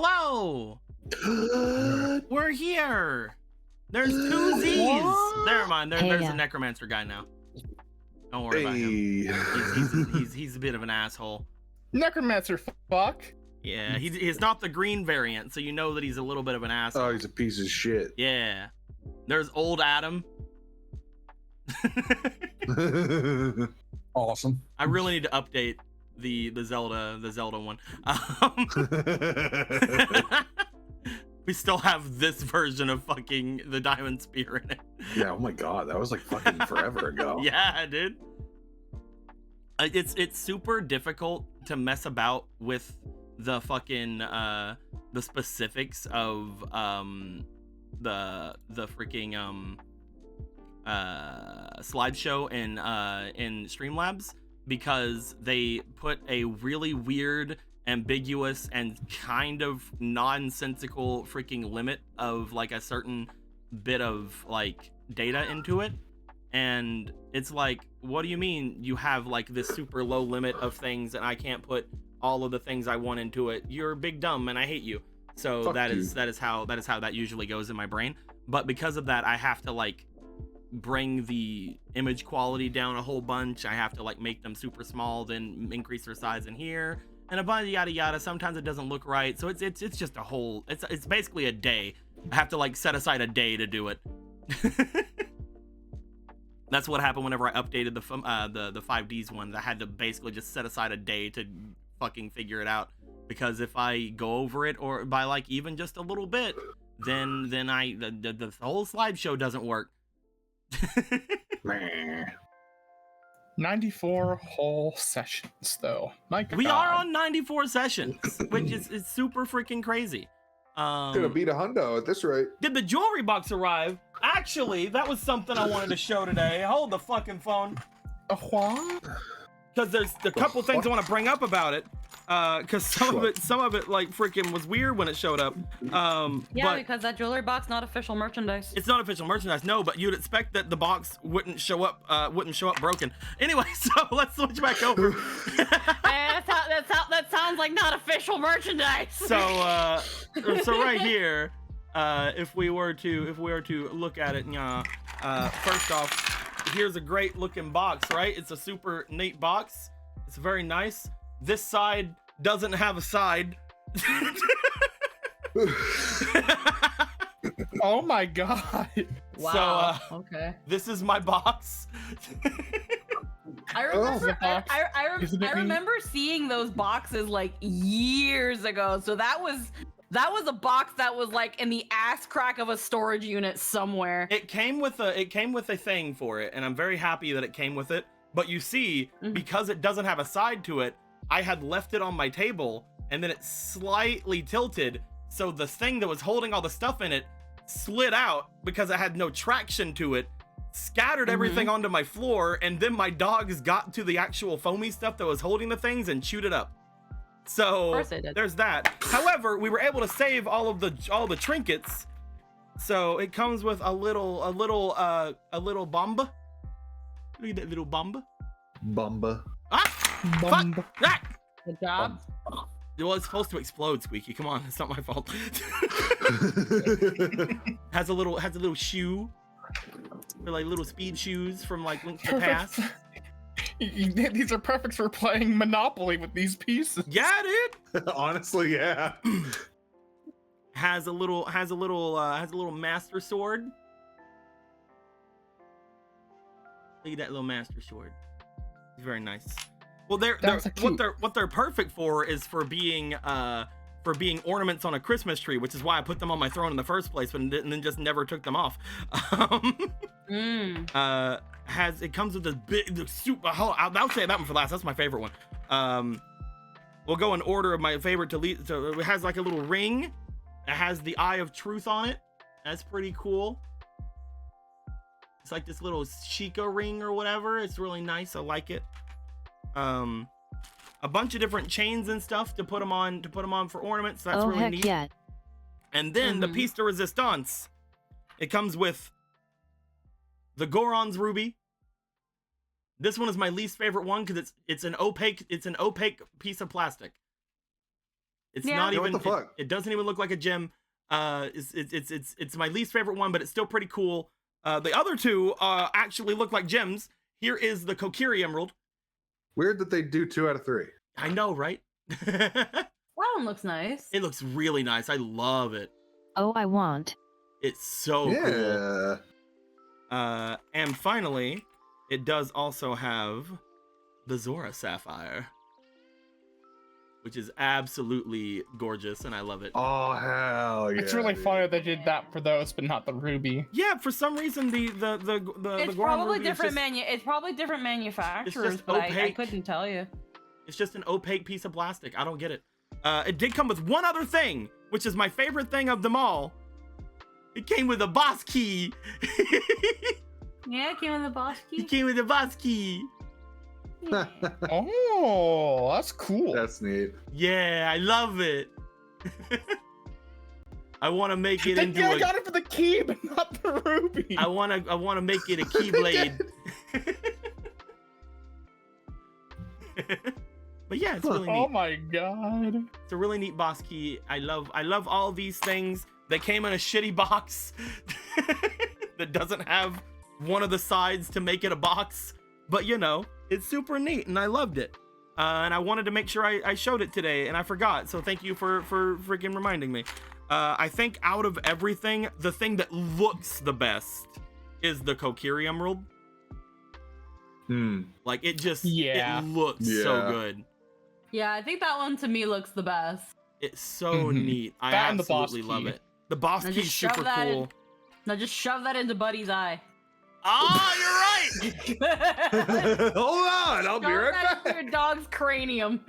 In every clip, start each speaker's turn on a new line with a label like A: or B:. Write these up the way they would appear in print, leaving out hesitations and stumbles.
A: Hello! We're here! There's two Z's!
B: What?
A: Never mind, there's a necromancer guy now. Don't worry about him. He's a bit of an asshole.
B: Necromancer fuck.
A: Yeah, he's not the green variant, so you know that he's a little bit of an asshole.
C: Oh, he's a piece of shit.
A: Yeah. There's old Adam.
B: Awesome.
A: I really need to update the Zelda one. We still have this version of fucking the Diamond Spear in it.
C: Yeah, oh my god, that was like fucking forever ago.
A: Yeah, dude. It's super difficult to mess about with the fucking the specifics of the freaking slideshow in Streamlabs, because they put a really weird, ambiguous, and kind of nonsensical freaking limit of like a certain bit of like data into it. And it's like, what do you mean you have like this super low limit of things and I can't put all of the things I want into it? You're big dumb and I hate you. So
C: Fuck
A: that
C: you.
A: is how that usually goes in my brain. But because of that, I have to like bring the image quality down a whole bunch. I have to like make them super small, then increase their size in here, and a bunch of yada yada. Sometimes it doesn't look right, so it's just a whole, it's basically a day. I have to like set aside a day to do it. That's what happened whenever I updated the 5Ds one. I had to basically just set aside a day to fucking figure it out, because if I go over it or by like even just a little bit, then the whole slideshow doesn't work.
B: 94 whole sessions, though. My God.
A: We are on 94 sessions, which is super freaking crazy.
C: Gonna beat a hundo at this rate.
A: Did the jewelry box arrive? Actually, that was something I wanted to show today. Hold the fucking phone.
B: What?
A: Because there's a couple things I want to bring up about it. Because some of it like freaking was weird when it showed up.
D: Yeah,
A: but
D: because that jewelry box not official merchandise.
A: it's not official merchandise, no, but you'd expect that the box wouldn't show up broken. Anyway, so let's switch back over.
D: That sounds like not official merchandise.
A: So right here, if we were to look at it, first off, here's a great looking box, right? It's a super neat box. It's very nice. This side doesn't have a side.
B: Oh my God.
D: Wow.
A: So
D: okay.
A: this is my box.
D: I remember.
B: Oh,
D: I remember seeing those boxes like years ago. So that was a box that was like in the ass crack of a storage unit somewhere.
A: It came with a thing for it, and I'm very happy that it came with it. But you see, because it doesn't have a side to it, I had left it on my table, and then it slightly tilted, so the thing that was holding all the stuff in it slid out because it had no traction to it, scattered everything onto my floor, and then my dogs got to the actual foamy stuff that was holding the things and chewed it up. So there's that. However, we were able to save all the trinkets. So it comes with a little bomba. Look at that little bomba.
C: Bumba.
A: Ah!
B: Bumba.
A: Fuck! Ah!
D: Good job.
A: Well, it's supposed to explode, Squeaky. Come on, it's not my fault. has a little shoe. They're like little speed shoes from like Link to the Past.
B: These are perfect for playing Monopoly with these pieces.
A: Yeah, dude.
C: Honestly, yeah.
A: Has a little master sword. Look at that little master sword. It's very nice. Well, what they're perfect for is for being ornaments on a Christmas tree, which is why I put them on my throne in the first place, and then just never took them off. It comes with this big super. I'll say that one for last. That's my favorite one. We'll go in order of my favorite to lead. So it has like a little ring. It has the Eye of Truth on it. That's pretty cool. It's like this little Chica ring or whatever. It's really nice. I like it. A bunch of different chains and stuff to put them on for ornaments. That's really neat. Yeah. And then the piece de resistance. It comes with the Goron's ruby. This one is my least favorite one because it's an opaque piece of plastic. It's
D: Yeah.
A: not
C: Yeah,
A: even.
C: what the fuck?
A: It doesn't even look like a gem. It's my least favorite one, but it's still pretty cool. The other two actually look like gems. Here is the Kokiri Emerald.
C: Weird that they do 2 out of 3.
A: I know, right?
D: That one looks nice.
A: It looks really nice. I love it.
E: Oh, I want.
A: It's so cool.
C: Yeah.
A: And finally, it does also have the Zora Sapphire, which is absolutely gorgeous, and I love it.
C: Oh hell yeah!
B: It's really
C: dude.
B: funny they did that for those, but not the ruby.
A: Yeah, for some reason the
D: It's
A: Goron
D: probably
A: ruby is
D: different
A: just,
D: It's probably different manufacturers,
A: just
D: but I
A: opaque.
D: couldn't tell you.
A: it's just an opaque piece of plastic. I don't get it. It did come with one other thing, which is my favorite thing of them all. It came with a boss key.
D: Yeah, it came with the boss key.
A: It came with a boss key.
D: Yeah.
B: Oh, that's cool.
C: That's neat.
A: Yeah, I love it. I want to make it into
B: I
A: a.
B: got it for the key, but not the ruby.
A: I want to make it a keyblade. But yeah, it's really
B: Oh
A: neat.
B: my god.
A: It's a really neat boss key. I love all these things. They came in a shitty box that doesn't have one of the sides to make it a box. But you know, it's super neat and I loved it. And I wanted to make sure I showed it today and I forgot. So thank you for freaking reminding me. I think out of everything, the thing that looks the best is the Kokiri Emerald. Like it just,
B: Yeah.
A: it looks so good.
D: Yeah, I think that one to me looks the best.
A: It's so neat. I
B: That and the boss
A: absolutely love
B: key.
A: it. The boss
D: Now
A: key
D: just
A: is
D: shove
A: super
D: that in.
A: cool.
D: Now just shove that into Buddy's eye.
A: Oh, you're right.
C: Hold on, I'll be
D: Shove
C: right
D: that
C: back.
D: into your dog's cranium.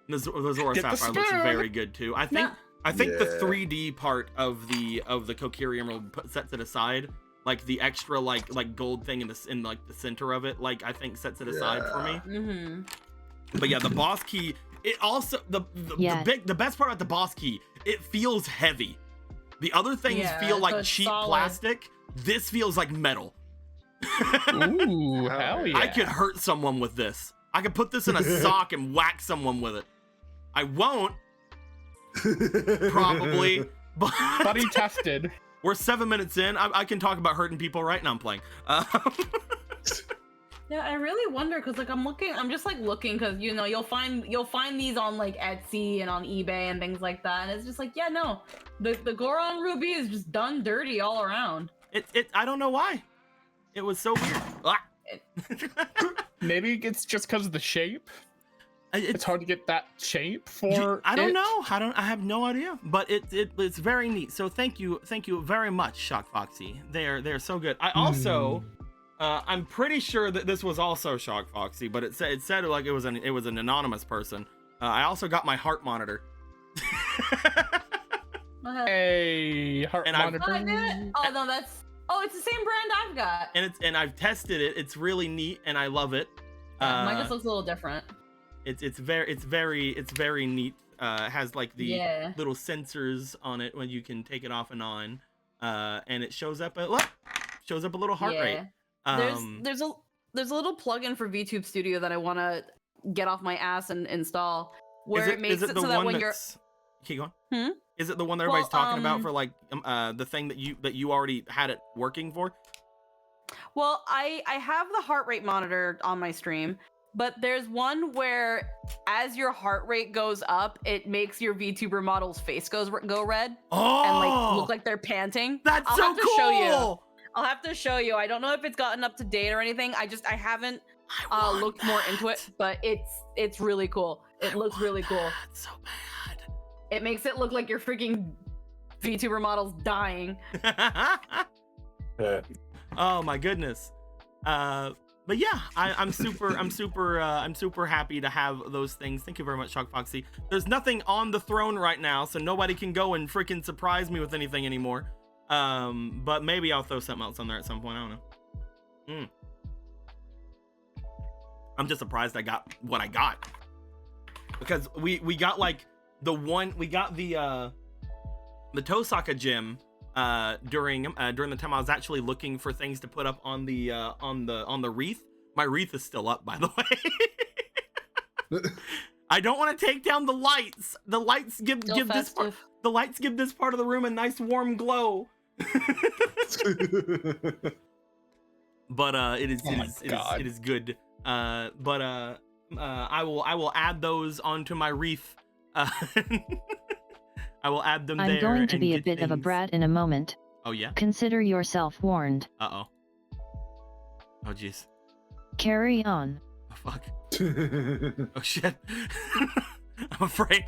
A: The Zora
B: Get the
A: Sapphire looks
B: spoon.
A: very good too. I think the
C: Yeah.
A: 3D part of the Kokiri Emerald sets it aside. Like the extra like gold thing in like the center of it, like I think sets it aside for me.
D: Mm-hmm.
A: But yeah, the boss key, it also the best part about the boss key, it feels heavy. The other things
D: Yeah,
A: feel
D: so
A: like
D: it's
A: cheap
D: solid.
A: plastic. This feels like metal.
B: Ooh, hell yeah.
A: I could hurt someone with this. I could put this in a sock and whack someone with it. I won't, probably, but
B: Buddy tested.
A: we're 7 minutes in. I can talk about hurting people right now. I'm playing.
D: Yeah, I really wonder because like I'm just like looking because you know you'll find these on like Etsy and on eBay and things like that, and it's just like yeah no, the Goron ruby is just done dirty all around.
A: I don't know why. It was so weird. Ah.
B: Maybe it's just because of the shape. It's hard to get that shape for.
A: I don't know. I have no idea. But it's very neat. So thank you very much, Shock Foxy. They're so good. I also I'm pretty sure that this was also Shock Foxy, but it said like it was an anonymous person. I also got my heart monitor.
B: A heart
A: And
B: monitor.
D: Oh, I did it? Oh no, it's the same brand I've got.
A: And I've tested it. It's really neat and I love it.
D: Mine just looks a little different.
A: It's very neat. It has like the
D: Yeah.
A: little sensors on it when you can take it off and on. And it shows up a little heart rate.
D: There's a little plugin for VTube Studio that I want to get off my ass and install where it makes it so that when you're
A: keep going.
D: Hmm?
A: Is it the one that everybody's talking about for like the thing that you already had it working for?
D: Well, I have the heart rate monitor on my stream, but there's one where as your heart rate goes up, it makes your VTuber model's face go red
A: Oh,
D: and like look like they're panting.
A: that's
D: I'll
A: so
D: have to
A: cool.
D: show you. I'll have to show you. I don't know if it's gotten up to date or anything. I haven't
A: I want
D: looked more into it, but it's really cool. It looks really cool.
A: That's so
D: It makes it look like your freaking VTuber model's dying.
A: bad. Oh my goodness. But yeah, I'm super happy to have those things. Thank you very much, Shock Foxy. There's nothing on the throne right now, so nobody can go and freaking surprise me with anything anymore. But maybe I'll throw something else on there at some point. I don't know. I'm just surprised I got what I got, because we got like the Tosaka gym during the time I was actually looking for things to put up on the wreath. My wreath is still up, by the way. I don't want to take down the lights. The lights give
D: Still
A: this part.
D: festive.
A: The lights give this part of the room a nice warm glow. But it is good. I will add those onto my wreath. I will add them there.
E: I'm going to be a bit of a brat in a moment.
A: Oh yeah?
E: Consider yourself warned.
A: Uh-oh. Oh jeez.
E: Carry on.
A: Oh fuck. Oh shit. I'm afraid.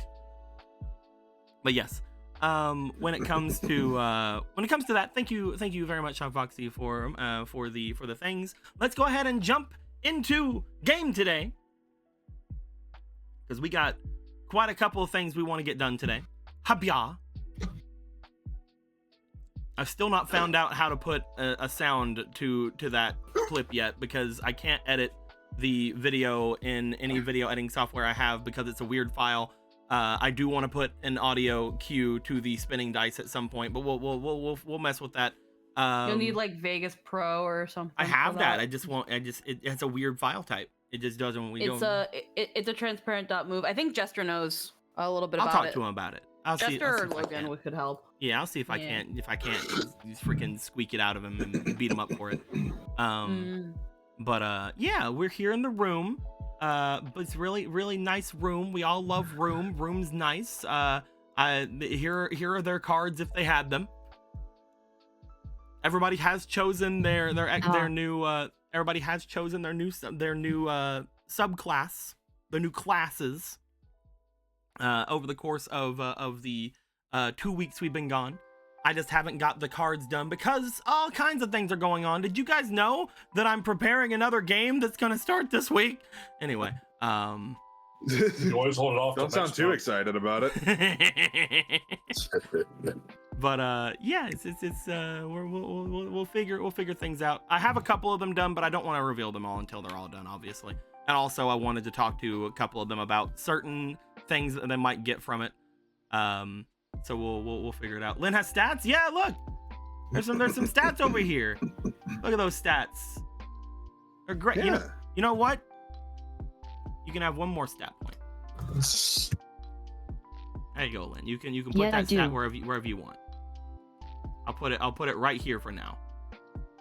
A: But yes. When it comes to that, thank you very much, Sean Foxy, for the things. Let's go ahead and jump into game today, because we got quite a couple of things we want to get done today. Habya. I've still not found out how to put a sound to that clip yet, because I can't edit the video in any video editing software I have, because it's a weird file. I do want to put an audio cue to the spinning dice at some point, but we'll mess with that.
D: You'll need like Vegas Pro or something.
A: I have that. It's a weird file type. It just doesn't.
D: It's a transparent dot move. I think Jester knows a little bit about it.
A: I'll talk to him about it.
D: Jester or Logan could help.
A: Yeah, I'll see if I can't. If I can't, just freaking squeak it out of him and beat him up for it. But yeah, we're here in the room. But it's really nice room. We all love room. Room's nice. Here are their cards if they had them. Everybody has chosen their new everybody has chosen their new subclass, their new classes over the course of the 2 weeks we've been gone. I just haven't got the cards done because all kinds of things are going on. Did you guys know that I'm preparing another game that's going to start this week? Anyway,
F: You always hold it off.
C: Don't sound too excited about it.
A: But yeah, we'll figure things out. I have a couple of them done, but I don't want to reveal them all until they're all done, obviously. And also, I wanted to talk to a couple of them about certain things that they might get from it. So we'll figure it out. Lynn has stats. Yeah, look, there's some stats over here. Look at those stats. They're great.
C: Yeah.
A: You know what? You can have one more stat point. There you go, Lynn. You can put that stat wherever you want. I'll put it right here for now.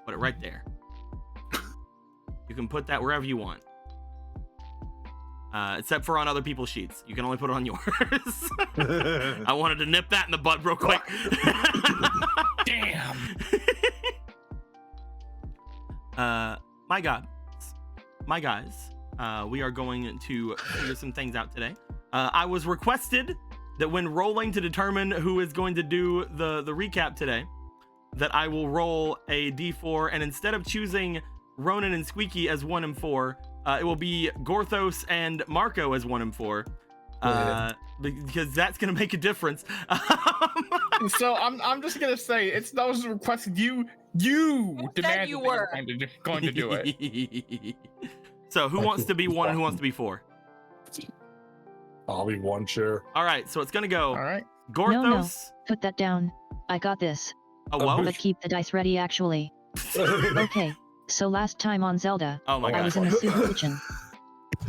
A: Put it right there. You can put that wherever you want. Except for on other people's sheets. You can only put it on yours. I wanted to nip that in the bud real quick.
B: Damn.
A: My guys, we are going to figure some things out today. I was requested that when rolling to determine who is going to do the recap today, that I will roll a d4, and instead of choosing Ronan and Squeaky as 1 and 4, it will be Gorthos and Marco as 1 and 4, because that's gonna make a difference.
B: So I'm just gonna say it's those requested. You demanded
D: you were
B: going to do it.
A: So who wants to be 1 and who wants to be 4?
F: I'll be 1, sure.
A: All right, so it's gonna go.
B: All right.
A: Gorthos.
E: No, put that down. I got this.
A: Oh, whoa.
E: But keep the dice ready, actually. Okay. So last time on Zelda,
A: Oh my
E: I was
A: god.
E: in the soup kitchen.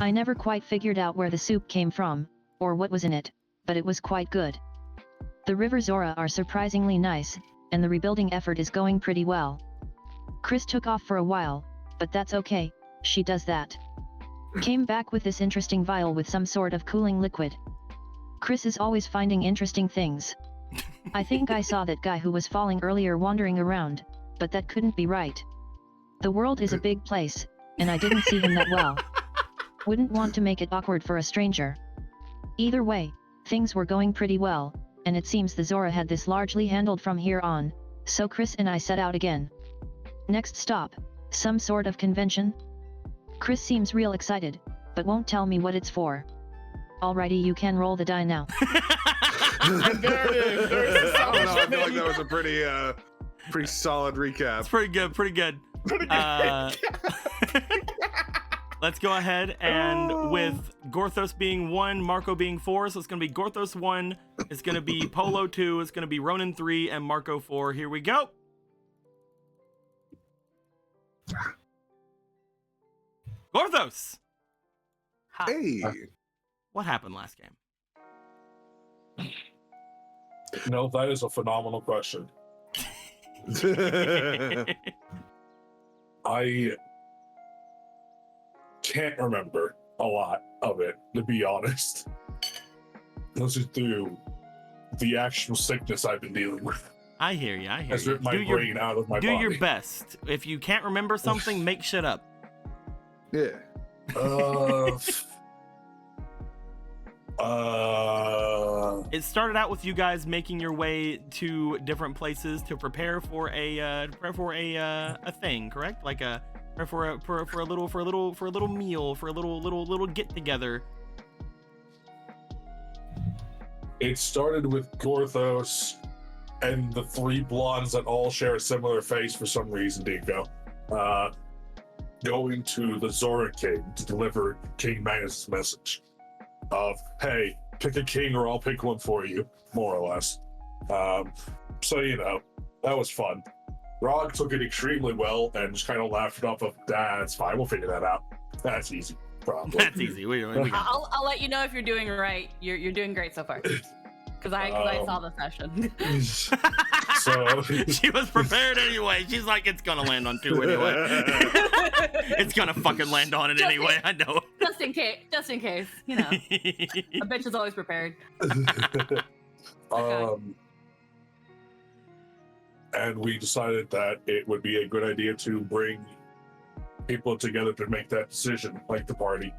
E: I never quite figured out where the soup came from, or what was in it, but it was quite good. The River Zora are surprisingly nice, and the rebuilding effort is going pretty well. Chris took off for a while, but that's okay, she does that. Came back with this interesting vial with some sort of cooling liquid. Chris is always finding interesting things. I think I saw that guy who was falling earlier wandering around, but that couldn't be right. The world is a big place, and I didn't see him that well. Wouldn't want to make it awkward for a stranger. Either way, things were going pretty well, and it seems the Zora had this largely handled from here on, so Chris and I set out again. Next stop, some sort of convention? Chris seems real excited, but won't tell me what it's for. Alrighty, you can roll the die now.
B: And there it is. There's the
C: I don't know. I feel like
B: sound.
C: that was a pretty solid recap.
A: It's pretty good. Let's go ahead and with Gorthos being 1, Marco being 4, so it's gonna be Gorthos 1, it's gonna be Polo 2, it's gonna be Ronan 3, and Marco 4. Here we go. Gorthos,
C: Hey,
A: what happened last game?
F: No, that is a phenomenal question. I can't remember a lot of it, to be honest. This is through the actual sickness I've been dealing with.
A: I hear you.
F: Has ripped my brain out of my body.
A: Do your best. If you can't remember something, make shit up.
C: Yeah.
A: It started out with you guys making your way to different places to prepare for a thing, correct? Like for a little meal, for a little get together.
F: It started with Gorthos and the three blondes that all share a similar face for some reason, Dinko. Going to the Zora King to deliver King Magnus' message of, hey, pick a king or I'll pick one for you, more or less. So, you know, that was fun. Rog took it extremely well and just kind of laughed it off of, it's fine, we'll figure that out. That's easy, probably.
A: That's easy. We
D: I'll let you know if you're doing it right. You're doing great so far. Because I saw the session.
F: So
A: she was prepared anyway. She's like, it's gonna land on 2 anyway. It's gonna fucking land on it anyway. I know.
D: Just in case, you know. A bitch is always prepared.
F: And we decided that it would be a good idea to bring people together to make that decision, like the party.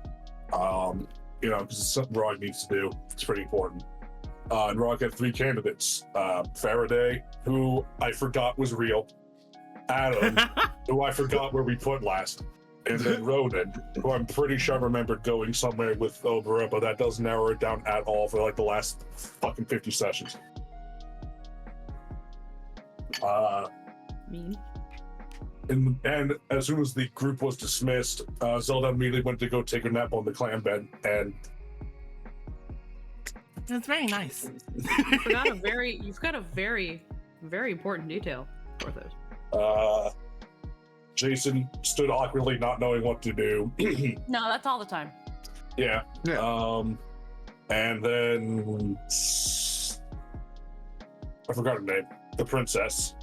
F: You know, because it's something Rog needs to do. It's pretty important. And Rog had 3 candidates. Faraday, who I forgot was real. Adam, who I forgot where we put last. And then Ronan, who I'm pretty sure I remembered going somewhere with Obera, but that doesn't narrow it down at all for like the last fucking 50 sessions. And as soon as the group was dismissed, Zelda immediately went to go take a nap on the clam bed, and
A: that's very nice.
D: You forgot a very, very important detail, Porthos.
F: Jason stood awkwardly, not knowing what to do.
D: No, that's all the time.
F: Yeah. And then I forgot her name. The princess.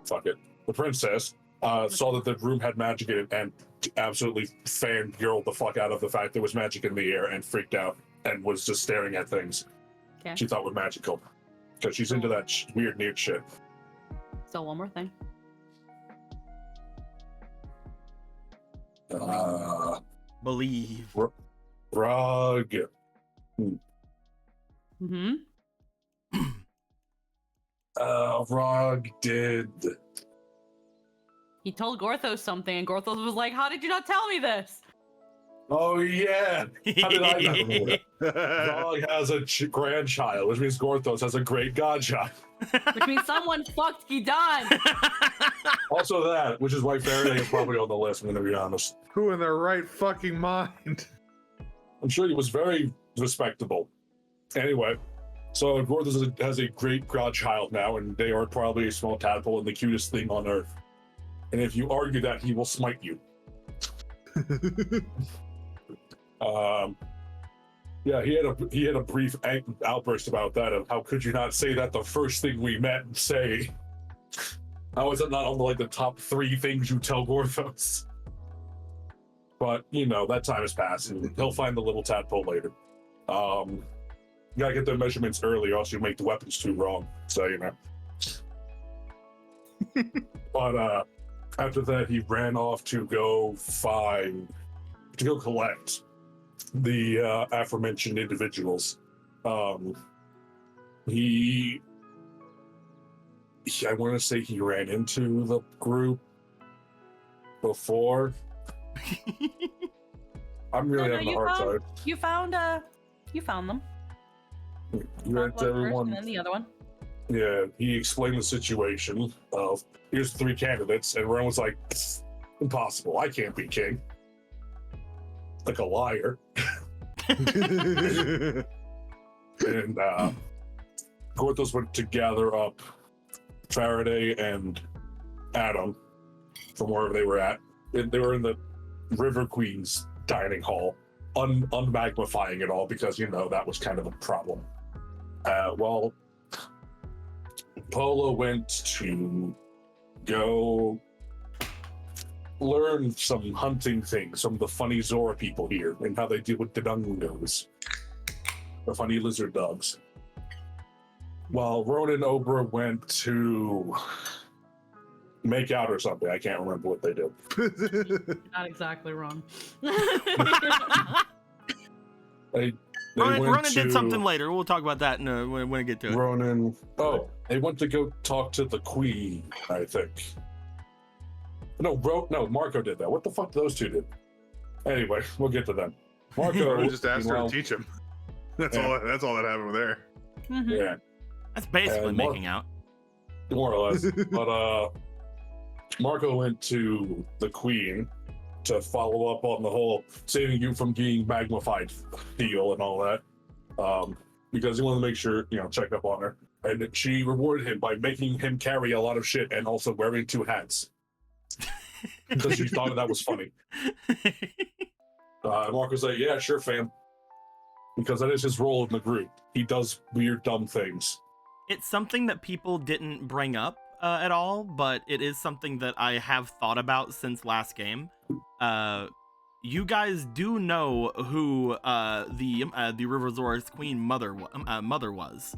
F: Fuck it. The princess saw that the room had magic in it and absolutely fangirled the fuck out of the fact there was magic in the air and freaked out and was just staring at things.
D: Okay.
F: She thought were magical because she's into that weird nerd shit.
D: So one more thing.
A: Believe.
F: Rug.
D: Mm-hmm.
F: Rog did.
D: He told Gorthos something, and Gorthos was like, "How did you not tell me this?"
F: Oh yeah. How did I not remember that? Rog has a grandchild, which means Gorthos has a great godchild.
D: Which means someone fucked Gidan.
F: Also that, which is why Faraday is probably on the list, I'm gonna be honest.
C: Who in their right fucking mind?
F: I'm sure he was very respectable. Anyway, so Gorthos has a great godchild now, and they are probably a small tadpole and the cutest thing on earth. And if you argue that, he will smite you. Yeah, he had a brief outburst about that of how could you not say that the first thing we met and say, how is it not on like the top 3 things you tell Gorthos? But you know, that time has passed and he'll find the little tadpole later. You gotta get the measurements early or else you make the weapons too wrong, so you know. But after that he ran off to go collect the aforementioned individuals. I want to say he ran into the group before. I'm really having a hard time.
D: You found them.
F: You ran to everyone.
D: And then the other one.
F: Yeah, he explained the situation of here's 3 candidates, and everyone was like, impossible. I can't be king. Like a liar. And Gorthos went to gather up Faraday and Adam from wherever they were at. They were in the River Queen's dining hall, unmagnifying it all because that was kind of a problem. Well, Polo went to go learn some hunting things from the funny Zora people here and how they deal with the dungos, the funny lizard dogs. While Ronan Obra went to make out or something. I can't remember what they did.
D: Not exactly wrong.
A: Ronan did something later. We'll talk about that when we get to it.
F: Ronan. Oh, they went to go talk to the queen, I think. No, Marco did that. What the fuck those two did? Anyway, we'll get to them. Marco
C: just asked her to teach him. That's all that happened there.
D: Mm-hmm.
F: Yeah.
A: That's basically making out.
F: More or less. But Marco went to the queen to follow up on the whole saving you from being magnified deal and all that. Because he wanted to make sure, check up on her. And she rewarded him by making him carry a lot of shit and also wearing 2 hats. Because she thought that was funny. Marco's like, yeah, sure, fam. Because that is his role in the group. He does weird, dumb things.
A: It's something that people didn't bring up at all, but it is something that I have thought about since last game. You guys do know who the River Zora's queen mother was.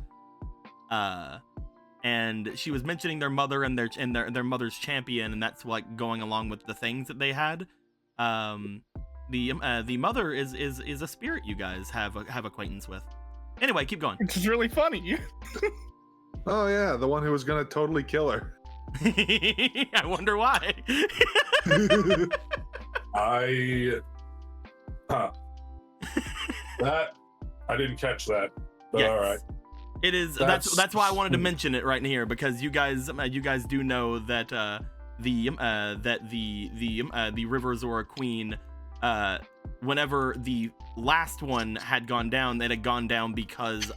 A: And she was mentioning their mother and their mother's champion, and that's like going along with the things that they had. The mother is a spirit you guys have acquaintance with. Anyway, keep going.
B: Which is really funny.
C: Oh yeah, the one who was gonna totally kill her.
A: I wonder why.
F: That I didn't catch that. But
A: yes.
F: All right.
A: It is that's why I wanted to mention it right here, because you guys do know that the River Zora Queen, whenever the last one had gone down, it had gone down because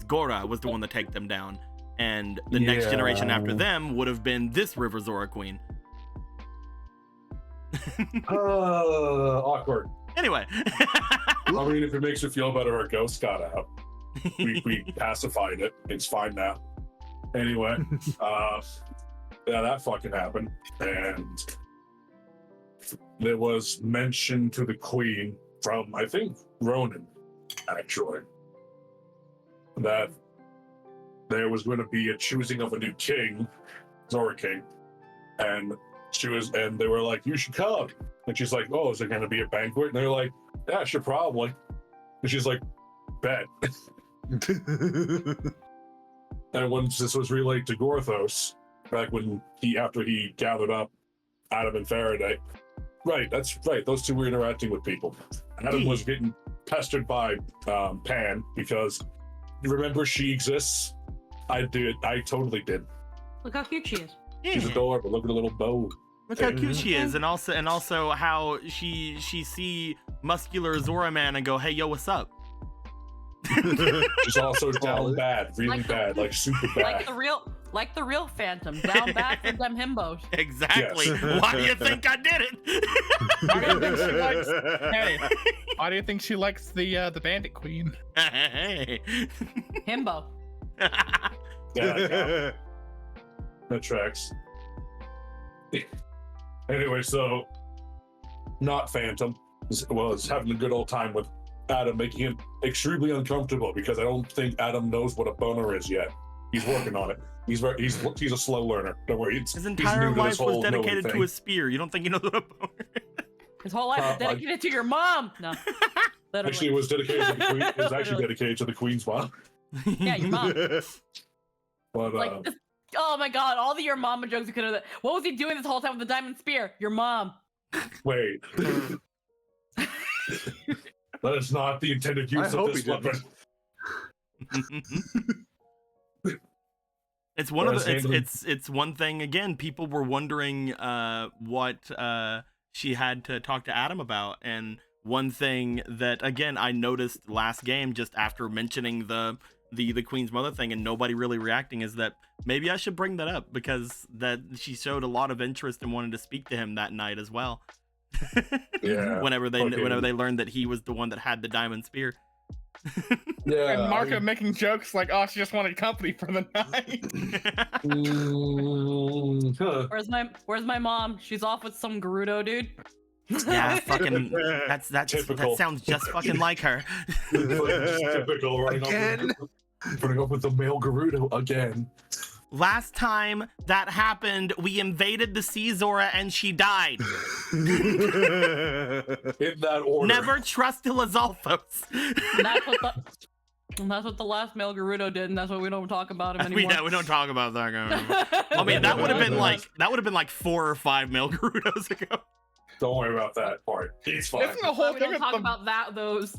A: Gora was the one to take them down, and the next generation after them would have been this River Zora Queen.
F: Awkward.
A: Anyway.
F: I mean, if it makes you feel better, our ghost got out. We pacified it. It's fine now. Anyway, that fucking happened. And there was mention to the queen from, I think, Ronan, actually, that there was going to be a choosing of a new king, Zora King, and they were like, you should come. And she's like, oh, is it going to be a banquet? And they're like, yeah, sure, probably. And she's like, bet. And when this was relayed to Gorthos, back when after he gathered up Adam and Faraday, right, that's right, those two were interacting with people. Adam was getting pestered by Pan because, remember She Exists? I totally did.
D: Look how cute she is.
F: She's adorable. Look at the little bow.
A: Look how cute she is, and also how she see muscular Zora Man and go, hey, yo, what's up?
F: She's also down bad, really bad, like super bad.
D: Like the real Phantom, down bad for them himbos.
A: Exactly.
F: Yes.
A: Why do you think I did it?
B: Why do you think she likes the Bandit Queen?
A: Hey.
D: Himbo.
F: Yeah, that tracks. Anyway, so not Phantom was having a good old time with Adam, making him extremely uncomfortable because I don't think Adam knows what a boner is yet. He's working on it. He's a slow learner. Don't worry.
A: His entire life was dedicated to a spear. You don't think he knows what a boner is?
D: His whole life was dedicated to your mom. No. Literally.
F: Actually, it was dedicated to the queen. It was actually dedicated to the queen's mom.
D: Yeah, your mom.
F: But
D: oh my god, all the your mama jokes you could have. What was he doing this whole time with the diamond spear? Your mom.
F: Wait. That is not the intended use of this weapon.
A: It's one of the. It's one thing again. People were wondering what she had to talk to Adam about, and one thing that again I noticed last game just after mentioning the Queen's mother thing and nobody really reacting is that maybe I should bring that up because that she showed a lot of interest and wanted to speak to him that night as well.
F: Yeah.
A: whenever they learned that he was the one that had the diamond spear.
F: Yeah.
B: And Marco making jokes like, "Oh, she just wanted company for the night."
D: Where's my mom? She's off with some Gerudo dude.
A: Yeah, fucking. That
F: Typical.
A: sounds just fucking like her.
F: Typical. Running up with the male Gerudo again.
A: Last time that happened, we invaded the Sea Zora and she died.
F: In that order.
A: Never trust Lizalthos.
D: And that's what the last male Gerudo did, and that's why we don't talk about him anymore.
A: We don't talk about that guy. I mean, that would have been like 4 or 5 male Gerudos ago.
F: Don't worry about that part. He's fine.
B: Isn't the whole
D: we
B: thing
D: don't talk about those.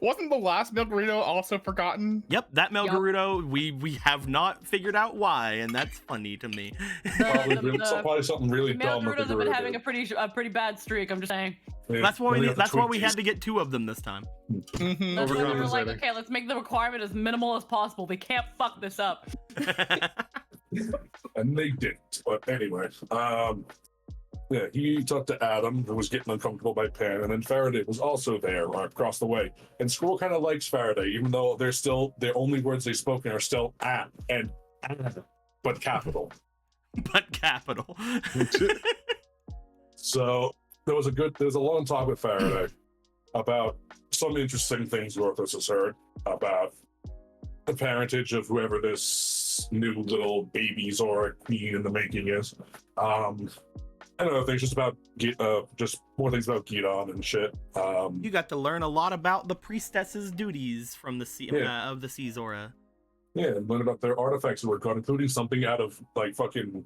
B: Wasn't the last Milgarito also forgotten?
A: Yep, that male Gerudo, we have not figured out why, and that's funny to me.
F: Probably something really
D: male
F: dumb.
D: Gerudos have been having a pretty bad streak. I'm just saying.
F: Yeah,
A: that's why we had to get 2 of them this time.
B: Mm-hmm.
D: That's why we were like, okay, let's make the requirement as minimal as possible. They can't fuck this up.
F: And they didn't. But anyway, yeah, he talked to Adam, who was getting uncomfortable by Pan, and then Faraday was also there across the way. And Squirrel kind of likes Faraday, even though their only words they've spoken are still "at" and "ad," but capital.
A: But capital.
F: So there was a long talk with Faraday about some interesting things Orthos has heard about the parentage of whoever this new little baby Zora queen in the making is. I don't know, things just about just more things about Gidon and shit.
A: You got to learn a lot about the priestess's duties from the sea of the Sea Zora.
F: Yeah, and learn about their artifacts that were caught, including something out of like something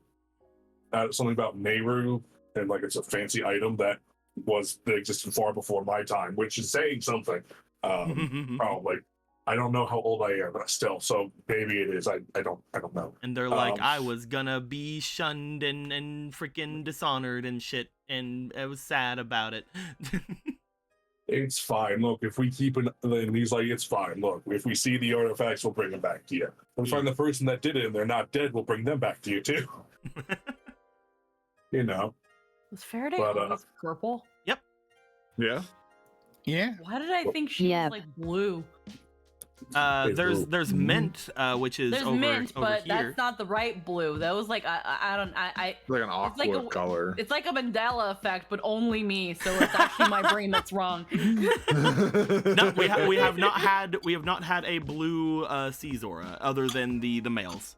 F: about Nehru, and like it's a fancy item that existed far before my time, which is saying something. Probably. I don't know how old I am, but still, so maybe it is. I don't know.
A: And they're like, I was gonna be shunned and freaking dishonored and shit, and I was sad about it.
F: It's fine. Look, if we keep it, then he's like, it's fine. Look, if we see the artifacts, we'll bring them back to you. If we find the person that did it and they're not dead, we'll bring them back to you too. You know.
D: Was Faraday always purple?
A: Yep.
C: Yeah.
B: Yeah.
D: Why did I think she was like blue?
A: There's mint, which is
D: there's
A: over,
D: mint,
A: over
D: but
A: here.
D: That's not the right blue. That was like I
C: Like an aqua color.
D: It's like a Mandela effect, but only me. So it's actually my brain that's wrong.
A: No, we have not had a blue Sea Zora other than the males.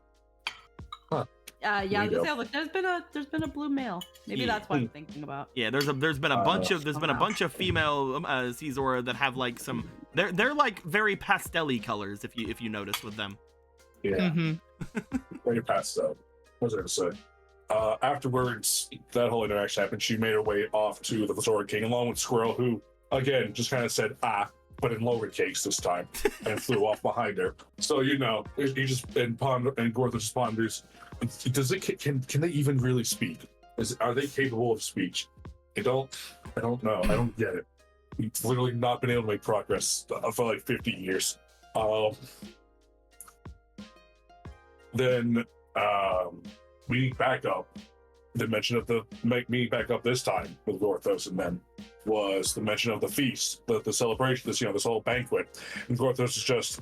D: Yeah, I was gonna say, like, there's been a blue male. Maybe that's what I'm thinking about.
A: Yeah, there's been a bunch of female Sea Zora that have like some. They're like very pastel-y colors if you notice with them.
F: Yeah. Very pastel. What was I gonna say? Afterwards, that whole interaction happened. She made her way off to the Zora King along with Squirrel, who again just kind of said but in lowercase this time, and flew off behind her. So he just and Gorthos just ponders. Can they even really speak? Are they capable of speech? I don't know. I don't get it. We've literally not been able to make progress for like 50 years. Then we back up. The mention of me back up this time with Gorthos and them was the mention of the feast, the celebration, this whole banquet. And Gorthos is just,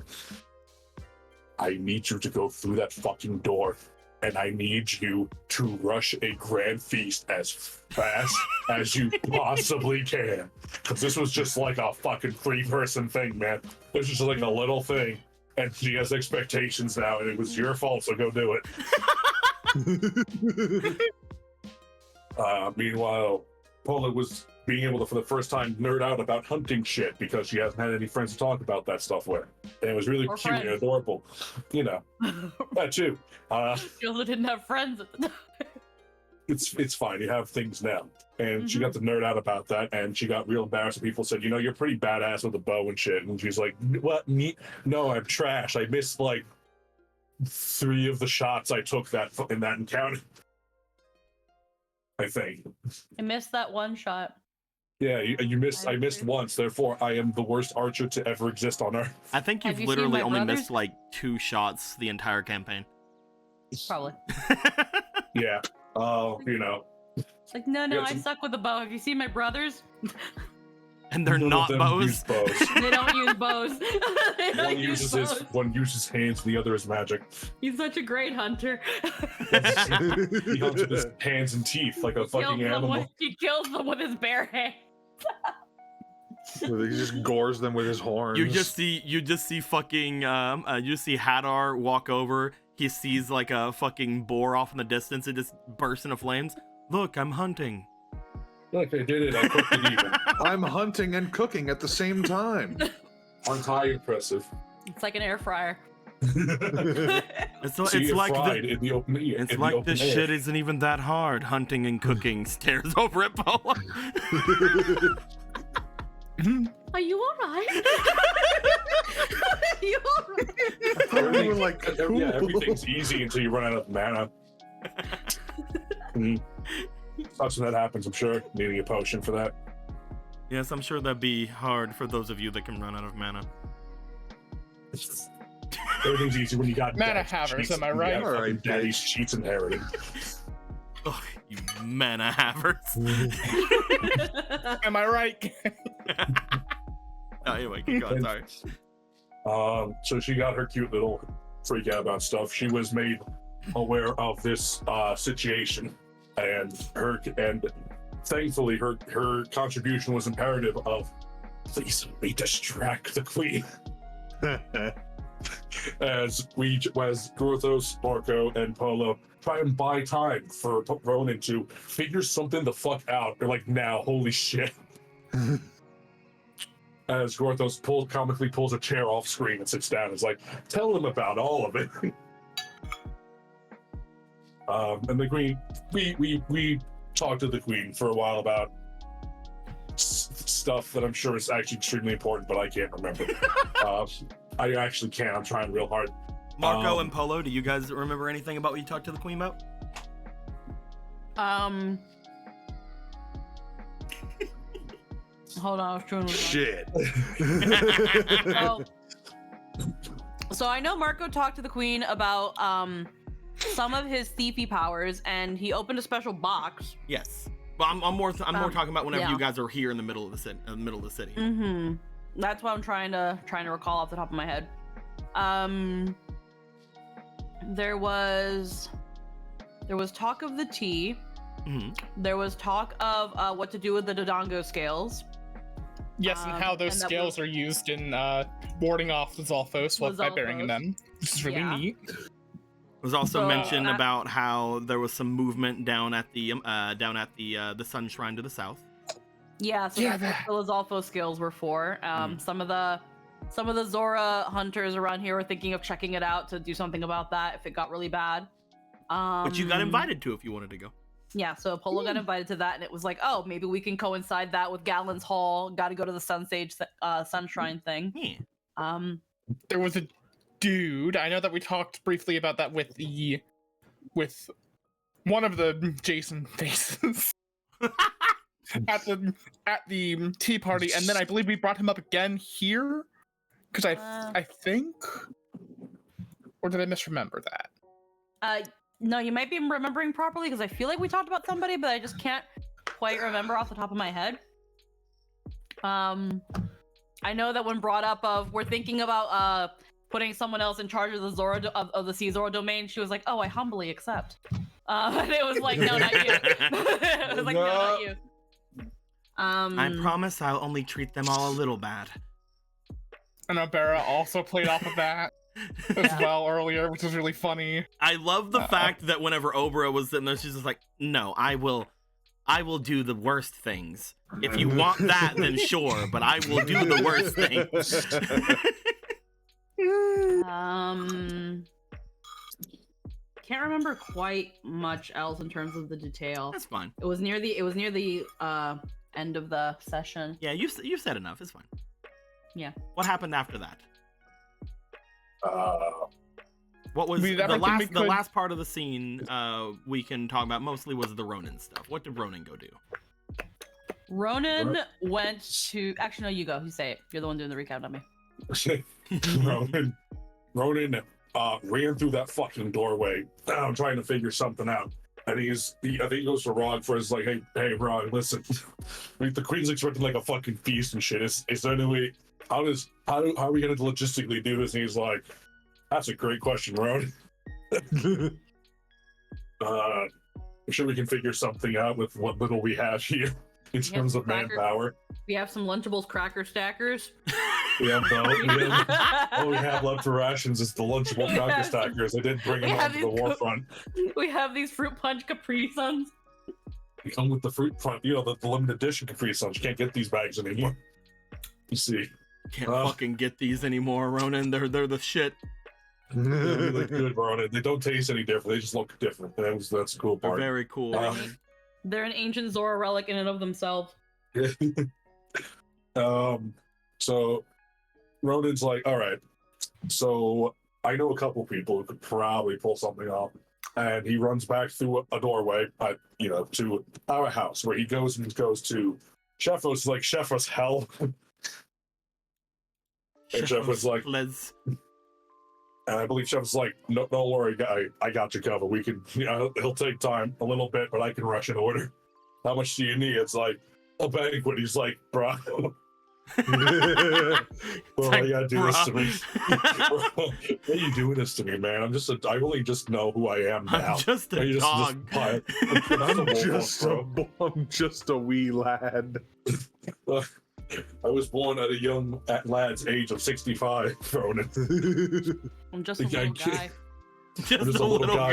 F: I need you to go through that fucking door. And I need you to rush a grand feast as fast as you possibly can. Because this was just like a fucking 3-person thing, man. This was just like a little thing. And she has expectations now, and it was your fault, so go do it. Meanwhile, Paula was being able to, for the first time, nerd out about hunting shit because she hasn't had any friends to talk about that stuff with. And it was really cute and adorable. That too.
D: She also didn't have friends at the time.
F: It's fine. You have things now. And she got to nerd out about that, and she got real embarrassed. People said, you're pretty badass with a bow and shit. And she's like, what? Me? No, I'm trash. I missed like 3 of the shots I took in that encounter. I think.
D: I missed that one shot.
F: Yeah, I missed once, therefore I am the worst archer to ever exist on Earth.
A: I think you've literally only missed like 2 shots the entire campaign.
D: Probably.
F: Yeah.
D: It's like, no, I suck with a bow. Have you seen my brothers?
A: And they're not bows.
F: Use bows.
D: They don't use bows.
F: One uses hands, the other is magic.
D: He's such a great hunter.
F: He hunts with his hands and teeth like a fucking animal.
D: He kills them with his bare hands.
C: He just gores them with his horns.
A: You just see fucking you see Hadar walk over. He sees like a fucking boar off in the distance. It just bursts into flames. Look, I'm hunting.
F: Look, I did it. I cooked it even.
C: I'm hunting and cooking at the same time.
F: Aren't I impressive?
D: It's like an air fryer.
A: It's like
F: fried in the open air.
A: It's like this shit isn't even that hard. Hunting and cooking. Stares over at Paula.
D: Are you alright? Are you alright?
C: We were like, cool.
F: Yeah, everything's easy until you run out of mana. Such that happens, I'm sure. Needing a potion for that.
A: Yes, I'm sure that'd be hard for those of you that can run out of mana.
F: Everything's easy when you got
B: mana
F: dad's
B: havers,
F: cheats.
B: am I right?
F: Yeah,
C: Alright,
F: daddy's cheats inherited.
A: Oh, you mana havers.
B: Am I right?
A: Anyway, keep going, sorry.
F: So she got her cute little freak out about stuff. She was made aware of this situation, and thankfully her contribution was imperative of, please let me distract the queen. as Grothos, Marco, and Polo try and buy time for Ronan to figure something the fuck out. They're like, now, holy shit. As Grothos comically pulls a chair off screen and sits down, and is like, tell them about all of it. And the queen, we talked to the queen for a while about stuff that I'm sure is actually extremely important, but I can't remember. I actually can't. I'm trying real hard.
A: Marco and Polo, do you guys remember anything about what you talked to the queen about?
D: Hold on, I was trying to
C: Shit.
D: So I know Marco talked to the queen about some of his thiefy powers, and he opened a special box.
A: Yes. But I'm more talking about whenever
D: yeah.
A: you guys are here in the middle of the city.
D: Mm-hmm. That's what I'm trying to recall off the top of my head. There was talk of the tea.
A: Mm-hmm.
D: There was talk of what to do with the Dodongo scales.
B: Yes, and how those scales are used in warding off the Zolfos by burying them. This is really neat.
A: Was also mentioned about how there was some movement down at the Sun Shrine to the south.
D: Yeah, so that's what the Zolfo skills were for. Some of the Zora hunters around here were thinking of checking it out to do something about that if it got really bad.
A: Which you got invited to if you wanted to go.
D: Yeah, so Polo got invited to that, and it was like, oh, maybe we can coincide that with Galen's Hall. Got to go to the Sun Shrine thing.
A: Yeah.
B: There was a dude. I know that we talked briefly about that with one of the Jason faces at the tea party, and then I believe we brought him up again here because I think, or did I misremember that?
D: No, you might be remembering properly because I feel like we talked about somebody, but I just can't quite remember off the top of my head. I know that when brought up we're thinking about putting someone else in charge of the of the Sea Zora domain, she was like, "Oh, I humbly accept." And it was like, "No, not you." It was like, "No, not you."
A: I promise I'll only treat them all a little bad.
B: And Abera also played off of that as well earlier, which was really funny.
A: I love the fact that whenever Obra was sitting there, she's just like, "No, I will do the worst things. If you want that, then sure, but I will do the worst things."
D: Can't remember quite much else in terms of the detail.
A: That's fine.
D: It was near the end of the session.
A: Yeah, you've said enough. It's fine.
D: Yeah.
A: What happened after that? What was
B: the
A: last part of the scene we can talk about mostly was the Ronin stuff. What did Ronin go do?
D: Ronin went to... Actually, no, you go. You say it. You're the one doing the recap, not me.
F: Ronin ran through that fucking doorway, trying to figure something out. And I think he goes to Rog for his like, hey, Rog, listen, the Queen's expecting like a fucking feast and shit. Is there any way? How are we gonna logistically do this? And he's like, that's a great question, Rog. I'm sure we can figure something out with what little we have here in terms of manpower.
D: We have some Lunchables cracker stackers.
F: We have all we have left for rations is the Lunchable cracker stackers. I did bring them onto the war front.
D: We have these fruit punch Capri Suns.
F: They come with the fruit front, the limited edition Capri Suns. You can't get these bags anymore. You see.
A: Can't fucking get these anymore, Ronan. They're the shit.
F: They look good, Ronan. They don't taste any different. They just look different. That's the cool part.
A: They're very cool.
D: They're an ancient Zora relic in and of themselves.
F: So Ronan's like, all right, so I know a couple people who could probably pull something off. And he runs back through a doorway, to our house, where he goes to Sheffos, like, Sheffos hell. And Sheff was like, and I believe Sheff's like, no, don't worry, guy, I got you covered. We can, he'll take time a little bit, but I can rush an order. How much do you need? It's like a banquet. He's like, bro. Why you gotta do this to me? Why are you doing this to me, man? I only just know who I am now.
A: I'm just a dog.
C: I'm just a wee lad.
F: I was born at a lad's age of 65, Ronan.
D: I'm just a little guy.
A: Just a little guy.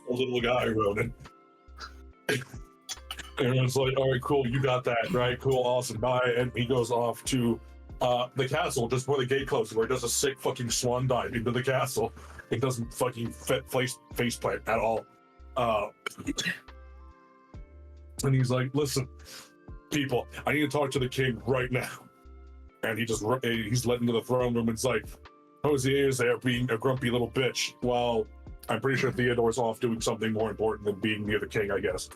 F: A little guy, Ronan. And it's like, all right, cool, you got that, right? Cool, awesome, bye. And he goes off to the castle, just where the gate closes, where he does a sick fucking swan dive into the castle. It doesn't fucking face plant at all. And he's like, listen, people, I need to talk to the king right now. And he's led into the throne room, and it's like, Hosier is there being a grumpy little bitch, while I'm pretty sure Theodore's off doing something more important than being near the king, I guess.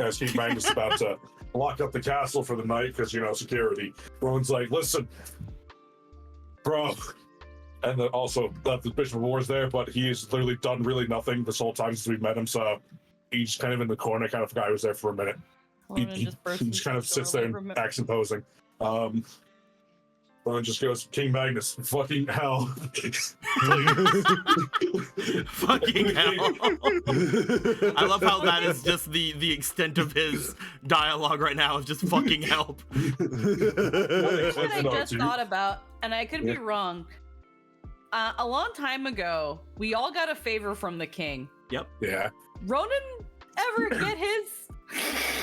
F: As King Magnus is about to lock up the castle for the night, because, security. Rowan's like, listen, bro. And then also, the Bishop of War's there, but he's literally done really nothing this whole time since we met him, so he's kind of in the corner. I kind of forgot he was there for a minute. He just kind of sits there and acts imposing. Rowan just goes, King Magnus, fucking hell.
A: Fucking hell. I love how that is just the extent of his dialogue right now, is just fucking help.
D: What I just thought about, and I could be wrong. A long time ago, we all got a favor from the king.
A: Yep.
F: Yeah.
D: Ronan ever get his?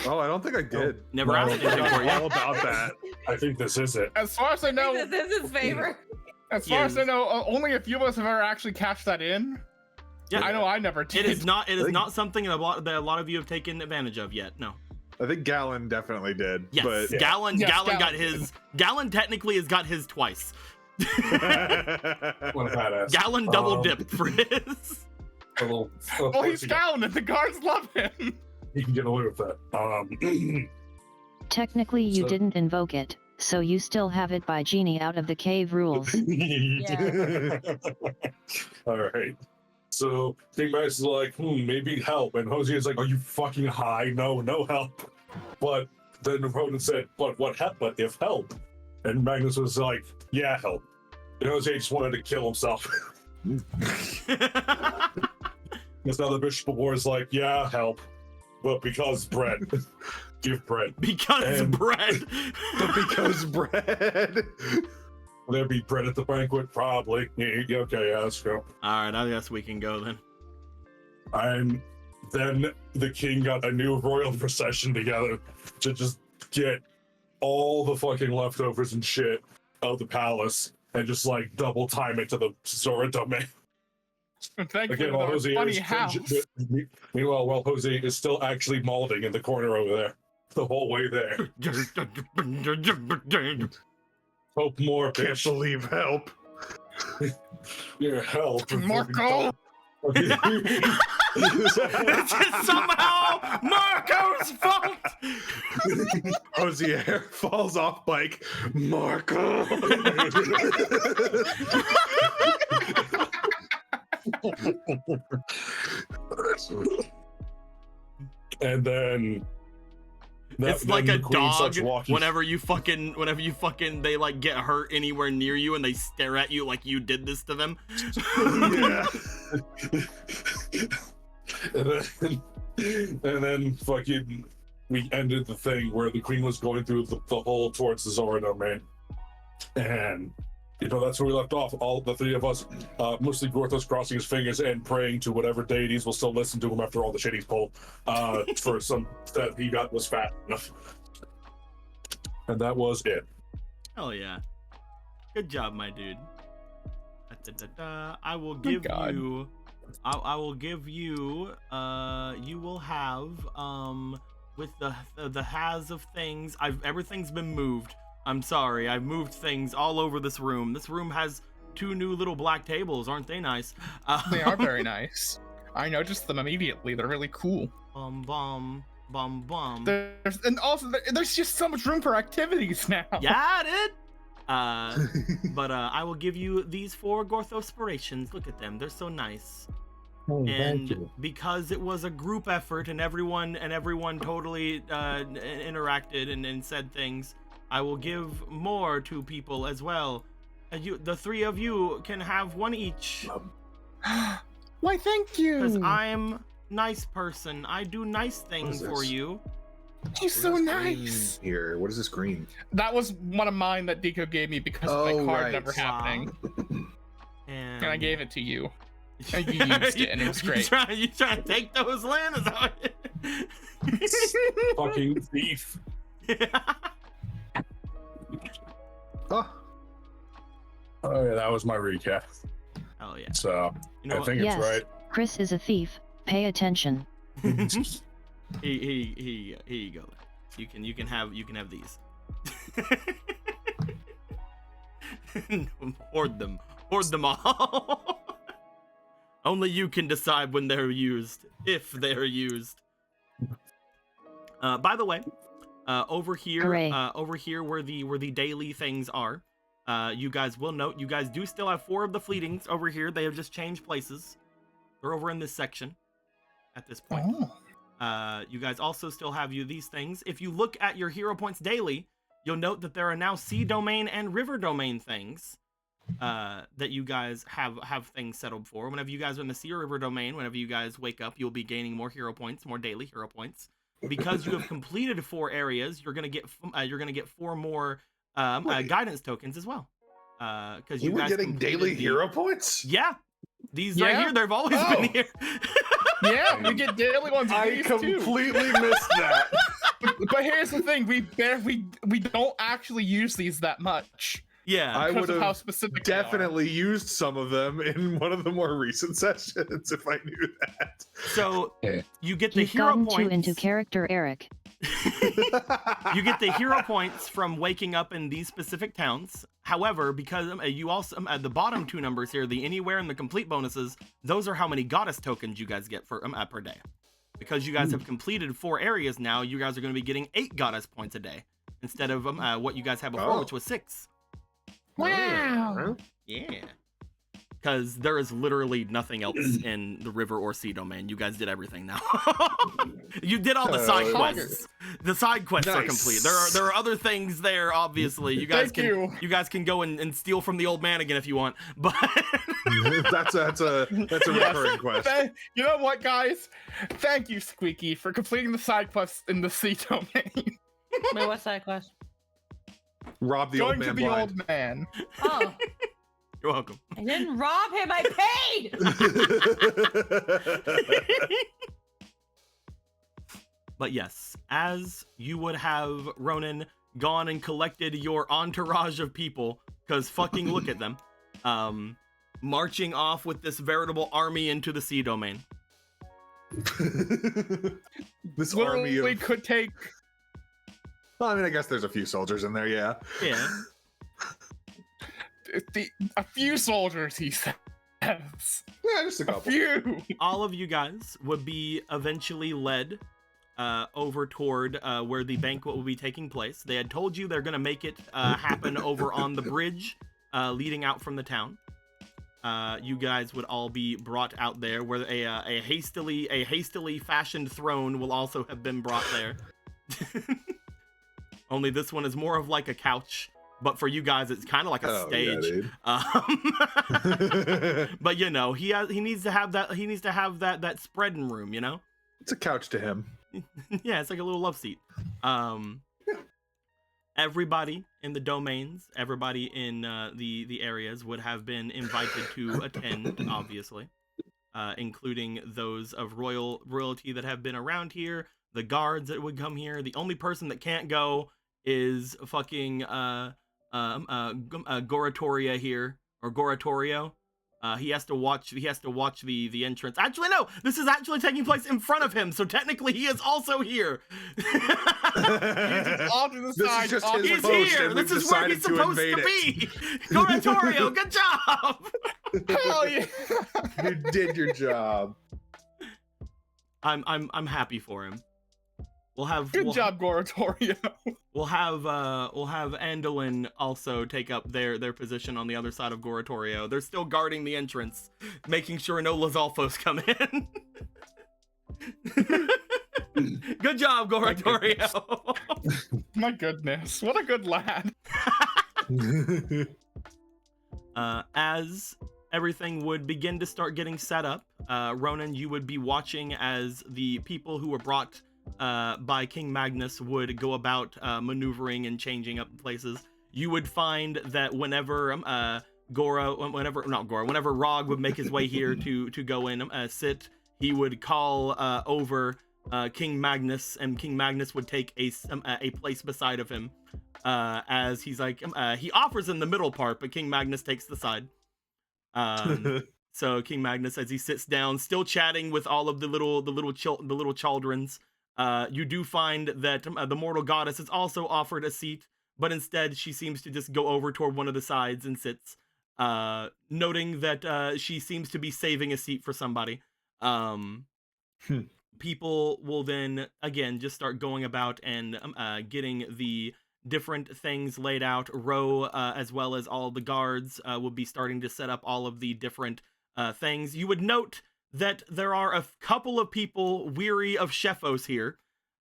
C: Oh, I don't think I did.
A: Never asked anything for you.
C: All about that.
F: I think this is it.
B: As far as I know,
D: This is his favor.
B: as far as I know, only a few of us have ever actually cashed that in.
A: Yeah.
B: I know I never did.
A: It is not something that a lot of you have taken advantage of yet. No.
C: I think Gallon definitely did.
A: Yes,
C: but
A: Gallon got his. Gallon technically has got his twice.
F: What a badass.
A: Gallon double dipped for his.
F: Well,
B: He's Gallon and the guards love him.
F: He can get away with that.
E: Technically, you didn't invoke it, so you still have it by genie out of the cave rules.
D: Yeah.
F: All right. So King Magnus is like, maybe help. And Hosea is like, are you fucking high? No help. But then Ronan said, but what help? But if help. And Magnus was like, yeah, help. And Hosea just wanted to kill himself. Because now the Bishop of War is like, yeah, help. But because bread. Give bread.
A: Because bread.
C: But because bread.
F: Will there be bread at the banquet? Probably. Yeah, okay, yeah, let's go.
A: Alright, I guess we can go then.
F: And then the king got a new royal procession together to just get all the fucking leftovers and shit out of the palace and just like double time it to the Zora domain.
B: Thankfully,
F: while
B: Jose funny house.
F: Meanwhile, while Jose is still actually malding in the corner over there, the whole way there. Hope more,
C: Can't
F: bitch.
C: believe help.
F: Yeah, help.
B: Marco!
A: It's just somehow Marco's fault.
C: Hosier falls off bike. Marco.
F: And then
A: It's
F: then
A: like
F: the
A: a
F: queen
A: dog.
F: starts walking.
A: Whenever you fucking, they like get hurt anywhere near you, and they stare at you like you did this to them.
C: Yeah.
F: and then fucking we ended the thing where the queen was going through the hole towards the Zora domain, and that's where we left off. All the three of us, mostly Gorthos crossing his fingers and praying to whatever deities will still listen to him after all the shit he's pulled, for some that he got was fat enough. And that was it.
A: Hell yeah. Good job, my dude. I will give you. I will give you. You will have. With the has of things. Everything's been moved. I'm sorry, I've moved things all over this room. This room has 2 new little black tables, aren't they nice?
B: They are very nice. I noticed them immediately. They're really cool.
A: Bum.
B: There's just so much room for activities now.
A: Yeah, dude. But I will give you these 4 Gorthospirations. Look at them, they're so nice.
C: Oh,
A: And because it was a group effort and everyone totally interacted and said things, I will give more to people as well. The 3 of you can have 1 each.
B: Why, thank you.
A: Because I'm nice person. I do nice things for
C: this?
A: you.
B: He's so nice.
C: Here, what is this green?
B: That was one of mine that Deco gave me because of my card
C: right.
B: never happening.
A: And
B: And I gave it to you. And you used it and it was great.
A: You try to take those, Lynn? Is that what-
F: Fucking thief.
C: Oh,
F: Oh yeah, that was my recap.
A: Oh yeah.
F: So
A: You know
F: I
A: what?
F: think
E: Yes,
F: it's right.
E: Chris is a thief. Pay attention.
A: Here you go. You can have these. Hoard them all. Only you can decide when they're used, if they're used. By the way, over here where the daily things are, you guys will note you guys do still have 4 of the fleetings over here. They have just changed places. They're over in this section at this point.
B: Oh.
A: You guys also still have these things. If you look at your hero points daily, you'll note that there are now sea domain and river domain things that you guys have things settled for. Whenever you guys are in the sea or river domain, whenever you guys wake up, you'll be gaining more hero points, more daily hero points. Because you have completed 4 areas, you're gonna get 4 more guidance tokens as well. Because
C: you were
A: guys
C: getting daily hero points?
A: Yeah, these right here, they've always been here.
B: Yeah, we get daily ones. Of
C: I
B: these too.
C: completely missed that.
B: But here's the thing: we don't actually use these that much.
A: Yeah,
C: I
B: Because
C: would
B: of how
C: have
B: specific they are.
C: definitely used some of them in one of the more recent sessions if I knew that.
A: so you get the
E: You've
A: hero
E: gotten
A: points.
E: too into character, Eric.
A: You get the hero points from waking up in these specific towns. However, because you also at the bottom 2 numbers here, the anywhere and the complete bonuses, those are how many goddess tokens you guys get for per day. Because you guys have completed 4 areas now, you guys are going to be getting 8 goddess points a day instead of what you guys had before, which was 6.
B: Wow.
A: Yeah. Because there is literally nothing else in the river or sea domain. You guys did everything now. You did all the side quests. The side quests are complete. There are other things there, obviously. You guys you guys can go and steal from the old man again if you want. But
C: that's a recurring quest.
B: You know what, guys? Thank you, Squeaky, for completing the side quests in the sea domain.
D: Wait, what's that question?
C: Rob the
B: Going
C: old man
B: to the
C: blind.
B: old man.
D: Oh,
A: you're welcome.
D: I didn't rob him. I paid.
A: But yes, as you would have, Ronan, gone and collected your entourage of people, because fucking look at them, marching off with this veritable army into the sea domain.
C: This army
B: Literally
C: of...
B: could take.
C: Well, I mean, I guess there's a few soldiers in there, yeah.
A: Yeah.
B: A few soldiers, he says.
C: Yeah, just a
B: A
C: couple.
B: few.
A: All of you guys would be eventually led over toward where the banquet will be taking place. They had told you they're going to make it happen over on the bridge leading out from the town. you guys would all be brought out there, where a hastily fashioned throne will also have been brought there. Only this one is more of like a couch, but for you guys it's kind of like a stage. But you know, he needs to have that spreading room, you know.
C: It's a couch to him.
A: Yeah, it's like a little love seat. Everybody in the domains, everybody in the areas would have been invited to attend, obviously, including those of royalty that have been around here, the guards that would come here. The only person that can't go is fucking Goratoria here, or Goratorio. He has to watch the entrance. Actually, no, this is actually taking place in front of him, so technically he is also here.
B: He's off to the side.
C: Is just
A: He's here. This is where he's supposed to be. Goratorio, good job.
B: Hell yeah!
C: You did your job.
A: I'm happy for him.
B: Good job, Goratorio.
A: We'll have Andolin also take up their position on the other side of Goratorio. They're still guarding the entrance, making sure no Lizalfos come in. Good job, Goratorio.
B: My goodness, what a good lad.
A: As everything would begin to start getting set up, Ronan, you would be watching as the people who were brought by King Magnus would go about maneuvering and changing up places. You would find that whenever whenever Rog would make his way here to go in, sit, he would call over King Magnus, and King Magnus would take a place beside of him, as he's like, he offers in the middle part, but King Magnus takes the side. So King Magnus, as he sits down, still chatting with all of the little chaldrons, you do find that the mortal goddess is also offered a seat, but instead she seems to just go over toward one of the sides and sits, noting that she seems to be saving a seat for somebody. People will then again just start going about and getting the different things laid out. Ro, as well as all the guards, will be starting to set up all of the different things. You would note that there are a couple of people weary of Shefos here.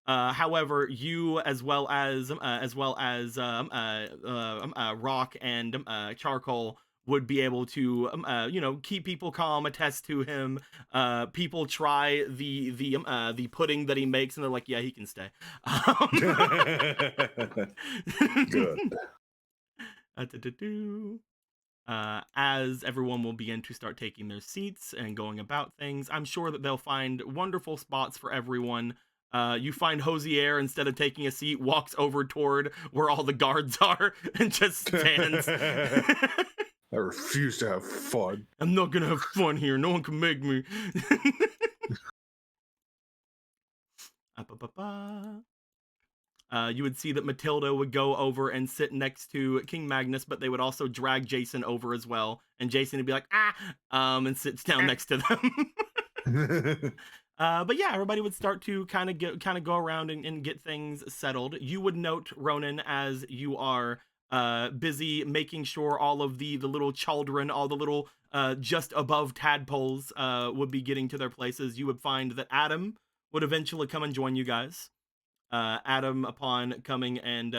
A: However, you, as well as Rock and Charcoal, would be able to keep people calm, attest to him. People try the pudding that he makes, and they're like, yeah, he can stay.
C: Good.
A: As everyone will begin to start taking their seats and going about things, I'm sure that they'll find wonderful spots for everyone. You find Hosier, instead of taking a seat, walks over toward where all the guards are and just stands.
C: I refuse to have fun.
A: I'm not gonna have fun here. No one can make me. You would see that Matilda would go over and sit next to King Magnus, but they would also drag Jason over as well, and Jason would be like, and sits down next to them. But yeah, everybody would start to kind of go around and get things settled. You would note, Ronan, as you are busy making sure all of the little children, all the little just above tadpoles would be getting to their places. You would find that Adam would eventually come and join you guys. Adam, upon coming and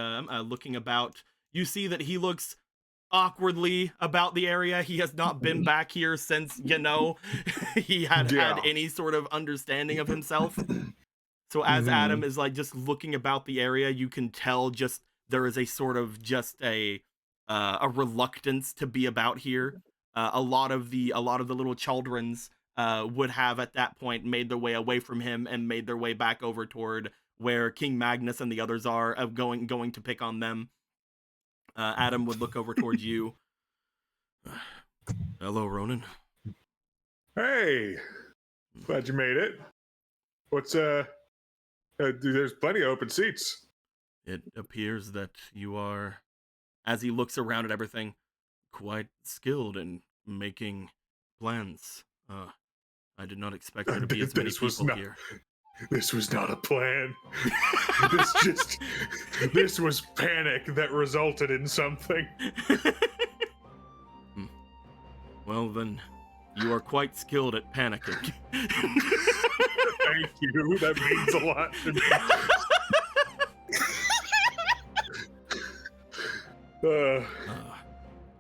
A: looking about, you see that he looks awkwardly about the area. He has not been back here since, he had any sort of understanding of himself. So as Adam is like just looking about the area, you can tell just there is a sort of just a reluctance to be about here. A lot of the little childrens would have at that point made their way away from him and made their way back over toward where King Magnus and the others are, going to pick on them. Adam would look over towards you. Hello, Ronan.
C: Hey, glad you made it. What's there's plenty of open seats.
A: It appears that you are, as he looks around at everything, quite skilled in making plans. I did not expect there to be as many people here.
C: This was not a plan. This was panic that resulted in something.
A: Well then, you are quite skilled at panicking.
C: Thank you. That means a lot to me.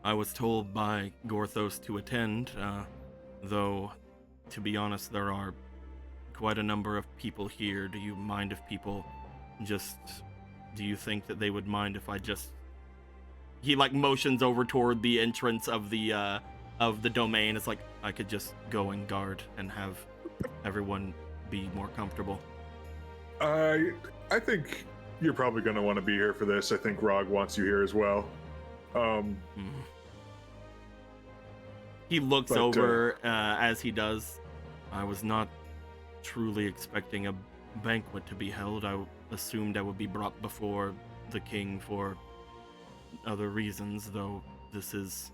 A: I was told by Gorthos to attend, though, to be honest, there are quite a number of people here. Do you mind if people just... Do you think that they would mind if I just... He, like, motions over toward the entrance of the domain. It's like, I could just go and guard and have everyone be more comfortable.
C: I think you're probably going to want to be here for this. I think Rog wants you here as well.
A: He looks over as he does. I was not truly expecting a banquet to be held. I assumed I would be brought before the king for other reasons, though this is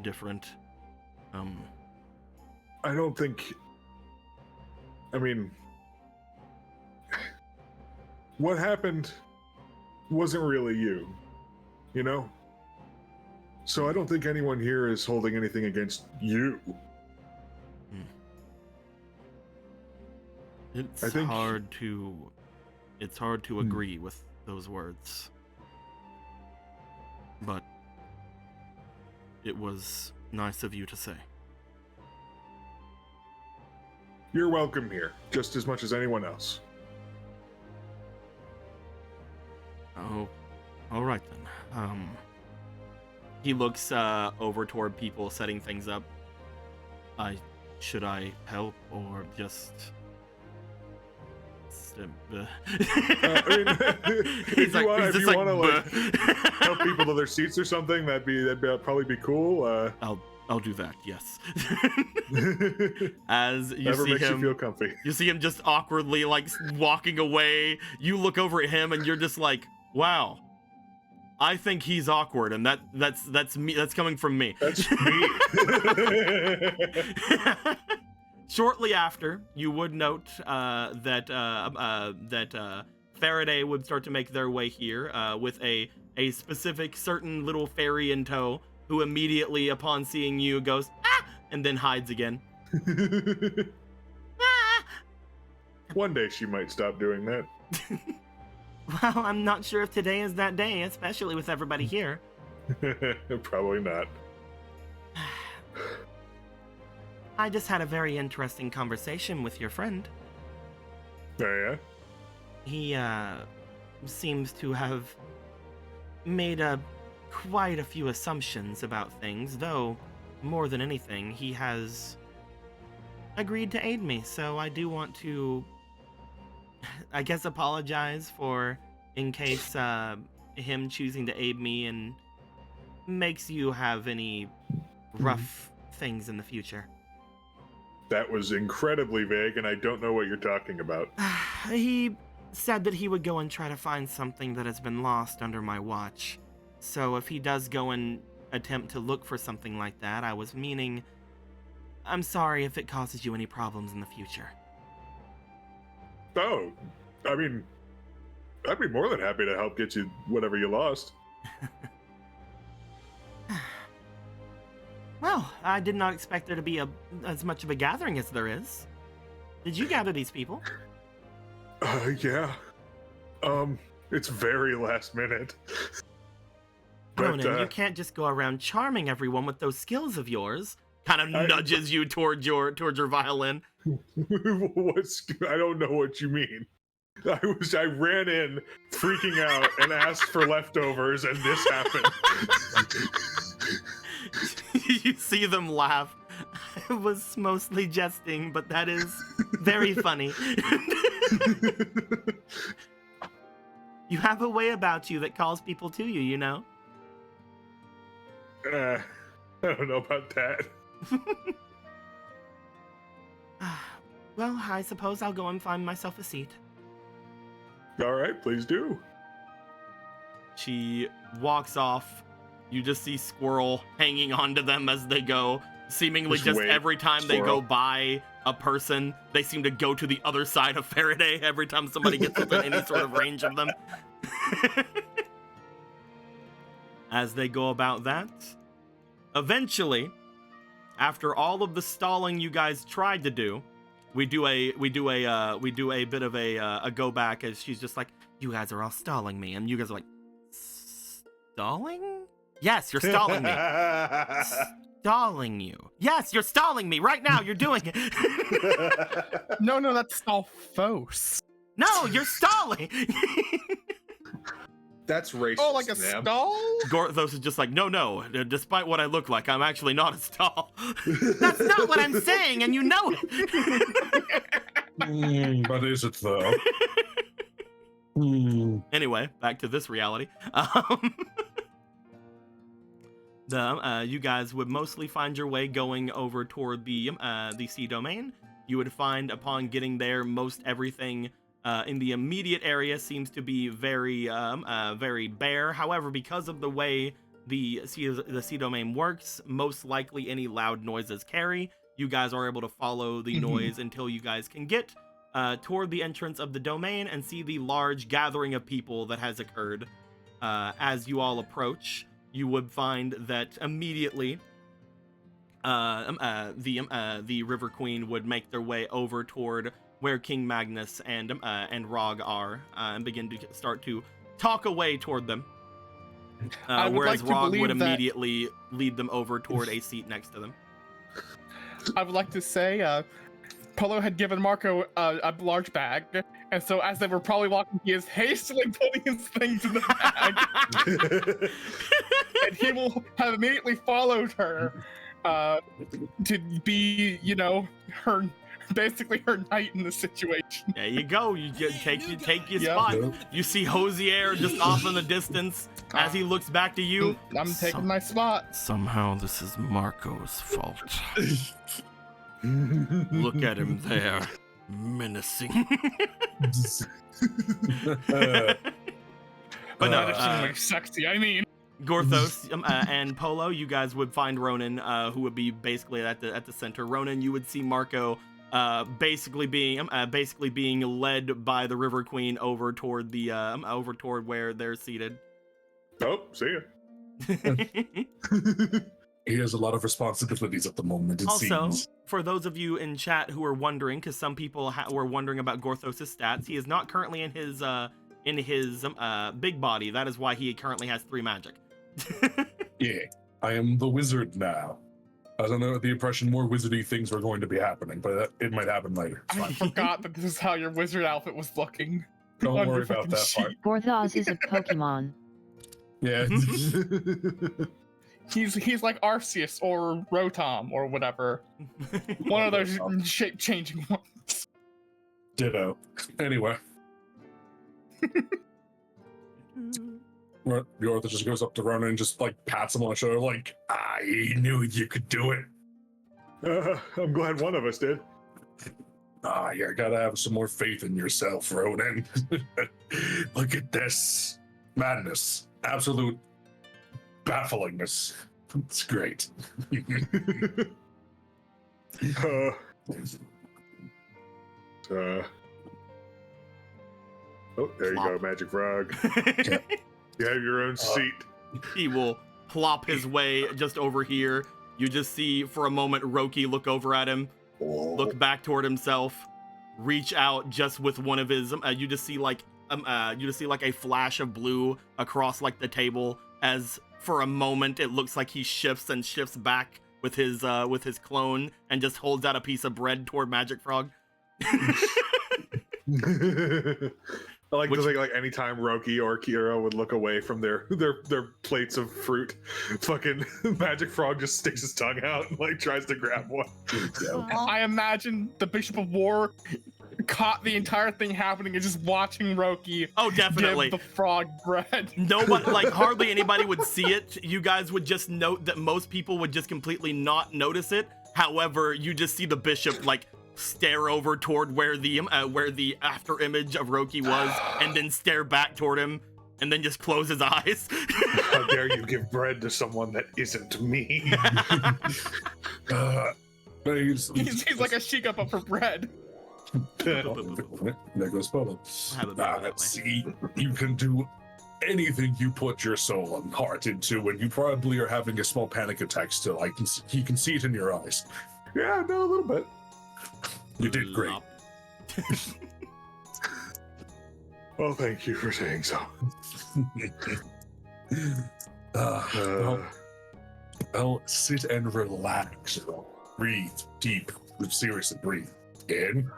A: different.
C: I don't think... I mean... What happened wasn't really you, you know? So I don't think anyone here is holding anything against you.
A: It's
C: I think...
A: hard to agree with those words. But it was nice of you to say.
C: You're welcome here, just as much as anyone else.
A: Oh, all right then. He looks over toward people setting things up. Should I help or just...
C: If you want to like help people to their seats or something, that'd probably be cool.
A: I'll do that. Yes. As you
C: Never
A: see
C: makes
A: him,
C: you feel comfy.
A: you see him just awkwardly like walking away. You look over at him and you're just like, wow. I think he's awkward, and that's me. That's coming from me.
C: That's me.
A: Shortly after, you would note that Faraday would start to make their way here with a specific certain little fairy in tow, who immediately, upon seeing you, goes, ah! And then hides again. Ah!
C: One day she might stop doing that.
A: Well, I'm not sure if today is that day, especially with everybody here.
C: Probably not.
A: I just had a very interesting conversation with your friend.
C: Oh, yeah?
A: He, seems to have made quite a few assumptions about things, though, more than anything, he has agreed to aid me, so I do want to, I guess, apologize for, in case, him choosing to aid me and makes you have any rough things in the future.
C: That was incredibly vague, and I don't know what you're talking about.
A: He said that he would go and try to find something that has been lost under my watch. So if he does go and attempt to look for something like that, I was meaning, I'm sorry if it causes you any problems in the future.
C: Oh, I mean, I'd be more than happy to help get you whatever you lost.
A: Well, I did not expect there to be as much of a gathering as there is. Did you gather these people?
C: Yeah. It's very last minute.
A: Ronan, you can't just go around charming everyone with those skills of yours. Kind of nudges you towards your violin.
C: I don't know what you mean. I ran in freaking out and asked for leftovers, and this happened.
A: You see them laugh. I was mostly jesting, but that is very funny. You have a way about you that calls people to you, you know?
C: I don't know about that.
A: Well, I suppose I'll go and find myself a seat.
C: All right, please do.
A: She walks off. You just see Squirrel hanging onto them as they go. Seemingly just
C: wait,
A: every time they
C: Squirrel.
A: go by a person, they seem to go to the other side of Faraday every time somebody gets within any sort of range of them. As they go about that, eventually, after all of the stalling you guys tried to do, we do a bit of a go back as she's just like, you guys are all stalling me, and you guys are like, stalling? Yes, you're stalling me. Stalling you. Yes, you're stalling me right now. You're doing it.
B: No, that's Stalfos.
A: No, you're stalling.
C: That's racist.
B: Oh, like a
C: ma'am.
B: stall?
A: Gorthos is just like, no. Despite what I look like, I'm actually not a stall. That's not what I'm saying, and you know it.
F: But is it though?
A: Anyway, back to this reality. You guys would mostly find your way going over toward the sea domain. You would find upon getting there, most everything in the immediate area seems to be very bare. However, because of the way the sea domain works, most likely any loud noises carry. You guys are able to follow the noise until you guys can get toward the entrance of the domain and see the large gathering of people that has occurred. As you all approach, you would find that immediately the River Queen would make their way over toward where King Magnus and Rog are, and begin to start to talk away toward them. Whereas Rog would immediately lead them over toward a seat next to them.
B: I would like to say, Polo had given Marco a large bag, and so as they were probably walking, he is hastily putting his things in the bag. And he will have immediately followed her to be, her knight in the situation.
A: There you go. You take your spot. You see Hosier just off in the distance as he looks back to you.
B: I'm taking my spot.
A: Somehow this is Marco's fault. Look at him there, menacing. But no,
B: extremely sexy. I mean,
A: Gorthos and Polo, you guys would find Ronan, who would be basically at the center. Ronan, you would see Marco, basically being led by the River Queen over toward where they're seated.
C: Oh, see ya.
F: He has a lot of responsibilities at the moment, it
A: Also,
F: seems.
A: for those of you in chat who are wondering, because some people were wondering about Gorthos' stats, he is not currently in his big body. That is why he currently has 3 magic.
F: Yeah, I am the wizard now. I don't know the impression more wizardy things were going to be happening, but it might happen later. It's
B: I
F: fine.
B: forgot that this is how your wizard outfit was looking.
F: Don't
B: on
F: worry
B: your
F: about
B: fucking
F: that
B: sheet.
F: part.
E: Gorthos is a Pokemon.
F: Yeah.
B: He's like Arceus or Rotom or whatever. One of those shape-changing ones.
F: Ditto. Anyway. Yortha just goes up to Ronan and just pats him on the shoulder like, I knew you could do it.
C: I'm glad one of us did.
F: You gotta have some more faith in yourself, Ronan. Look at this. Madness. Absolute bafflingness. It's great.
C: Oh, there you go, Magic Frog. You have your own seat.
A: He will plop his way just over here. You just see for a moment Roki look over at him, look back toward himself, reach out just with one of his. You just see like a flash of blue across the table as for a moment it looks like he shifts back with his clone and just holds out a piece of bread toward Magic Frog.
C: I like to think anytime Roki or Kira would look away from their plates of fruit, fucking Magic Frog just sticks his tongue out and tries to grab one.
B: I imagine the Bishop of War caught the entire thing happening and just watching Roki.
A: Oh, definitely.
B: Give the frog bread.
A: Nobody, hardly anybody would see it. You guys would just note that most people would just completely not notice it. However, you just see the bishop stare over toward where the after image of Roki was, and then stare back toward him, and then just close his eyes.
C: How dare you give bread to someone that isn't me?
B: He's like a Sheikah but for bread.
F: There goes Polo.
A: Have a bit of that
F: Let's see. You can do anything you put your soul and heart into, and you probably are having a small panic attack still. You can see it in your eyes.
C: Yeah, no, a little bit.
F: You did great.
C: Well, thank you for saying so.
F: Well, sit and relax. Breathe deep. Seriously, breathe. In.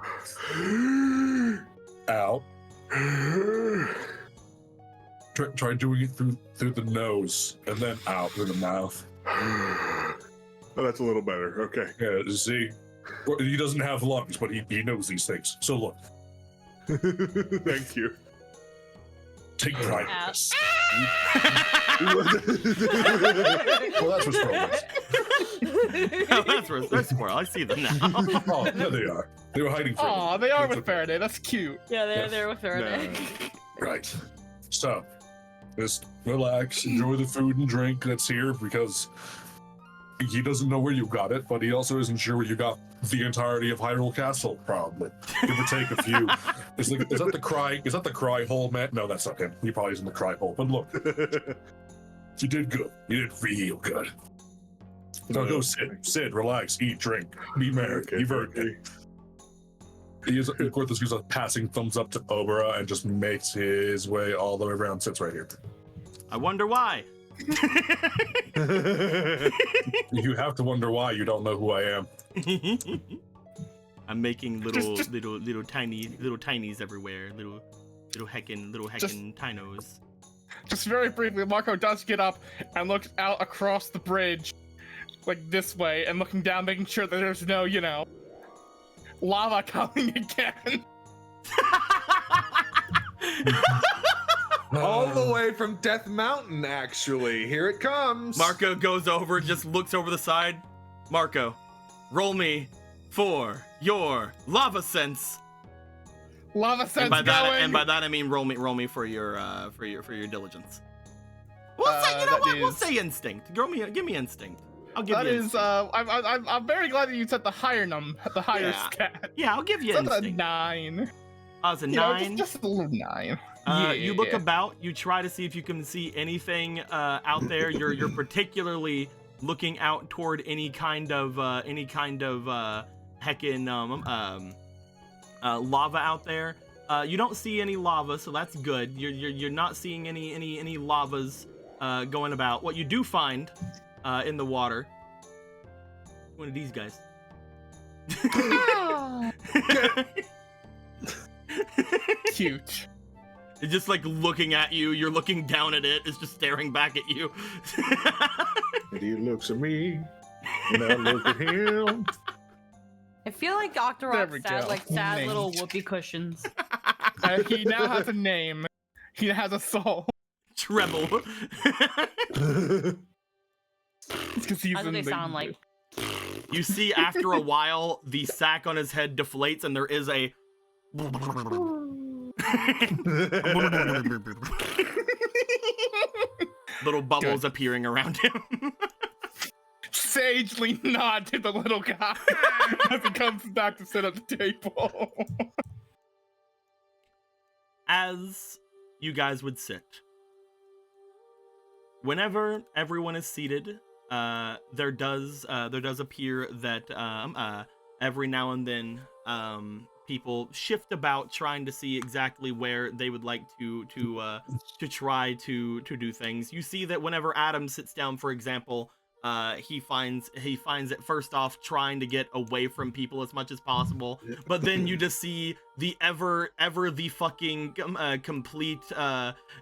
F: Out. Try doing it through the nose and then out through the mouth.
C: Oh, that's a little better. Okay.
F: Yeah, see? He doesn't have lungs, but he knows these things. So look.
C: Thank you.
F: Take pride in this. Well, that's what's wrong with.
A: Oh, that's Squirrel. I see them now.
F: Oh, there they are. They were hiding from
B: Oh, they are with Faraday. That's cute.
D: Yeah, they're there with Faraday.
F: Right. So, just relax, enjoy the food and drink that's here, because he doesn't know where you got it, but he also isn't sure where you got the entirety of Hyrule Castle, probably. Give or take a few. Is that the cry hole, man? No, that's not him. He probably isn't the cry hole. But look, you did good. You did real good. Now go sit, relax, eat, drink, be merry, be virgin. Corthus gives a passing thumbs up to Obera and just makes his way all the way around, sits right here.
A: I wonder why.
F: You have to wonder why you don't know who I am.
A: I'm making little tinies everywhere. Little heckin' tinos.
B: Just very briefly, Marco does get up and looks out across the bridge, like this way, and looking down, making sure that there's no, lava coming again.
C: All the way from Death Mountain, actually. Here it comes.
A: Marco goes over, just looks over the side. Marco, roll me for your lava sense.
B: Lava sense
A: And by that,
B: going.
A: I mean roll me for your diligence. We'll say, we'll say instinct. Give me instinct. I'll give
B: That
A: you
B: is,
A: instinct.
B: I'm very glad that you said the higher stat.
A: Yeah, I'll give you
B: That's a
A: instinct.
B: 9.
A: Oh, it's a 9.
B: Just a little 9.
A: You look about. You try to see if you can see anything out there. You're particularly looking out toward any kind of heckin' lava out there. You don't see any lava, so that's good. You're not seeing any lavas going about. What you do find in the water, one of these guys.
B: Cute.
A: It's just like looking at you. You're looking down at it. It's just staring back at you.
C: And he looks at me, and I look at him.
D: I feel like Dr.
B: There
D: Rock's
B: we
D: sad,
B: go.
D: like sad
B: Name.
D: little whoopee cushions.
B: He now has a name. He has a soul.
A: Treble.
B: Because he's
D: That's what
B: in
D: they
B: the-
D: sound like.
A: You see, after a while, the sack on his head deflates, and there is a little bubbles appearing around him.
B: Sagely nod to the little guy as he comes back to sit at the table.
A: As you guys would sit, whenever everyone is seated, there does appear that every now and then people shift about, trying to see exactly where they would like to try to do things. You see that whenever Adam sits down, for example, he finds it first off trying to get away from people as much as possible, but then you just see the ever the fucking complete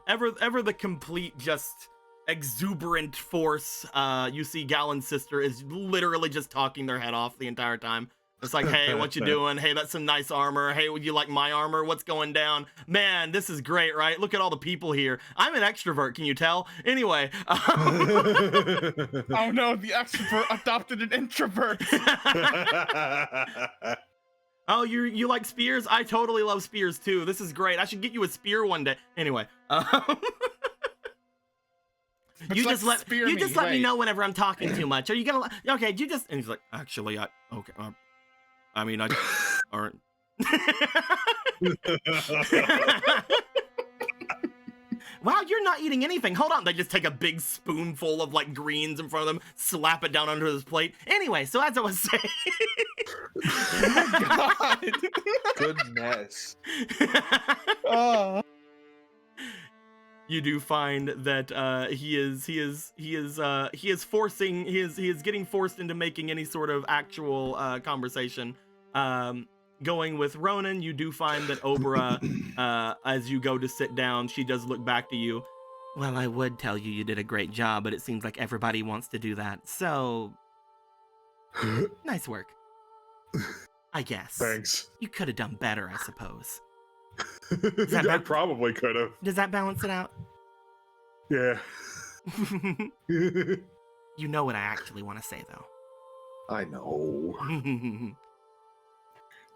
A: ever the complete just exuberant force. You see Galen's sister is literally just talking their head off the entire time. It's like, hey, what you doing? Hey, that's some nice armor. Hey, would you like my armor? What's going down? Man, this is great, right? Look at all the people here. I'm an extrovert, can you tell? Anyway.
B: Oh no, the extrovert adopted an introvert.
A: Oh, you like spears? I totally love spears too. This is great. I should get you a spear one day. Anyway. You just let me know whenever I'm talking too much. Are you gonna? Okay, you just. And he's like, actually, okay. I mean, all right. wow, you're not eating anything. Hold on. They just take a big spoonful of like greens in front of them, slap it down under his plate. Anyway, so as I was saying.
B: Oh my god.
C: Goodness.
B: Oh.
A: You do find that he is getting forced into making any sort of actual conversation. Going with Ronan, you do find that Obra, as you go to sit down, she does look back to you. Well, I would tell you you did a great job, but it seems like everybody wants to do that. So, nice work. I guess.
C: Thanks.
A: You could have done better, I suppose.
C: I probably could have.
A: Does that balance it out?
C: Yeah.
A: You know what I actually want to say, though.
C: I know.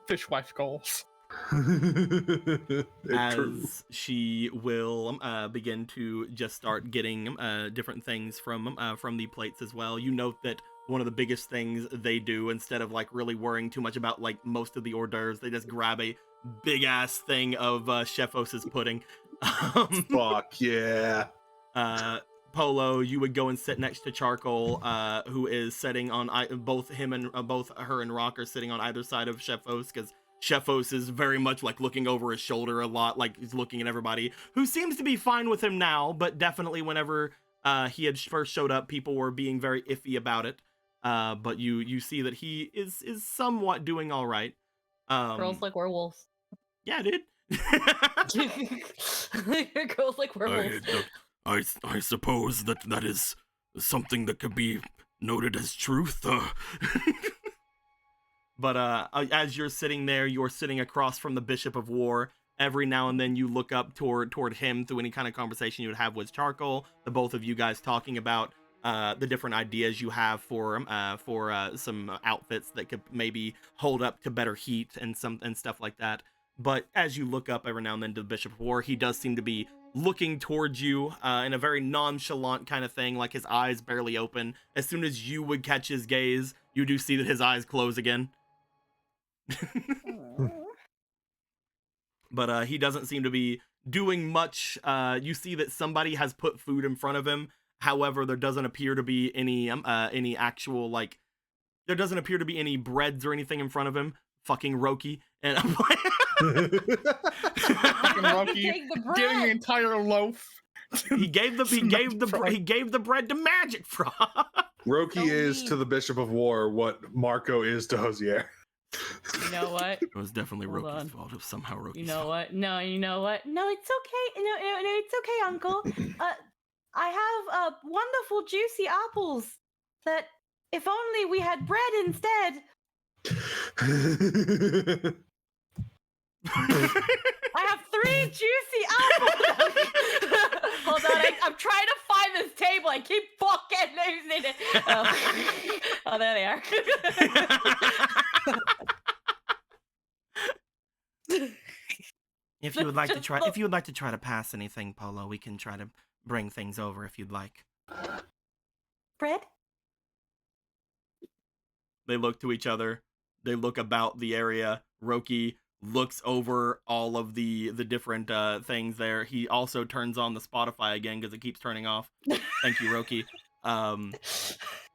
B: Fishwife goals.
C: True.
A: As she will begin to just start getting different things from the plates as well. You note that one of the biggest things they do, instead of like really worrying too much about like most of the hors d'oeuvres, they just grab a big ass thing of Chef Os's pudding.
C: Fuck yeah.
A: Polo, you would go and sit next to Charcoal, who is sitting on both her and Rock are sitting on either side of Chef Os, because Chef Os is very much like looking over his shoulder a lot, like he's looking at everybody, who seems to be fine with him now, but definitely whenever he had first showed up, people were being very iffy about it. But you see that he is somewhat doing all right.
D: Girls like werewolves.
A: Yeah, dude.
D: Girls like werewolves.
A: I suppose that is something that could be noted as truth. But as you're sitting there, you're sitting across from the Bishop of War. Every now and then you look up toward him through any kind of conversation you would have with Charcoal. The both of you guys talking about the different ideas you have for some outfits that could maybe hold up to better heat and stuff like that. But as you look up every now and then to the Bishop of War, he does seem to be looking towards you in a very nonchalant kind of thing, like his eyes barely open. As soon as you would catch his gaze, you do see that his eyes close again. But he doesn't seem to be doing much. You see that somebody has put food in front of him. However, there doesn't appear to be any actual, like, there doesn't appear to be any breads or anything in front of him. Fucking Roki. And I'm like,
B: Fucking Rocky
D: Take the bread.
B: getting the entire loaf.
A: he gave the bread to Magic Frog.
C: Roki
D: So
C: is
D: mean.
C: to the Bishop of War what Marco is to Hosier.
D: You know what?
A: It was definitely
D: Hold
A: Roki's
D: on.
A: fault. It was somehow Roki's
D: You know
A: fault.
D: what? No, you know what? No, it's okay. No, it's okay, Uncle. I have wonderful juicy apples that if only we had bread instead. I have 3 juicy apples. Hold on, I'm trying to find this table. I keep fucking losing it. Oh, there they are.
A: If you would like to try to pass anything, Polo, we can try to bring things over if you'd like.
D: Bread?
A: They look to each other. They look about the area. Roki looks over all of the different things there. He also turns on the Spotify again because it keeps turning off. Thank you, Roki.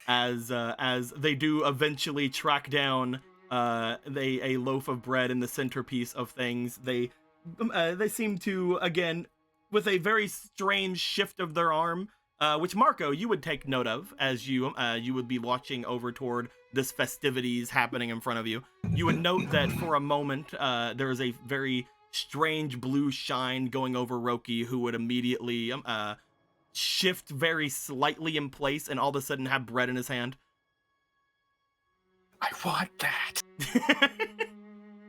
A: As they do eventually track down a loaf of bread in the centerpiece of things, they seem to, again, with a very strange shift of their arm, which Marco, you would take note of as you would be watching over toward this festivities happening in front of you. You would note that for a moment there is a very strange blue shine going over Roki, who would immediately shift very slightly in place and all of a sudden have bread in his hand.
B: I want that.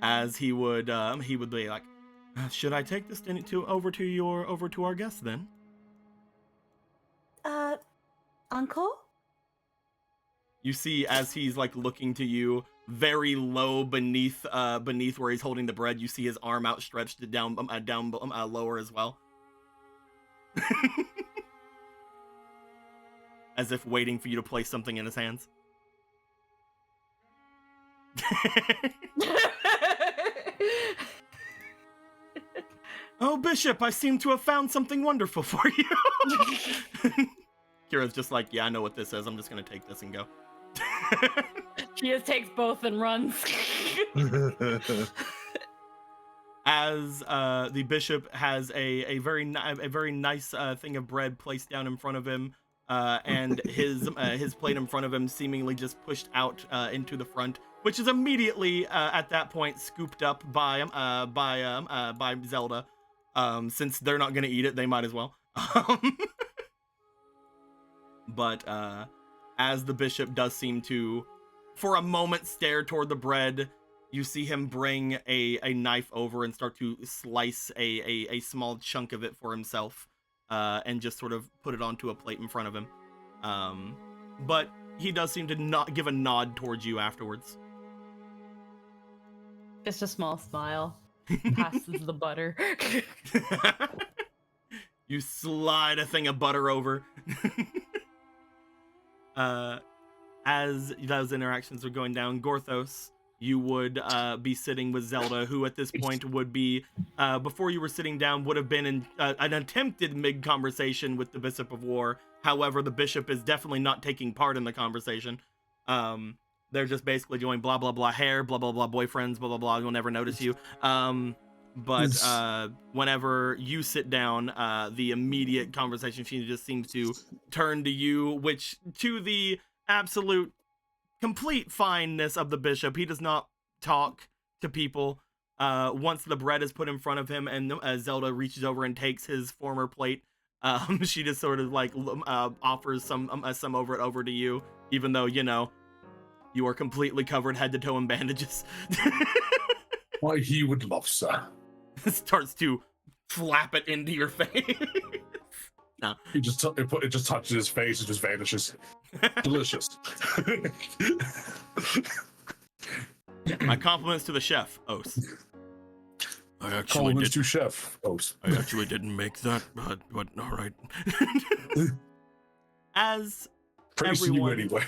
A: As he would be like, should I take this over to our guest then?
D: Uncle?
A: You see, as he's like looking to you, very low beneath where he's holding the bread, you see his arm outstretched down lower as well, as if waiting for you to place something in his hands. Oh, Bishop, I seem to have found something wonderful for you. Kira's just like, yeah, I know what this is. I'm just going to take this and go.
D: She just takes both and runs.
A: As the bishop has a very nice thing of bread placed down in front of him, and his plate in front of him seemingly just pushed out into the front, which is immediately at that point scooped up by Zelda. Since they're not gonna eat it, they might as well. But as the bishop does seem to, for a moment, stare toward the bread, you see him bring a knife over and start to slice a small chunk of it for himself, and just sort of put it onto a plate in front of him. But he does seem to not give a nod towards you afterwards.
D: Just a small smile. Passes the butter.
A: You slide a thing of butter over. As those interactions are going down, Gorthos, you would be sitting with Zelda, who at this point would be, before you were sitting down, would have been in an attempted mid-conversation with the Bishop of War. However, the Bishop is definitely not taking part in the conversation. They're just basically doing blah, blah, blah, hair, blah, blah, blah, boyfriends, blah, blah, blah, you'll never notice you. But whenever you sit down, the immediate conversation she just seems to turn to you, which to the absolute complete fineness of the bishop, he does not talk to people. Once the bread is put in front of him and Zelda reaches over and takes his former plate, she just sort of like offers some over to you, even though, you know, you are completely covered head to toe in bandages.
F: Why, he would love, sir.
A: Starts to flap it into your face. No.
F: It just touches his face and just vanishes. Delicious.
A: My compliments to the chef, Os.
F: Compliments to Chef Os.
A: I actually didn't make that, but all right. As
F: Praising you anyway.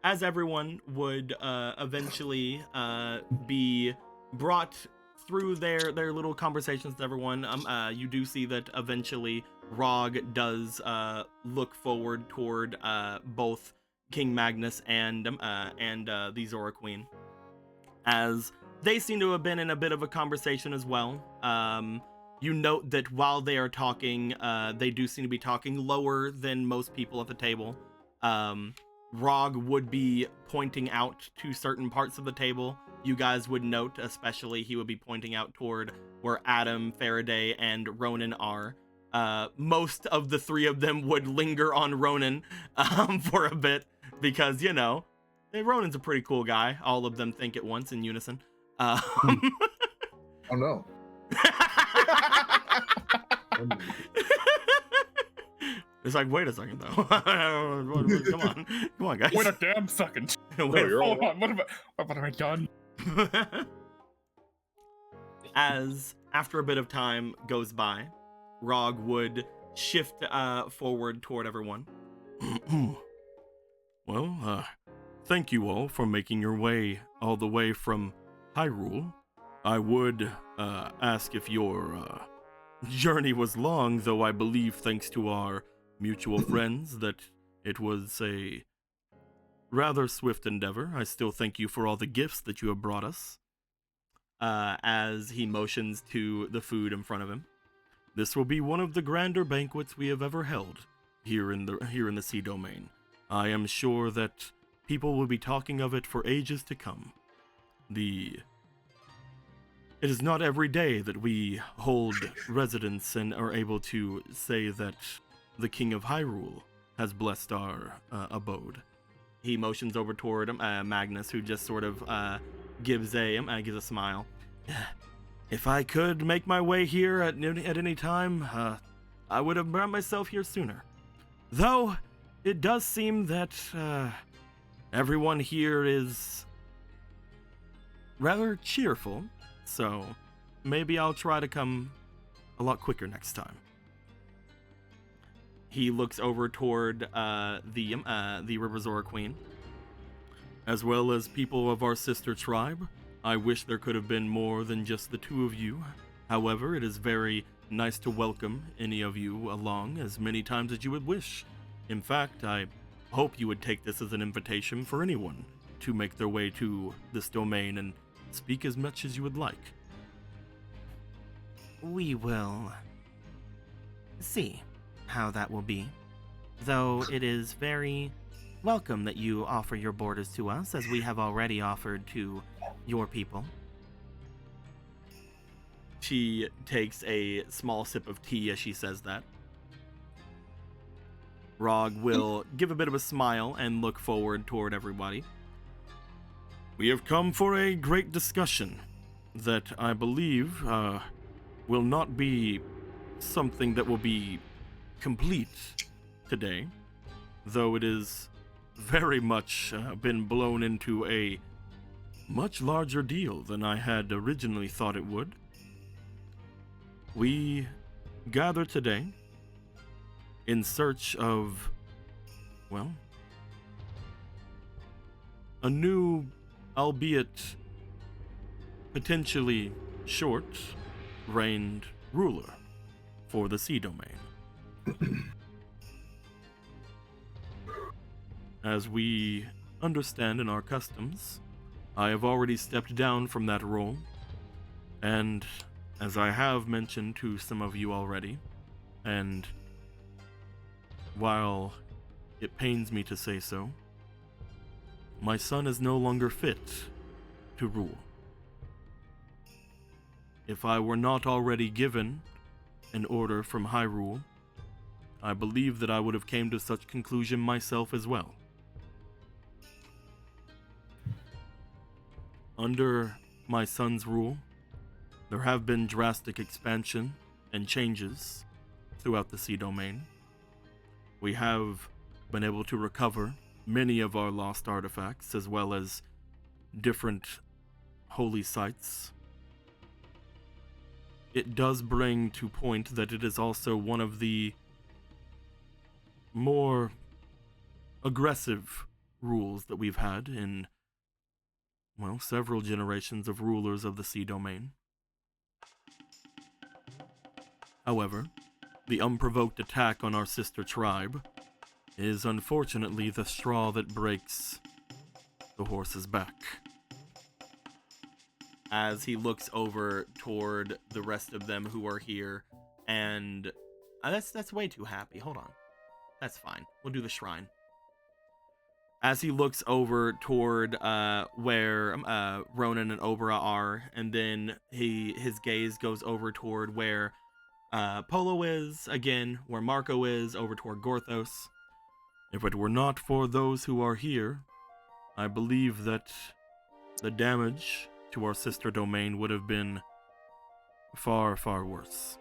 A: As everyone would eventually be brought through their little conversations with everyone, you do see that eventually Rog does look forward toward both King Magnus and the Zora Queen, as they seem to have been in a bit of a conversation as well. You note that while they are talking, they do seem to be talking lower than most people at the table. Rog would be pointing out to certain parts of the table. You guys would note, especially, he would be pointing out toward where Adam, Faraday, and Ronan are. Most of the three of them would linger on Ronan for a bit, because, you know, Ronan's a pretty cool guy. All of them think at once in unison.
C: Oh no.
A: It's like, wait a second, though. Come on, guys.
B: Wait a damn second.
A: Hold
B: on. What have I done?
A: As after a bit of time goes by, Rog would shift forward toward everyone. Well, thank you all for making your way all the way from Hyrule. I would ask if your journey was long, though I believe, thanks to our mutual friends, that it was a rather swift endeavor. I still thank you for all the gifts that you have brought us. As he motions to the food in front of him. This will be one of the grander banquets we have ever held here in the Sea Domain. I am sure that people will be talking of it for ages to come. It is not every day that we hold residence and are able to say that the King of Hyrule has blessed our abode. He motions over toward Magnus, who just sort of gives a smile. If I could make my way here at any time, I would have brought myself here sooner. Though, it does seem that everyone here is rather cheerful, so maybe I'll try to come a lot quicker next time. He looks over toward the River Zora Queen. As well as people of our sister tribe, I wish there could have been more than just the two of you. However, it is very nice to welcome any of you along as many times as you would wish. In fact, I hope you would take this as an invitation for anyone to make their way to this domain and speak as much as you would like.
G: We will see how that will be. Though it is very welcome that you offer your borders to us, as we have already offered to your people.
A: She takes a small sip of tea as she says that. Rog will give a bit of a smile and look forward toward everybody. We have come for a great discussion that I believe will not be something that will be complete today, though it is very much been blown into a much larger deal than I had originally thought it would. We gather today in search of, well, a new, albeit potentially short-reigned ruler for the sea domain. As we understand in our customs, I have already stepped down from that role, and as I have mentioned to some of you already, and while it pains me to say so, my son is no longer fit to rule. If I were not already given an order from Hyrule, I believe that I would have came to such conclusion myself as well. Under my son's rule, there have been drastic expansion and changes throughout the sea domain. We have been able to recover many of our lost artifacts, as well as different holy sites. It does bring to point that it is also one of the more aggressive rules that we've had in, well, several generations of rulers of the sea domain. However, the unprovoked attack on our sister tribe is unfortunately the straw that breaks the horse's back. As he looks over toward the rest of them who are here, and that's way too happy. Hold on. That's fine. We'll do the shrine. As he looks over toward where Ronan and Obra are, and then his gaze goes over toward where Polo is, again, where Marco is, over toward Gorthos. If it were not for those who are here, I believe that the damage to our sister domain would have been far, far worse.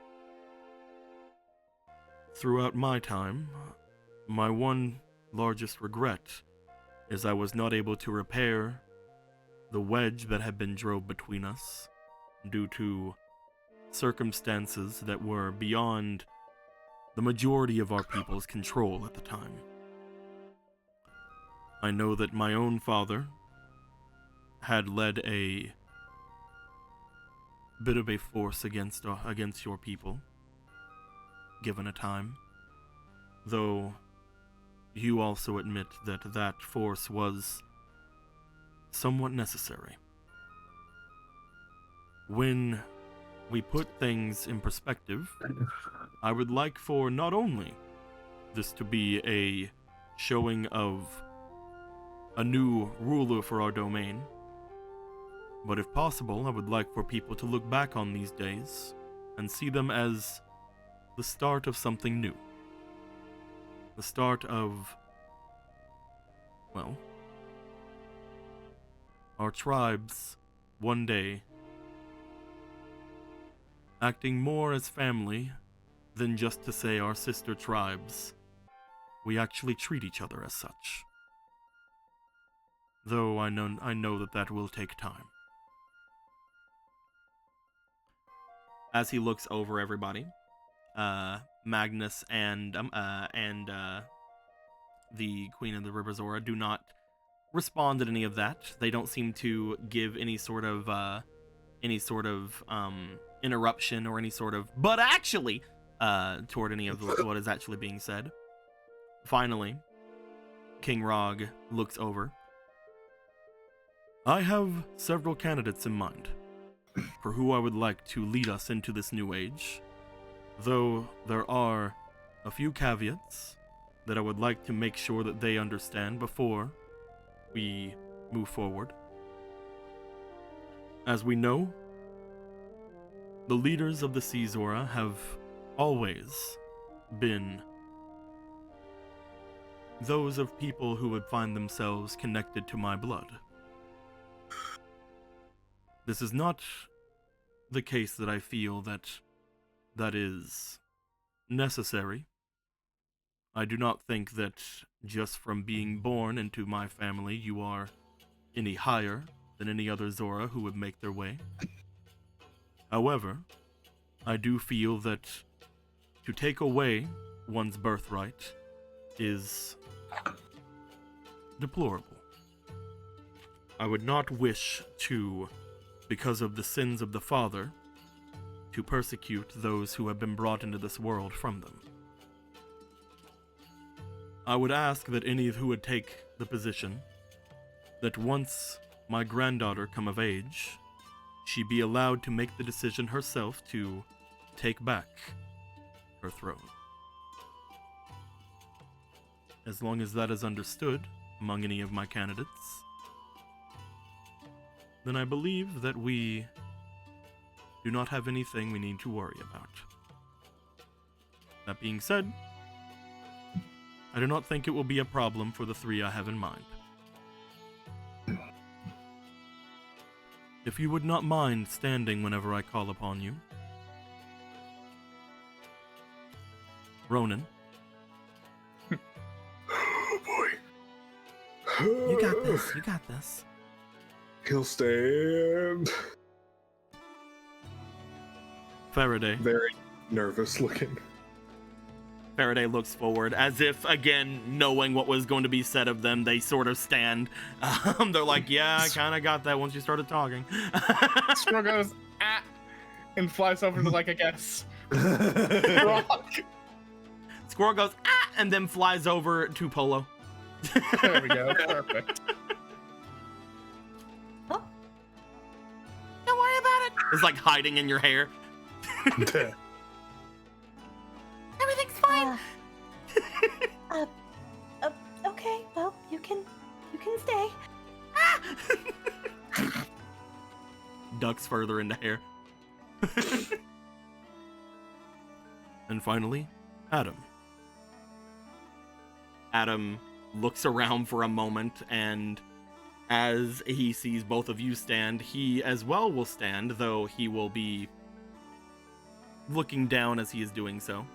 A: Throughout my time, my one largest regret is I was not able to repair the wedge that had been drove between us due to circumstances that were beyond the majority of our people's control at the time. I know that my own father had led a bit of a force against your people, given a time, though you also admit that that force was somewhat necessary. When we put things in perspective, I would like for not only this to be a showing of a new ruler for our domain, but if possible, I would like for people to look back on these days and see them as the start of something new. The start of, well, our tribes one day acting more as family than just to say our sister tribes. We actually treat each other as such. Though I know that will take time. As he looks over everybody, Magnus and the Queen of the River Zora do not respond to any of that. They don't seem to give any sort of
G: interruption or any sort of, but actually, toward any of what is actually being said. Finally, King Rog looks over. I have several candidates in mind for who I would like to lead us into this new age, though there are a few caveats that I would like to make sure that they understand before we move forward. As we know, the leaders of the Sea Zora have always been those of people who would find themselves connected to my blood. This is not the case that I feel that is necessary. I do not think that just from being born into my family you are any higher than any other Zora who would make their way. However, I do feel that to take away one's birthright is deplorable. I would not wish to, because of the sins of the father, to persecute those who have been brought into this world from them. I would ask that any who would take the position that once my granddaughter come of age, she be allowed to make the decision herself to take back her throne. As long as that is understood among any of my candidates, then I believe that we do not have anything we need to worry about. That being said, I do not think it will be a problem for the three I have in mind. If you would not mind standing whenever I call upon you. Ronan.
C: Oh boy.
G: You got this, you got this.
C: He'll stand.
G: Faraday.
C: Very nervous looking.
G: Faraday looks forward, as if, again, knowing what was going to be said of them, they sort of stand. They're like, yeah, I kind of got that once you started talking.
B: Squirrel goes, ah, and flies over to, like, I guess, rock.
G: Squirrel goes, ah, and then flies over to Polo.
B: There we go, perfect.
D: Huh?
G: Don't worry about it. It's like hiding in your hair. Everything's fine.
H: Okay, well, you can stay.
G: Ducks further into hair. And finally, Adam. Adam looks around for a moment, and as he sees both of you stand, he as well will stand, though he will be looking down as he is doing so.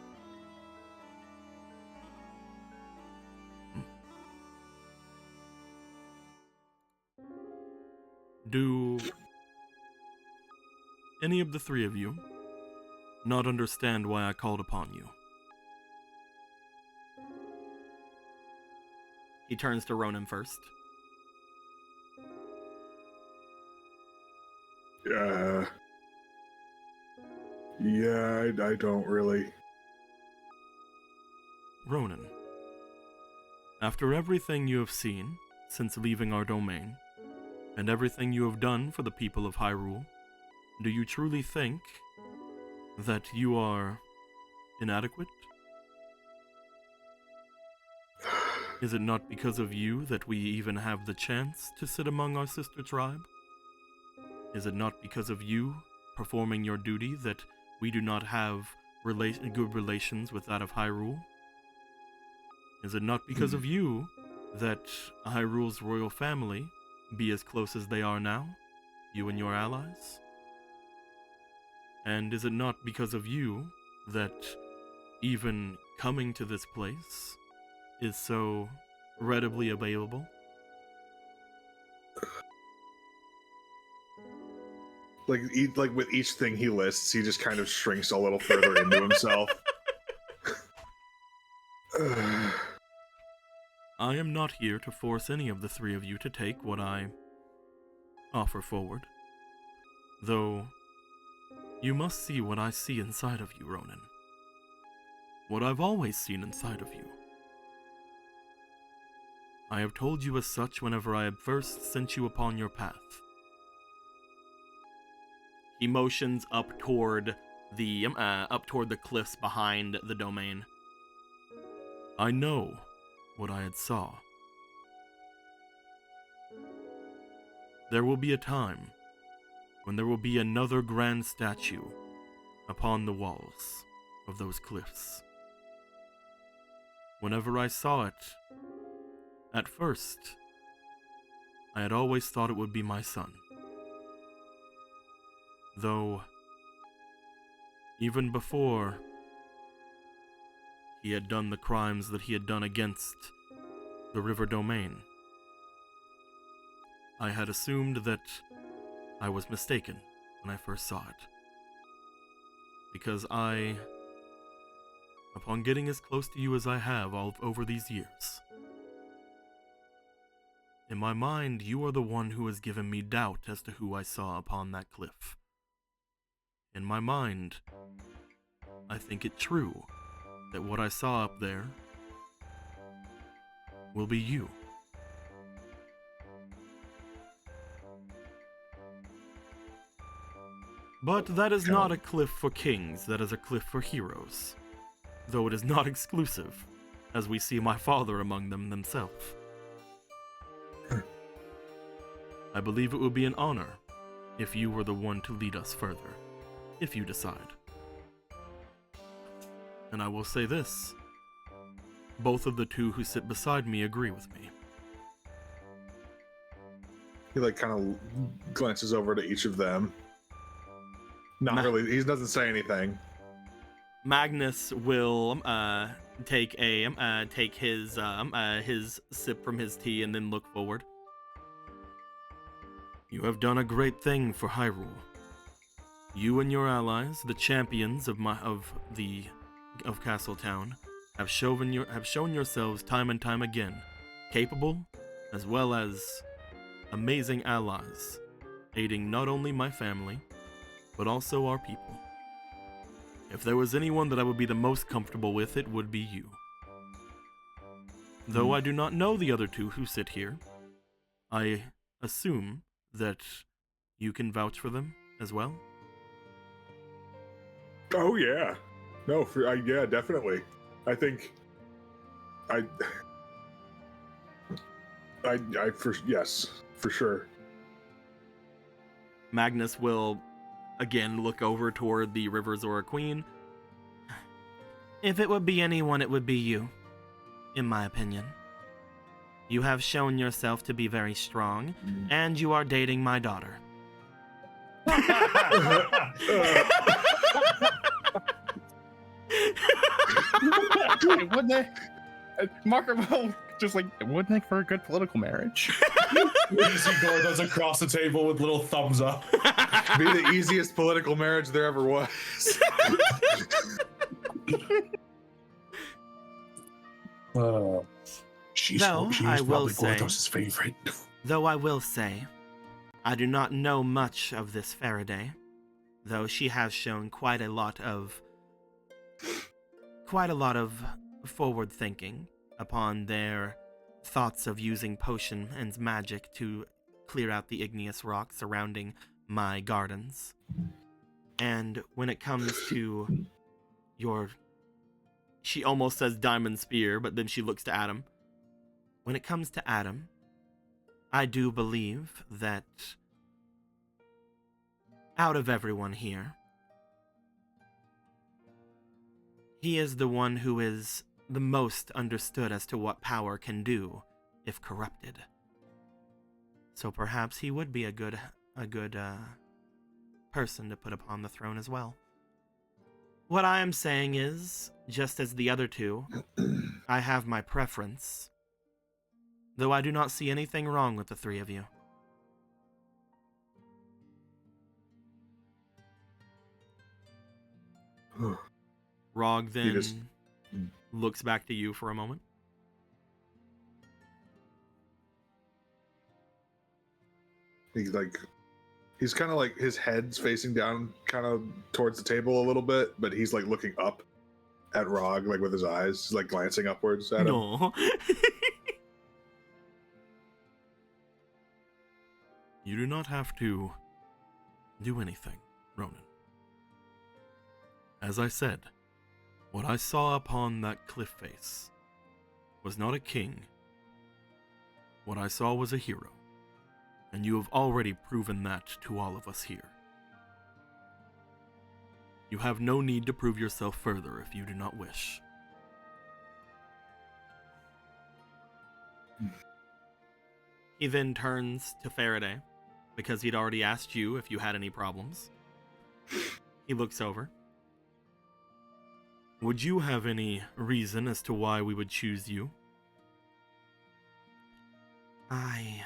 G: Do any of the three of you not understand why I called upon you? He turns to Ronan first.
C: Yeah, I don't really.
G: Ronan, after everything you have seen since leaving our domain, and everything you have done for the people of Hyrule, do you truly think that you are inadequate? Is it not because of you that we even have the chance to sit among our sister tribe? Is it not because of you performing your duty that we do not have good relations with that of Hyrule? Is it not because of you that Hyrule's royal family be as close as they are now, you and your allies? And is it not because of you that even coming to this place is so readily available?
C: Like with each thing he lists, he just kind of shrinks a little further into himself.
G: I am not here to force any of the three of you to take what I offer forward. Though, You must see what I see inside of you, Ronan. What I've always seen inside of you. I have told you as such whenever I have first sent you upon your path. He motions up toward the cliffs behind the domain. I know what I had saw. There will be a time when there will be another grand statue upon the walls of those cliffs. Whenever I saw it, at first, I had always thought it would be my son. Though, even before he had done the crimes that he had done against the river domain, I had assumed that I was mistaken when I first saw it. Because upon getting as close to you as I have all over these years, in my mind, you are the one who has given me doubt as to who I saw upon that cliff. In my mind, I think it true that what I saw up there will be you. But that is not a cliff for kings, that is a cliff for heroes. Though it is not exclusive, as we see my father among them themselves. I believe it would be an honor if you were the one to lead us further, if you decide. And I will say this, both of the two who sit beside me agree with me.
C: He like kind of glances over to each of them. Not really, he doesn't say anything.
G: Magnus will take his sip from his tea and then look forward. You have done a great thing for Hyrule. You and your allies, the champions of Castletown, have shown yourselves time and time again, capable as well as amazing allies, aiding not only my family, but also our people. If there was anyone that I would be the most comfortable with, it would be you. Though I do not know the other two who sit here, I assume that you can vouch for them as well?
C: Oh yeah. No, yeah, definitely. I think yes, for sure.
G: Magnus will again look over toward the River Zora Queen. If it would be anyone, it would be you, in my opinion. You have shown yourself to be very strong, and you are dating my daughter.
B: Wouldn't they? Marker will just like, wouldn't make for a good political marriage.
F: Easy door goes across the table with little thumbs up.
C: Be the easiest political marriage there ever was.
F: She's
G: Though I will
F: probably
G: say,
F: Gordos' favorite.
G: Though I will say, I do not know much of this Faraday, though she has shown quite a lot of forward thinking upon their thoughts of using potion and magic to clear out the igneous rock surrounding my gardens. And when it comes to she almost says diamond spear, but then she looks to Adam. When it comes to Adam, I do believe that out of everyone here, he is the one who is the most understood as to what power can do if corrupted. So perhaps he would be a good person to put upon the throne as well. What I am saying is, just as the other two, I have my preference, though I do not see anything wrong with the three of you. Rog then looks back to you for a moment.
C: He He's kind of like his head's facing down, kind of towards the table a little bit, but he's like looking up at Rog, like with his eyes, like glancing upwards at him.
G: No. You do not have to do anything, Ronan. As I said, what I saw upon that cliff face was not a king. What I saw was a hero, and you have already proven that to all of us here. You have no need to prove yourself further if you do not wish. He then turns to Faraday, because he'd already asked you if you had any problems. He looks over. Would you have any reason as to why we would choose you? I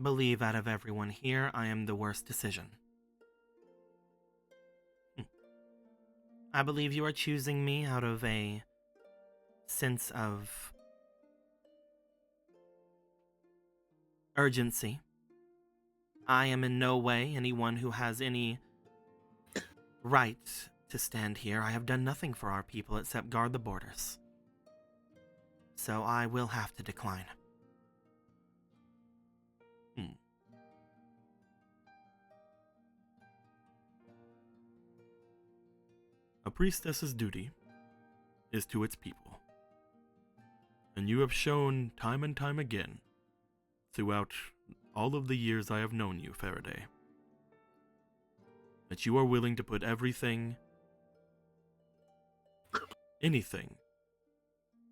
G: believe out of everyone here, I am the worst decision. I believe you are choosing me out of a sense of urgency. I am in no way anyone who has any right to stand here. I have done nothing for our people except guard the borders. So I will have to decline. A priestess's duty is to its people. And you have shown time and time again, throughout all of the years I have known you, Faraday, that you are willing to put everything, anything,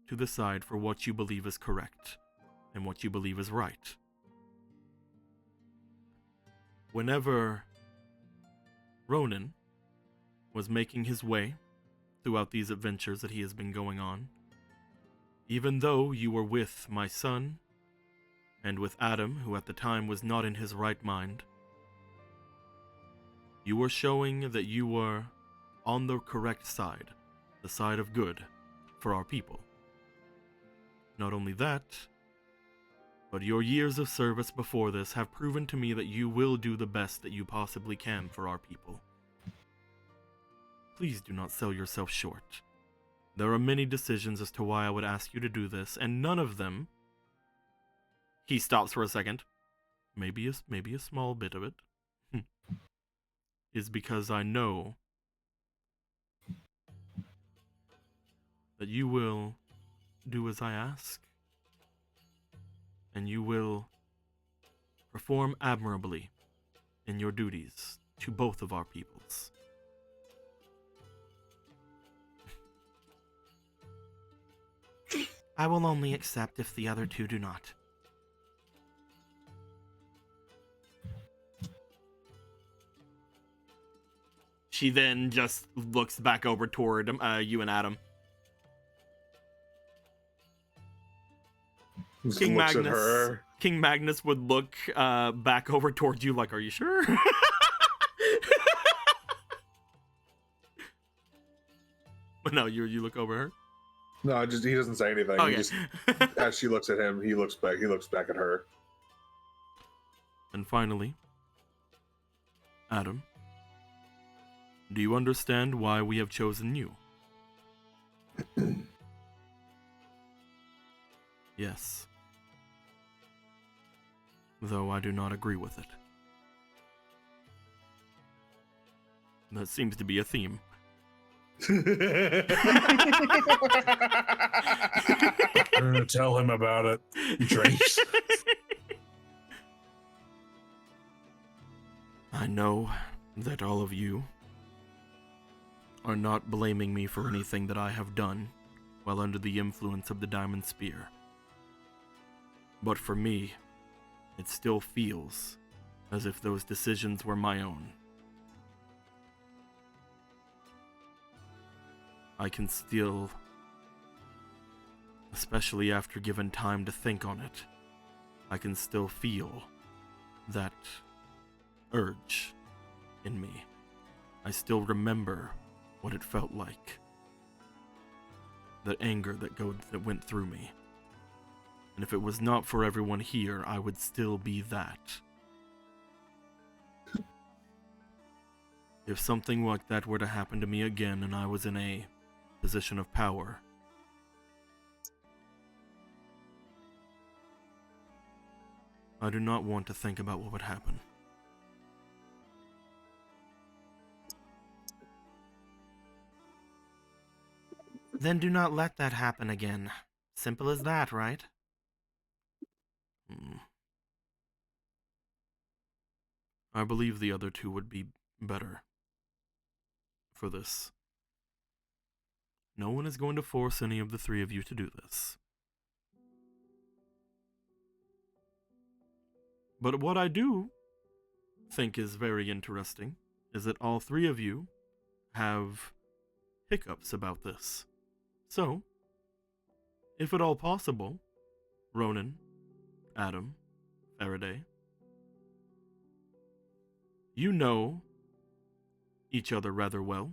G: to the side for what you believe is correct and what you believe is right. Whenever Ronan was making his way throughout these adventures that he has been going on, even though you were with my son and with Adam, who at the time was not in his right mind, you were showing that you were on the correct side, the side of good for our people. Not only that, but your years of service before this have proven to me that you will do the best that you possibly can for our people. Please do not sell yourself short. There are many decisions as to why I would ask you to do this, and none of them... He stops for a second. Maybe a small bit of it. Is because I know that you will do as I ask, and you will perform admirably in your duties to both of our peoples. I will only accept if the other two do not. She then just looks back over toward you and Adam. King Magnus would look back over toward you like, are you sure? But no, you look over her.
C: No, just he doesn't say anything.
G: Okay.
C: He just, as she looks at him, he looks back. He looks back at her.
G: And finally, Adam, do you understand why we have chosen you? Yes. Though I do not agree with it. That seems to be a theme.
F: I'm gonna tell him about it. He drinks.
G: I know that all of you are not blaming me for anything that I have done while under the influence of the Diamond Spear. But for me, it still feels as if those decisions were my own. I can still, especially after given time to think on it, I can still feel that urge in me. I still remember what it felt like. That anger that went through me. And if it was not for everyone here, I would still be that. If something like that were to happen to me again and I was in a position of power, I do not want to think about what would happen. Then do not let that happen again. Simple as that, right? I believe the other two would be better for this. No one is going to force any of the three of you to do this. But what I do think is very interesting is that all three of you have hiccups about this. So, if at all possible, Ronan, Adam, Faraday, you know each other rather well.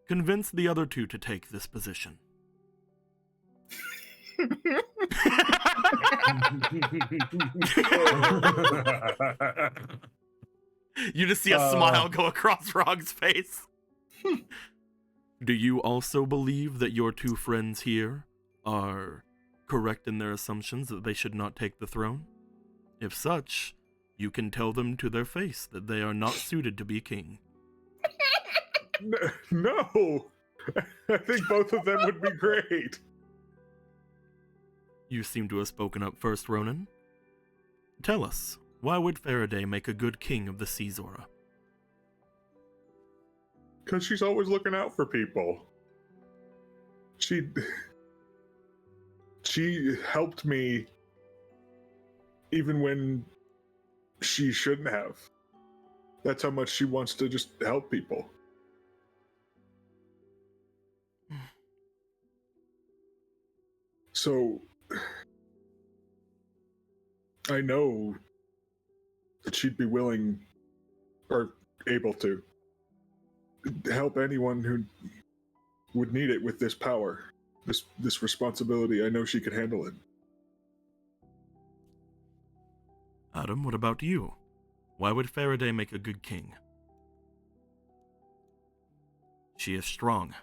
G: Convince the other two to take this position. You just see a smile go across Rog's face. Do you also believe that your two friends here are correct in their assumptions that they should not take the throne? If such, you can tell them to their face that they are not suited to be king.
C: No! I think both of them would be great.
G: You seem to have spoken up first, Ronan. Tell us, why would Faraday make a good king of the Sea Zora?
C: Because she's always looking out for people. She helped me even when she shouldn't have. That's how much she wants to just help people. So, I know that she'd be willing or able to help anyone who would need it with this power, this responsibility. I know she could handle it.
G: Adam, what about you? Why would Faraday make a good king? She is strong.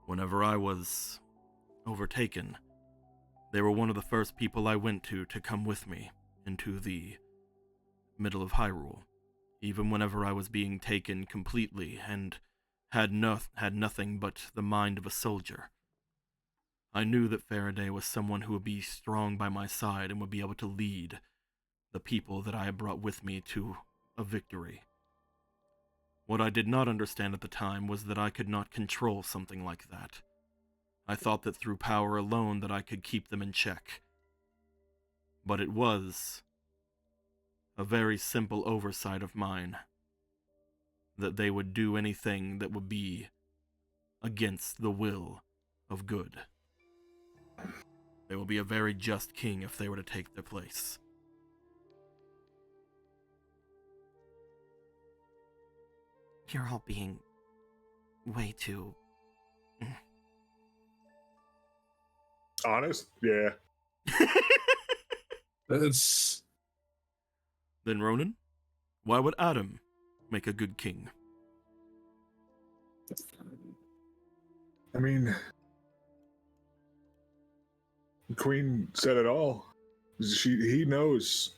G: Whenever I was overtaken, they were one of the first people I went to come with me into the middle of Hyrule, even whenever I was being taken completely and had nothing but the mind of a soldier. I knew that Faraday was someone who would be strong by my side and would be able to lead the people that I had brought with me to a victory. What I did not understand at the time was that I could not control something like that. I thought that through power alone that I could keep them in check. But it was a very simple oversight of mine that they would do anything that would be against the will of good. They will be a very just king if they were to take their place. You're all being way too...
C: Honest? Yeah.
F: That's...
G: Then Ronan, why would Adam make a good king?
C: I mean, the Queen said it all. He knows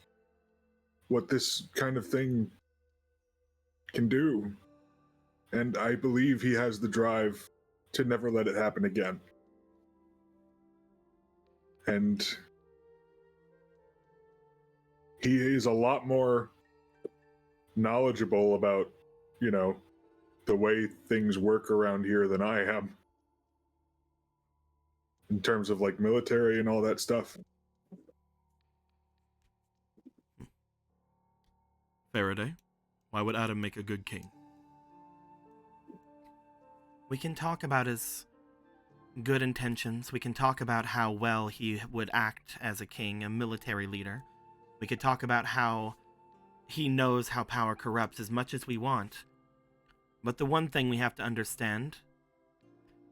C: what this kind of thing can do. And I believe he has the drive to never let it happen again. And he is a lot more knowledgeable about, the way things work around here than I am. In terms of like military and all that stuff.
G: Faraday, why would Adam make a good king? We can talk about his good intentions. We can talk about how well he would act as a king, a military leader. We could talk about how he knows how power corrupts as much as we want. But the one thing we have to understand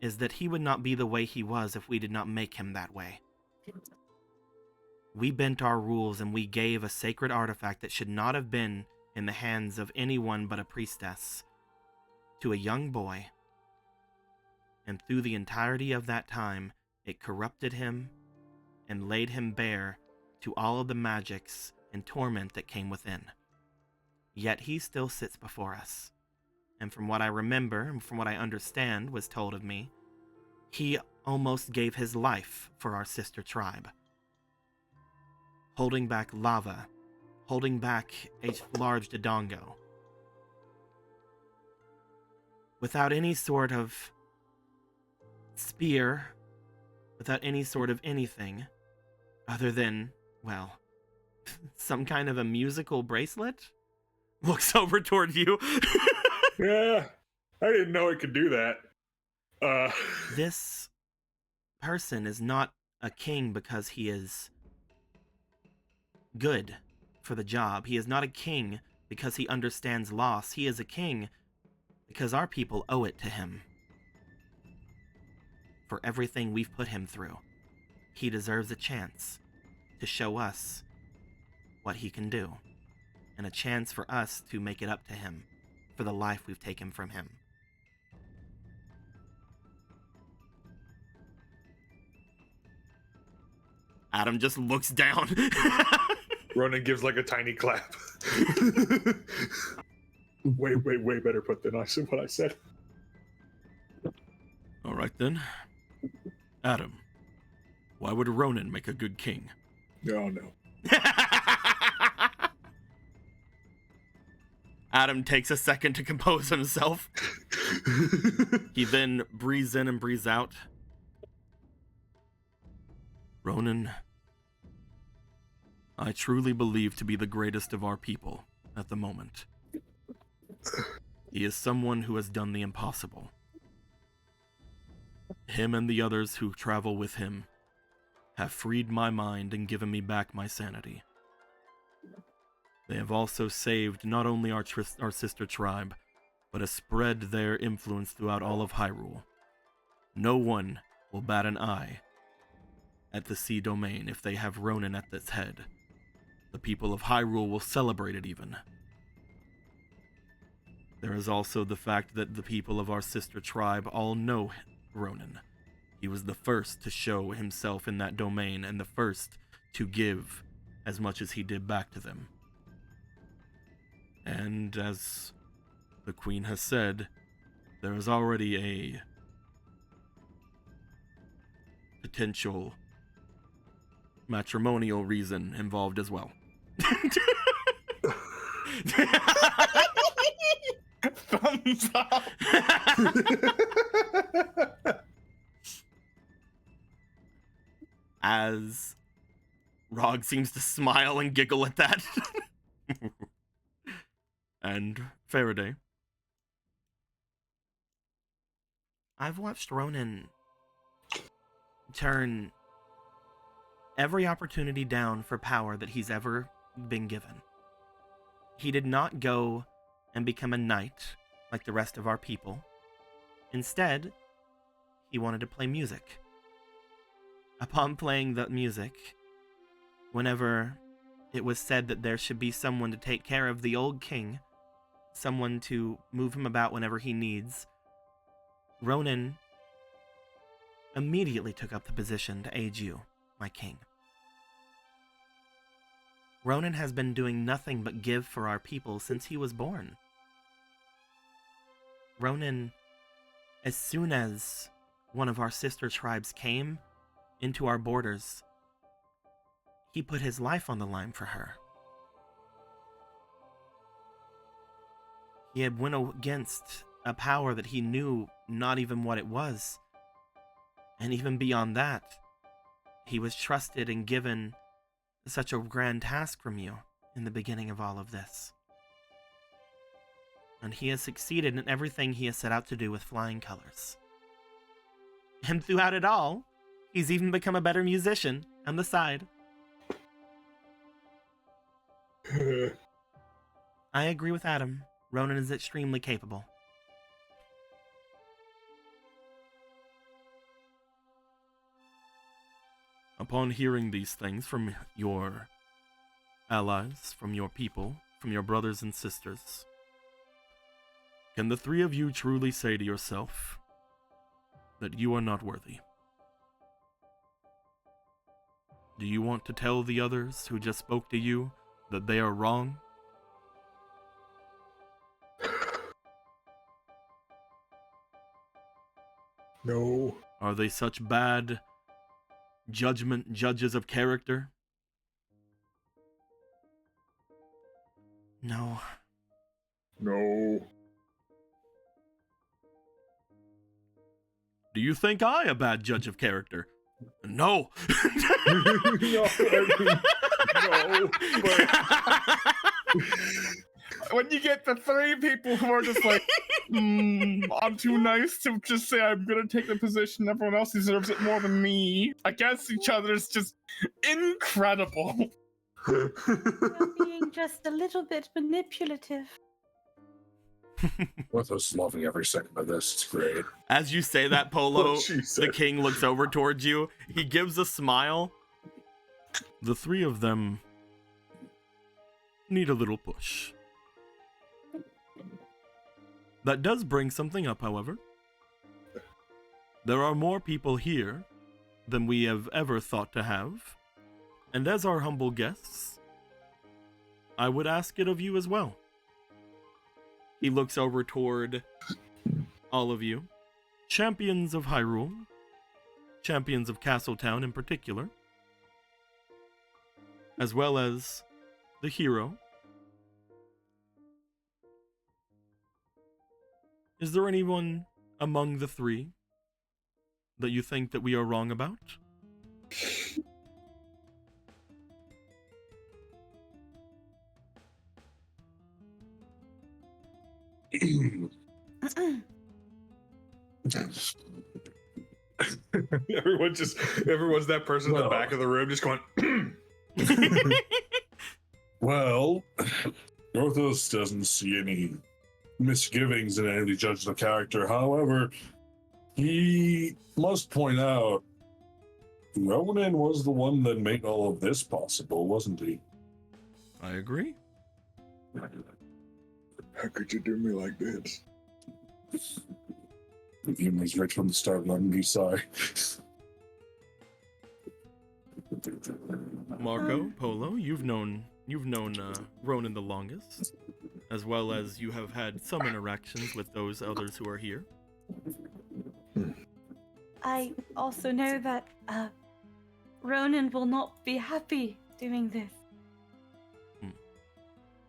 G: is that he would not be the way he was if we did not make him that way. We bent our rules and we gave a sacred artifact that should not have been in the hands of anyone but a priestess to a young boy, and through the entirety of that time, it corrupted him and laid him bare to all of the magics and torment that came within. Yet he still sits before us, and from what I remember and from what I understand was told of me, he almost gave his life for our sister tribe, holding back lava, holding back a large Dodongo, without any sort of spear, without any sort of anything other than, well, some kind of a musical bracelet. Looks over toward you.
C: Yeah, I didn't know it could do that.
G: This person is not a king because he is good for the job. He is not a king because he understands loss. He is a king because our people owe it to him. For everything we've put him through, he deserves a chance to show us what he can do, and a chance for us to make it up to him for the life we've taken from him. Adam just looks down.
C: Ronan gives like a tiny clap. way better put than what I said.
G: All right then. Adam, why would Ronan make a good king?
C: Oh no.
G: Adam takes a second to compose himself. He then breathes in and breathes out. Ronan, I truly believe to be the greatest of our people at the moment. He is someone who has done the impossible. Him and the others who travel with him have freed my mind and given me back my sanity. They have also saved not only our sister tribe, but has spread their influence throughout all of Hyrule. No one will bat an eye at the Sea Domain if they have Ronan at its head. The people of Hyrule will celebrate it even. There is also the fact that the people of our sister tribe all know Ronan. He was the first to show himself in that domain and the first to give as much as he did back to them. And as the Queen has said, there is already a potential matrimonial reason involved as well.
B: Thumbs up.
G: As Rog seems to smile and giggle at that. And Faraday. I've watched Ronan turn every opportunity down for power that he's ever been given. He did not go and become a knight like the rest of our people. Instead, he wanted to play music. Upon playing the music, whenever it was said that there should be someone to take care of the old king, someone to move him about whenever he needs, Ronan immediately took up the position to aid you, my king. Ronan has been doing nothing but give for our people since he was born. Ronan, as soon as one of our sister tribes came into our borders, he put his life on the line for her. He had went against a power that he knew not even what it was. And even beyond that, he was trusted and given such a grand task from you in the beginning of all of this. And he has succeeded in everything he has set out to do with flying colors. And throughout it all, he's even become a better musician on the side. I agree with Adam. Ronan is extremely capable. Upon hearing these things from your allies, from your people, from your brothers and sisters. Can the three of you truly say to yourself that you are not worthy? Do you want to tell the others who just spoke to you that they are wrong?
C: No.
G: Are they such bad judges of character? No.
C: No.
G: Do you think I a bad judge of character? No.
C: No, but
B: When you get the three people who are just like, I'm too nice to just say I'm gonna take the position, everyone else deserves it more than me, against each other is just incredible.
H: You're being just a little bit manipulative.
F: With us loving every second of this, it's great.
G: As you say that, Polo,
C: What she
G: the
C: said.
G: king looks over towards you. He gives a smile. The three of them need a little push. That does bring something up, however. There are more people here than we have ever thought to have. And as our humble guests, I would ask it of you as well. He looks over toward all of you. Champions of Hyrule. Champions of Castletown in particular. As well as the hero. Is there anyone among the three that you think that we are wrong about?
C: everyone's that person in the back of the room just going
F: Well, Northos doesn't see any misgivings in any of the judges of character. However, he must point out Ronan was the one that made all of this possible, wasn't he?
G: I agree.
C: How could you do me like this?
F: He was right from the start. Let me be sorry.
G: Marco, Polo, you've known Ronan the longest, as well as you have had some interactions with those others who are here.
H: I also know that Ronan will not be happy doing this.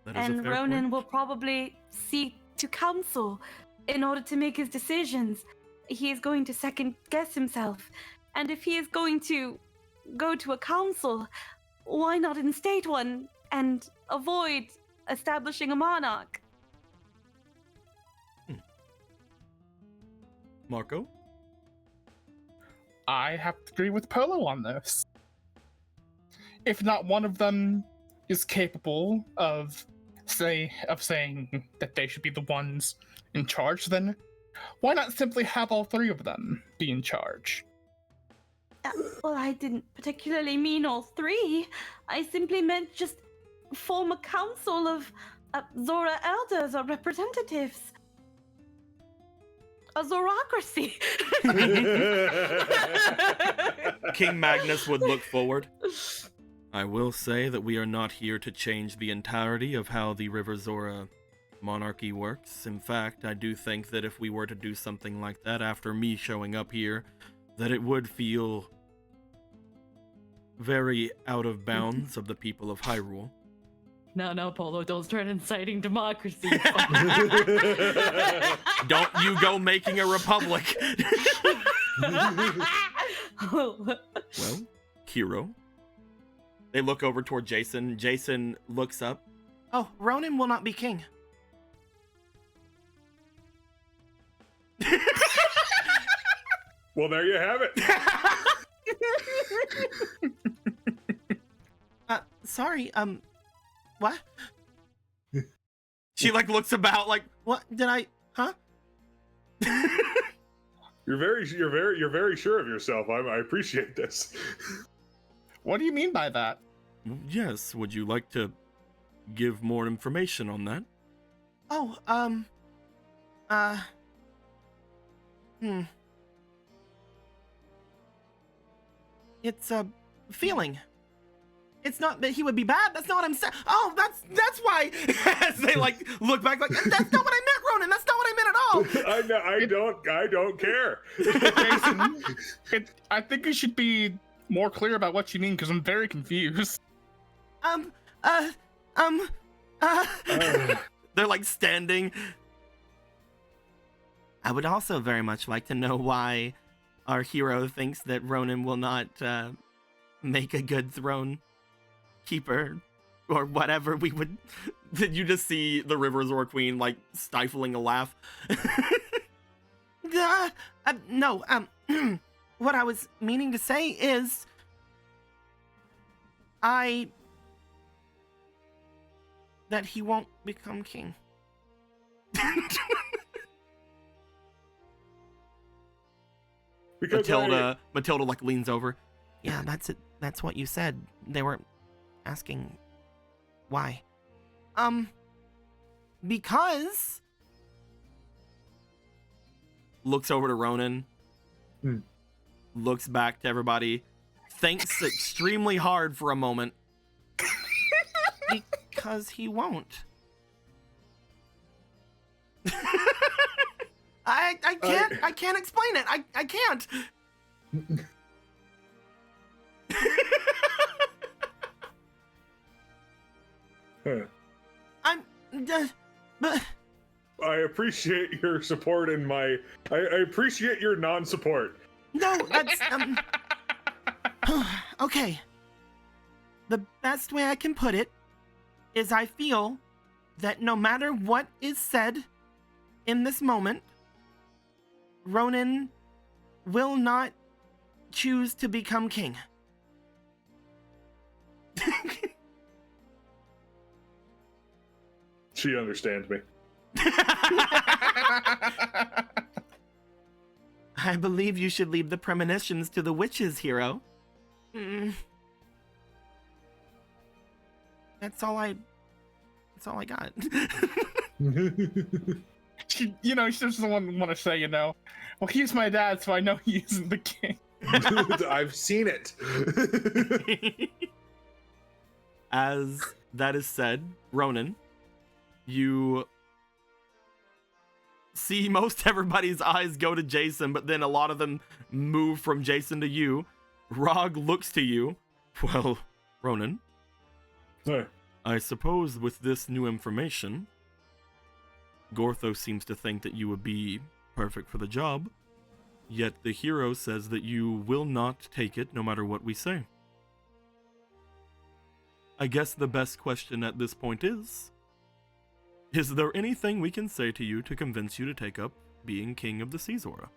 G: That is a
H: And
G: fair
H: Ronan
G: point.
H: will probably seek to counsel in order to make his decisions. He is going to second guess himself. And if he is going to go to a council, why not instate one and avoid establishing a monarch?
G: Marco?
B: I have to agree with Polo on this. If not one of them is capable of saying that they should be the ones in charge, then why not simply have all three of them be in charge?
H: Well, I didn't particularly mean all three. I simply meant just form a council of Zora elders or representatives. A Zorocracy.
G: King Magnus would look forward. I will say that we are not here to change the entirety of how the River Zora monarchy works. In fact, I do think that if we were to do something like that after me showing up here, that it would feel very out of bounds of the people of Hyrule.
D: No, Polo, don't start inciting democracy.
G: Don't you go making a republic. Well, hero. They look over toward Jason. Jason looks up. Oh, Ronan will not be king.
C: Well, there you have it.
G: Sorry, what? She like looks about like, what did I, huh?
C: You're very sure of yourself. I appreciate this.
B: What do you mean by that?
G: Yes, would you like to give more information on that. Oh, It's a feeling. It's not that he would be bad. That's not what I'm saying. Oh, that's why. As they like look back, like that's not what I meant, Ronan. That's not what I meant at all.
C: I don't care.
B: Jason, I think you should be more clear about what you mean, because I'm very confused.
G: They're like standing. I would also very much like to know why our hero thinks that Ronan will not make a good throne keeper or whatever we would. Did you just see the Riverzor Queen like stifling a laugh? No, what I was meaning to say is that he won't become king.
C: Because
G: Matilda like leans over. Yeah, that's it. That's what you said. They were asking why. Because looks over to Ronan. Looks back to everybody. Thinks extremely hard for a moment. Because he won't. I can't explain it. I can't. But
C: I appreciate your support and I appreciate your non-support.
G: No, that's okay. The best way I can put it is I feel that no matter what is said in this moment, Ronan will not choose to become king.
C: She understands me.
G: I believe you should leave the premonitions to the witches, hero. That's all I got.
B: She doesn't want to say, well, he's my dad, so I know he isn't the king.
C: I've seen it.
G: As that is said, Ronan, you see most everybody's eyes go to Jason, but then a lot of them move from Jason to you. Rog looks to you. Well, Ronan,
C: Hey.
G: I suppose with this new information, Gorthos seems to think that you would be perfect for the job, yet the hero says that you will not take it no matter what we say. I guess the best question at this point is there anything we can say to you to convince you to take up being king of the Sea Zora?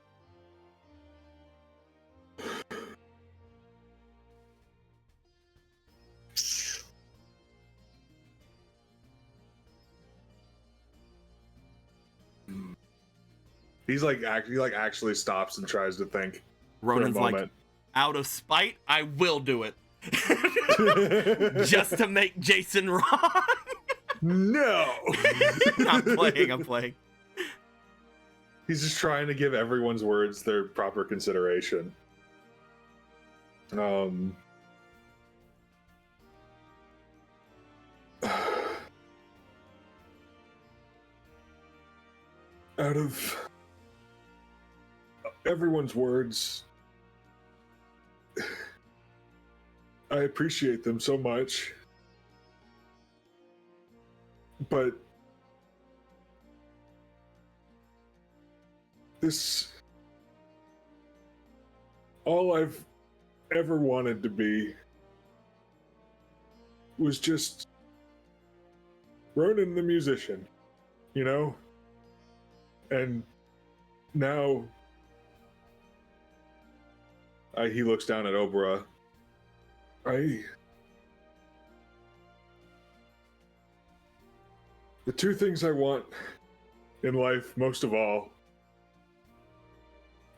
C: He actually stops and tries to think.
G: Ronan's
C: for a
G: like,
C: moment.
G: out of spite, I will do it. Just to make Jason wrong.
C: No.
G: I'm playing.
C: He's just trying to give everyone's words their proper consideration. Out of everyone's words, I appreciate them so much, but all I've ever wanted to be was just Ronan the musician, And now he looks down at Obra. The two things I want in life most of all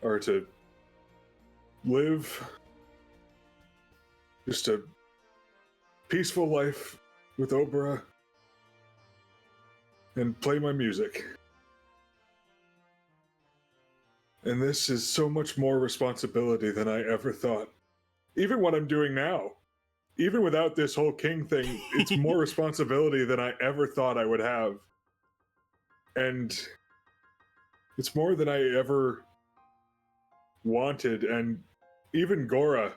C: are to live just a peaceful life with Obra and play my music. And this is so much more responsibility than I ever thought. Even what I'm doing now. Even without this whole king thing, it's more responsibility than I ever thought I would have. And it's more than I ever wanted. And even Gora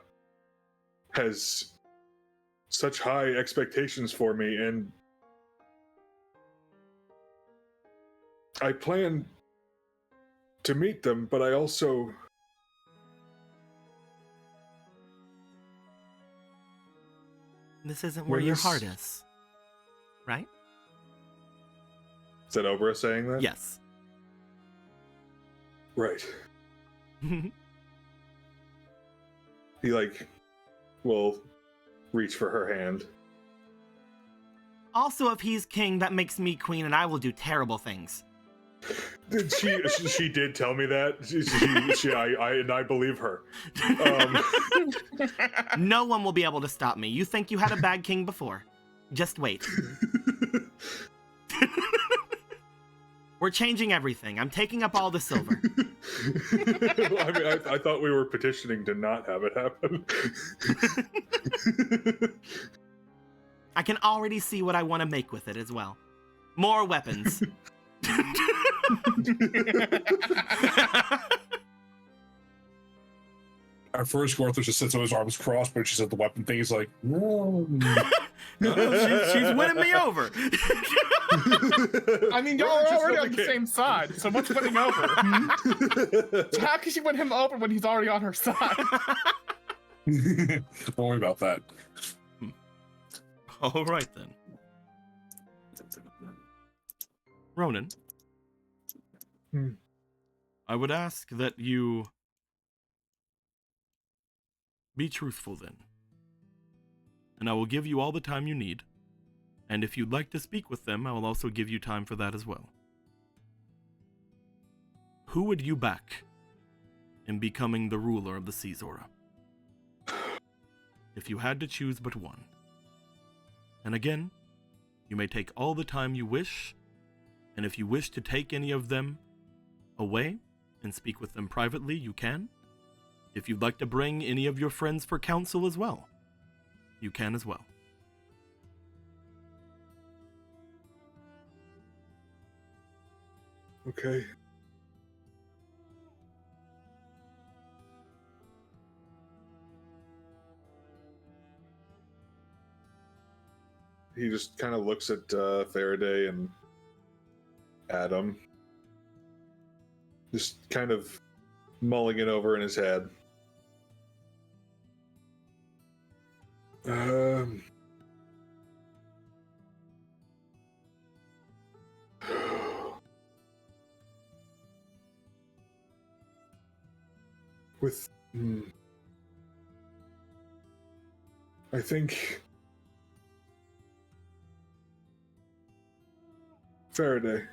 C: has such high expectations for me. And I plan to meet them, but I also...
G: This isn't where your heart is, right?
C: Is that Obra saying that?
G: Yes.
C: Right. He, will reach for her hand.
G: Also, if he's king, that makes me queen, and I will do terrible things.
C: She did tell me that. I believe her.
G: No one will be able to stop me. You think you had a bad king before? Just wait. We're changing everything. I'm taking up all the silver.
C: I thought we were petitioning to not have it happen.
G: I can already see what I want to make with it as well. More weapons.
F: At first, Gorthus just sits with his arms crossed, but she said the weapon thing. He's like, no.
G: She's winning me over.
B: I mean, y'all are already on the same side, so what's winning over? So how can she win him over when he's already on her side?
F: Don't worry about that.
G: All right, then. Ronan. I would ask that you be truthful then. And I will give you all the time you need. And if you'd like to speak with them, I will also give you time for that as well. Who would you back in becoming the ruler of the Sea Zora? If you had to choose but one. And again, you may take all the time you wish, and if you wish to take any of them away and speak with them privately, you can. If you'd like to bring any of your friends for counsel as well, you can as well.
C: Okay. He just kind of looks at Faraday and Adam, just kind of mulling it over in his head. I think Faraday.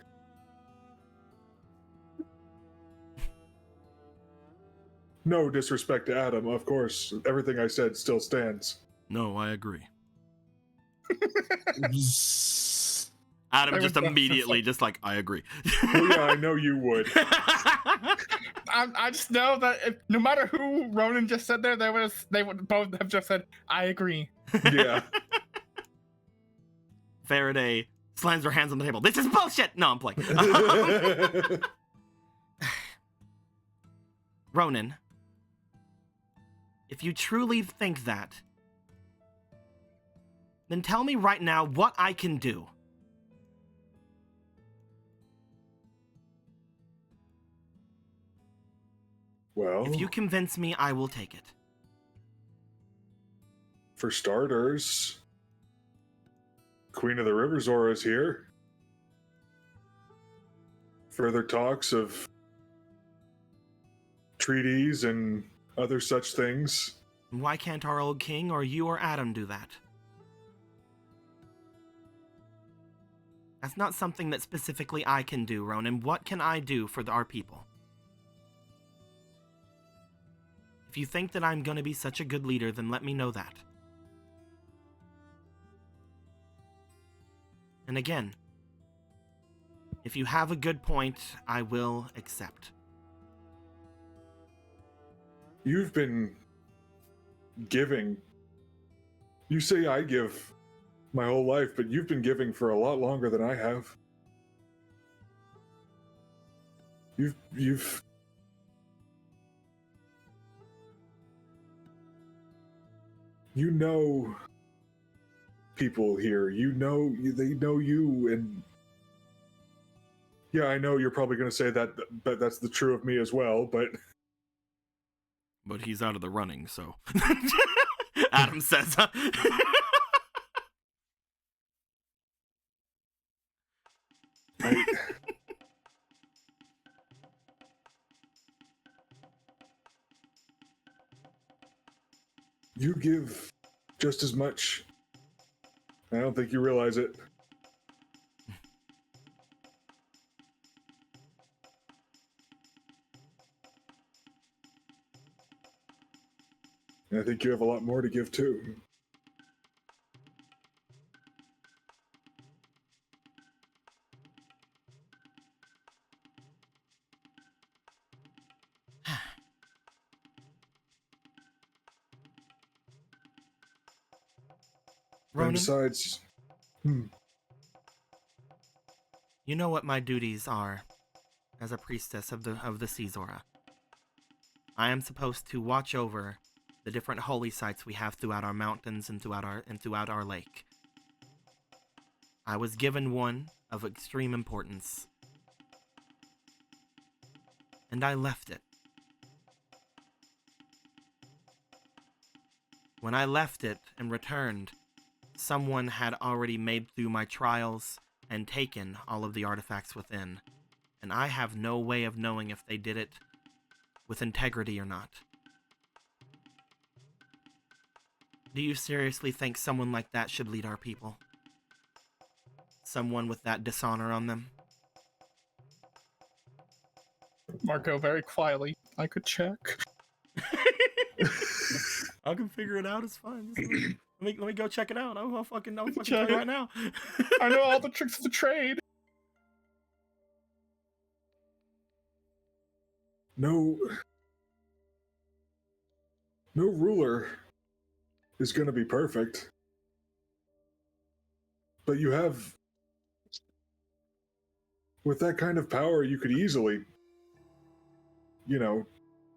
C: No disrespect to Adam, of course. Everything I said still stands.
G: No, I agree.
B: Adam
G: just immediately just like, I agree.
C: Well, yeah, I know you would.
B: I just know that no matter who Ronan just said there, they would both have just said, I agree.
C: Yeah.
G: Faraday slams her hands on the table. This is bullshit! No, I'm playing. Ronan, if you truly think that, then tell me right now what I can do.
C: Well,
G: if you convince me, I will take it.
C: For starters, Queen of the River Zora is here. Further talks of treaties and other such things.
G: Why can't our old king or you or Adam do that? That's not something that specifically I can do, Ronan. What can I do for our people? If you think that I'm going to be such a good leader, then let me know that. And again, If you have a good point, I will accept.
C: You've been giving. You say I give my whole life, but you've been giving for a lot longer than I have. You've you know people here. They know you, and yeah, I know you're probably going to say that, but that's the true of me as well. But
G: he's out of the running, so Adam says.
C: You give just as much. I don't think you realize it. And I think you have a lot more to give too.
G: Ronan,
C: and besides,
G: you know what my duties are as a priestess of the Sea Zora. I am supposed to watch over the different holy sites we have throughout our mountains and throughout our lake. I was given one of extreme importance, and I left it. When I left it and returned, someone had already made through my trials and taken all of the artifacts within, and I have no way of knowing if they did it with integrity or not. Do you seriously think someone like that should lead our people? Someone with that dishonor on them?
B: Marco, very quietly, I could check.
A: I can figure it out. It's fine. Let me go check it out. I'll fucking tell
B: check
A: you
B: it.
A: right now.
B: I know all the tricks of the trade.
C: no ruler is going to be perfect. But you have, with that kind of power, you could easily,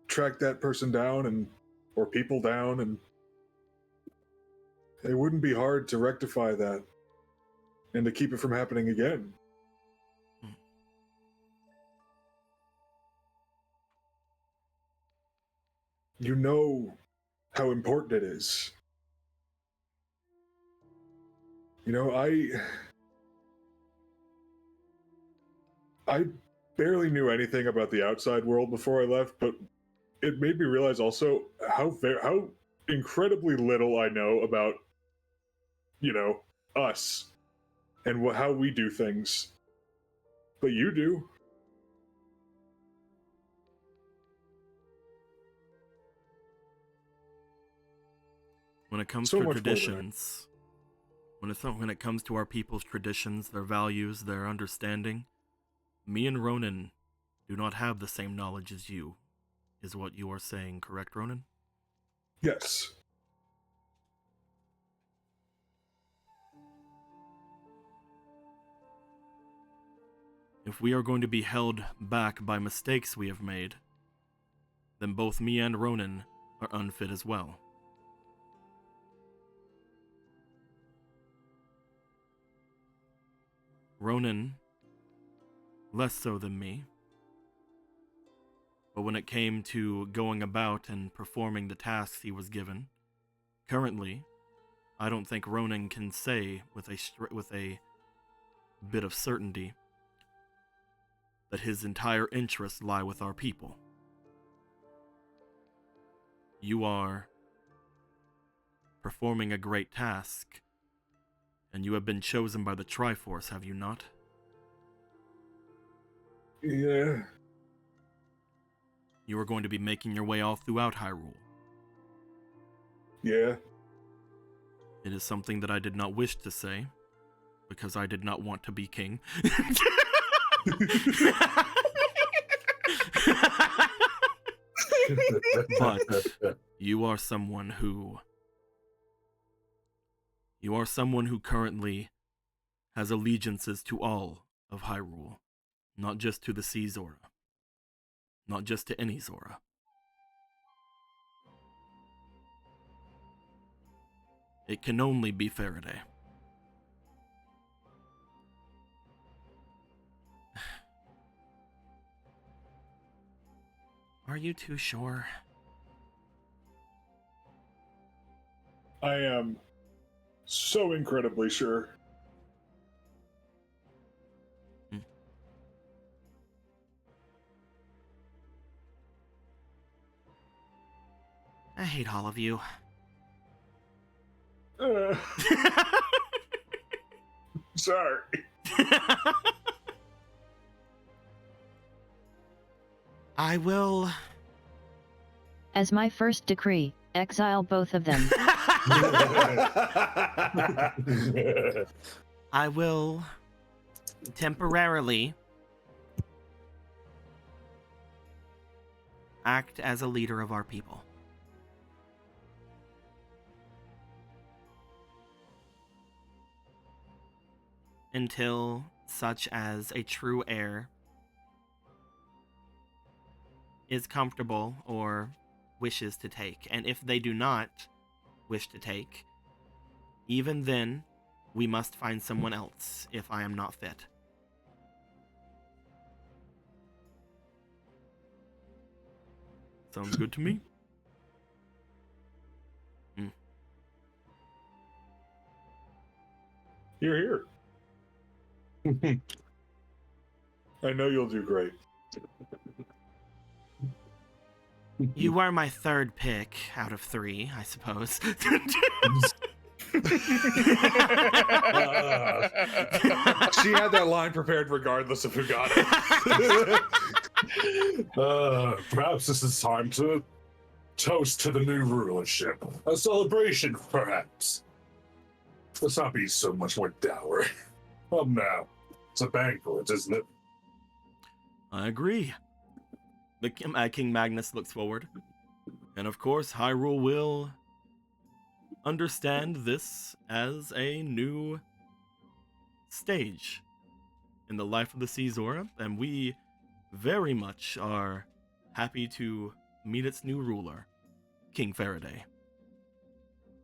C: track that person down or people down, and it wouldn't be hard to rectify that and to keep it from happening again. You know how important it is. I barely knew anything about the outside world before I left, but it made me realize also how incredibly little I know about, us and how we do things. But you do.
G: When it comes
C: So
G: to
C: much more than
G: traditions, when it comes to our people's traditions, their values, their understanding, me and Ronan do not have the same knowledge as you, is what you are saying, correct, Ronan?
C: Yes.
G: If we are going to be held back by mistakes we have made, then both me and Ronan are unfit as well. Ronan, less so than me. But when it came to going about and performing the tasks he was given, currently, I don't think Ronan can say with a bit of certainty that his entire interests lie with our people. You are performing a great task, and you have been chosen by the Triforce, have you not?
C: Yeah.
G: You are going to be making your way all throughout Hyrule.
C: Yeah.
G: It is something that I did not wish to say, because I did not want to be king. But you are someone who currently has allegiances to all of Hyrule, not just to the Sea Zora, not just to any Zora. It can only be Faraday. Are you too sure?
C: I am so incredibly sure.
G: I hate all of you.
C: Sorry.
G: I will...
E: As my first decree, exile both of them.
G: I will temporarily act as a leader of our people. Until such as a true heir is comfortable or wishes to take. And if they do not wish to take, even then, we must find someone else if I am not fit. Sounds good to me.
C: You're here. I know you'll do great.
G: You were my third pick out of 3, I suppose.
C: She had that line prepared regardless of who got it.
F: Perhaps this is time to toast to the new rulership. A celebration, perhaps. Let's not be so much more dour. Come now. It's a banquet, isn't it?
G: I agree. King Magnus looks forward. And of course, Hyrule will understand this as a new stage in the life of the Sea Zora, and we very much are happy to meet its new ruler, King Faraday.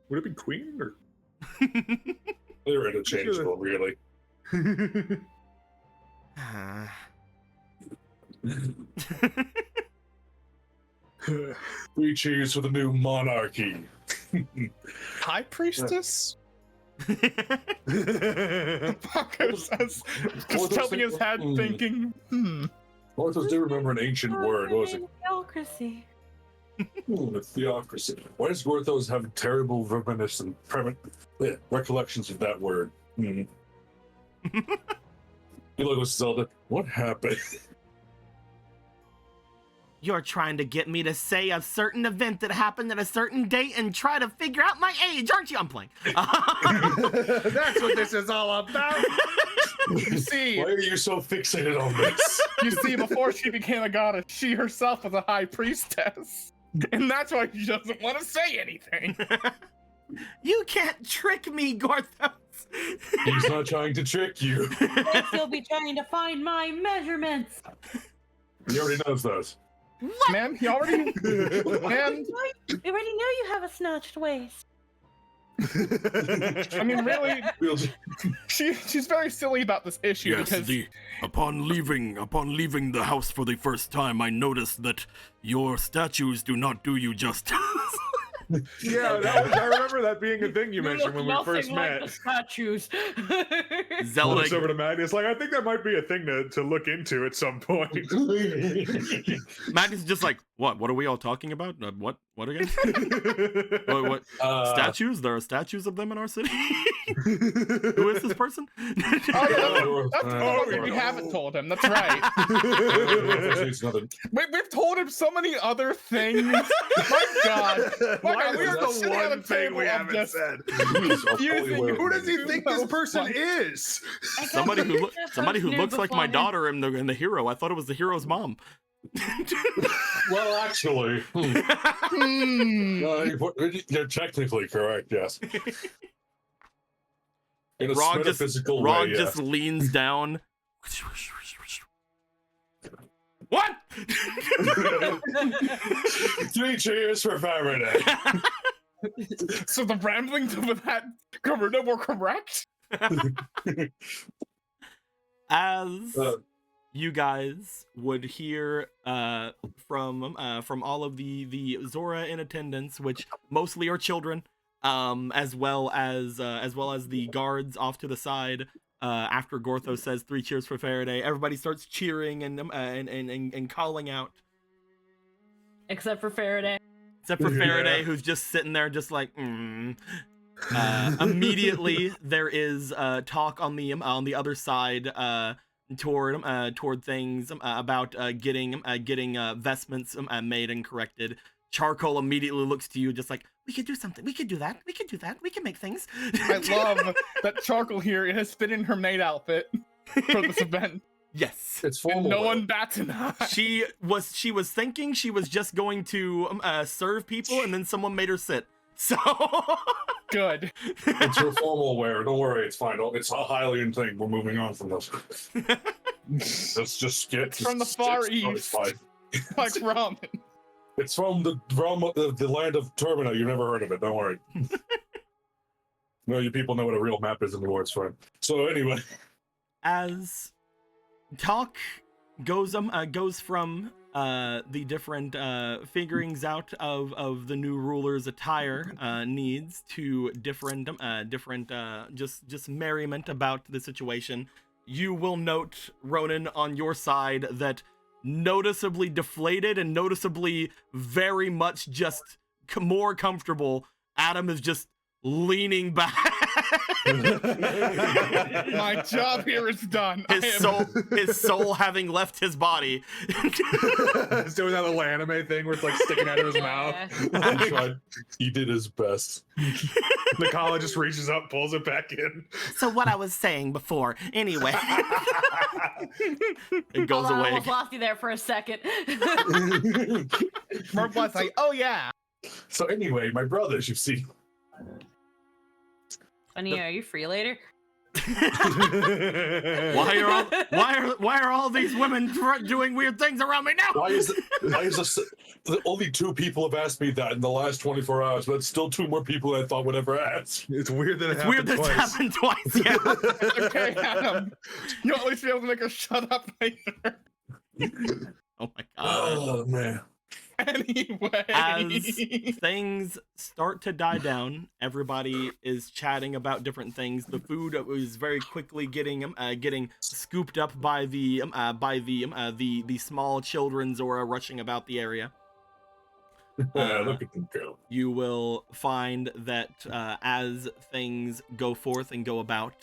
C: Would it be Queen or?
F: They're interchangeable, really. We choose for the new monarchy.
B: High Priestess? Paco says, just tilting his head, thinking,
F: Orthos do remember an ancient word. What was it?
H: Theocracy.
F: Theocracy. Why does Gorthos have terrible reminiscent recollections of that word? You look at Zelda. What happened?
G: You're trying to get me to say a certain event that happened at a certain date and try to figure out my age, aren't you? I'm playing.
C: That's what this is all about.
B: you see,
F: Why are you so fixated on this?
B: you see, before she became a goddess, she herself was a high priestess. And that's why she doesn't want to say anything.
G: You can't trick me, Gorthos.
F: He's not trying to trick you.
D: Next, you'll be trying to find my measurements.
F: He already knows those.
G: What?
B: Man, he already... Man,
H: We already know you have a snatched waist.
B: I mean, really, she's very silly about this issue because...
G: Upon leaving the house for the first time, I noticed that your statues do not do you justice.
C: Yeah, I remember that being a thing you mentioned when we first met.
D: The statues.
G: Zelda
C: Looks over to Magnus, like, I think that might be a thing to look into at some point.
G: Magnus is just like, what? What are we all talking about? What again? what? Statues? There are statues of them in our city? Who is this
A: person?
B: Oh, yeah, that's we haven't told him. That's right. We've told him so many other things. My God.
C: Why
B: We
C: is
B: are
C: the
B: sitting at a
C: one thing
B: table
C: we
B: of
C: haven't
B: just
C: said?
B: Who
C: does he think this person is?
A: Somebody who
D: Knew
A: looks like my
D: beforehand.
A: daughter and the hero. I thought it was the hero's mom.
F: Well, actually, you're technically correct. Yes. In a
A: Rog
F: metaphysical
A: Rog
F: way,
A: just
F: yes.
A: leans down. What?
F: 3 cheers for Faraday.
B: So the ramblings of that Garuda were correct?
A: As you guys would hear from all of the Zora in attendance, which mostly are children, as well as the guards off to the side. After Gortho says 3 cheers for Faraday, everybody starts cheering and calling out.
D: Except for Faraday.
A: Except for Faraday,
F: Yeah.
A: who's just sitting there, just like. Immediately, there is talk on the other side toward things about getting vestments made and corrected. Charcoal immediately looks to you, just like, we could do something. We could do that. We could do that. We can make things.
B: I love that Charcoal here has fit in her maid outfit for this event.
A: Yes.
F: It's
B: And
F: formal.
B: no
F: though.
B: one bats an eye.
A: She was thinking she was just going to serve people, and then someone made her sit. So
B: Good.
F: It's your formal wear. Don't worry, it's fine. It's a Hylian thing. We're moving on from this. Let's just get.
B: It's from the Far
F: it's
B: East.
F: fine.
B: Like ramen.
F: It's from the realm of the land of Termina. You've never heard of it. Don't worry. No, you people know what a real map is anymore. It's fine. So anyway,
A: as talk goes from the different figurings out of the new ruler's attire needs to different just merriment about the situation. You will note, Ronan, on your side, that noticeably deflated and noticeably very much just more comfortable, Adam is just leaning back.
B: My job here is done.
A: His soul having left his body.
C: He's doing that little anime thing where it's like sticking out of his mouth.
F: he tried. He did his best.
C: Nikala just reaches up, pulls it back in.
A: So what I was saying before, anyway. It goes
D: Hold on, I
A: away.
D: almost lost you there for a second.
B: Mark was like, oh yeah.
F: So anyway, my brothers, you see.
D: Funny, are you free later?
A: Why are all these women doing weird things around me now?
F: Why is only 2 people have asked me that in the last 24 hours, but still 2 more people I thought would ever ask.
C: It's weird that
A: It's weird that it's happened twice. Yeah.
B: Okay, Adam. You'll at least be able to make her shut up later.
A: Oh my god.
F: Oh man.
B: Anyway.
A: As things start to die down, everybody is chatting about different things. The food is very quickly getting scooped up by the small children Zora rushing about the area.
F: Look at them go.
A: You will find that as things go forth and go about,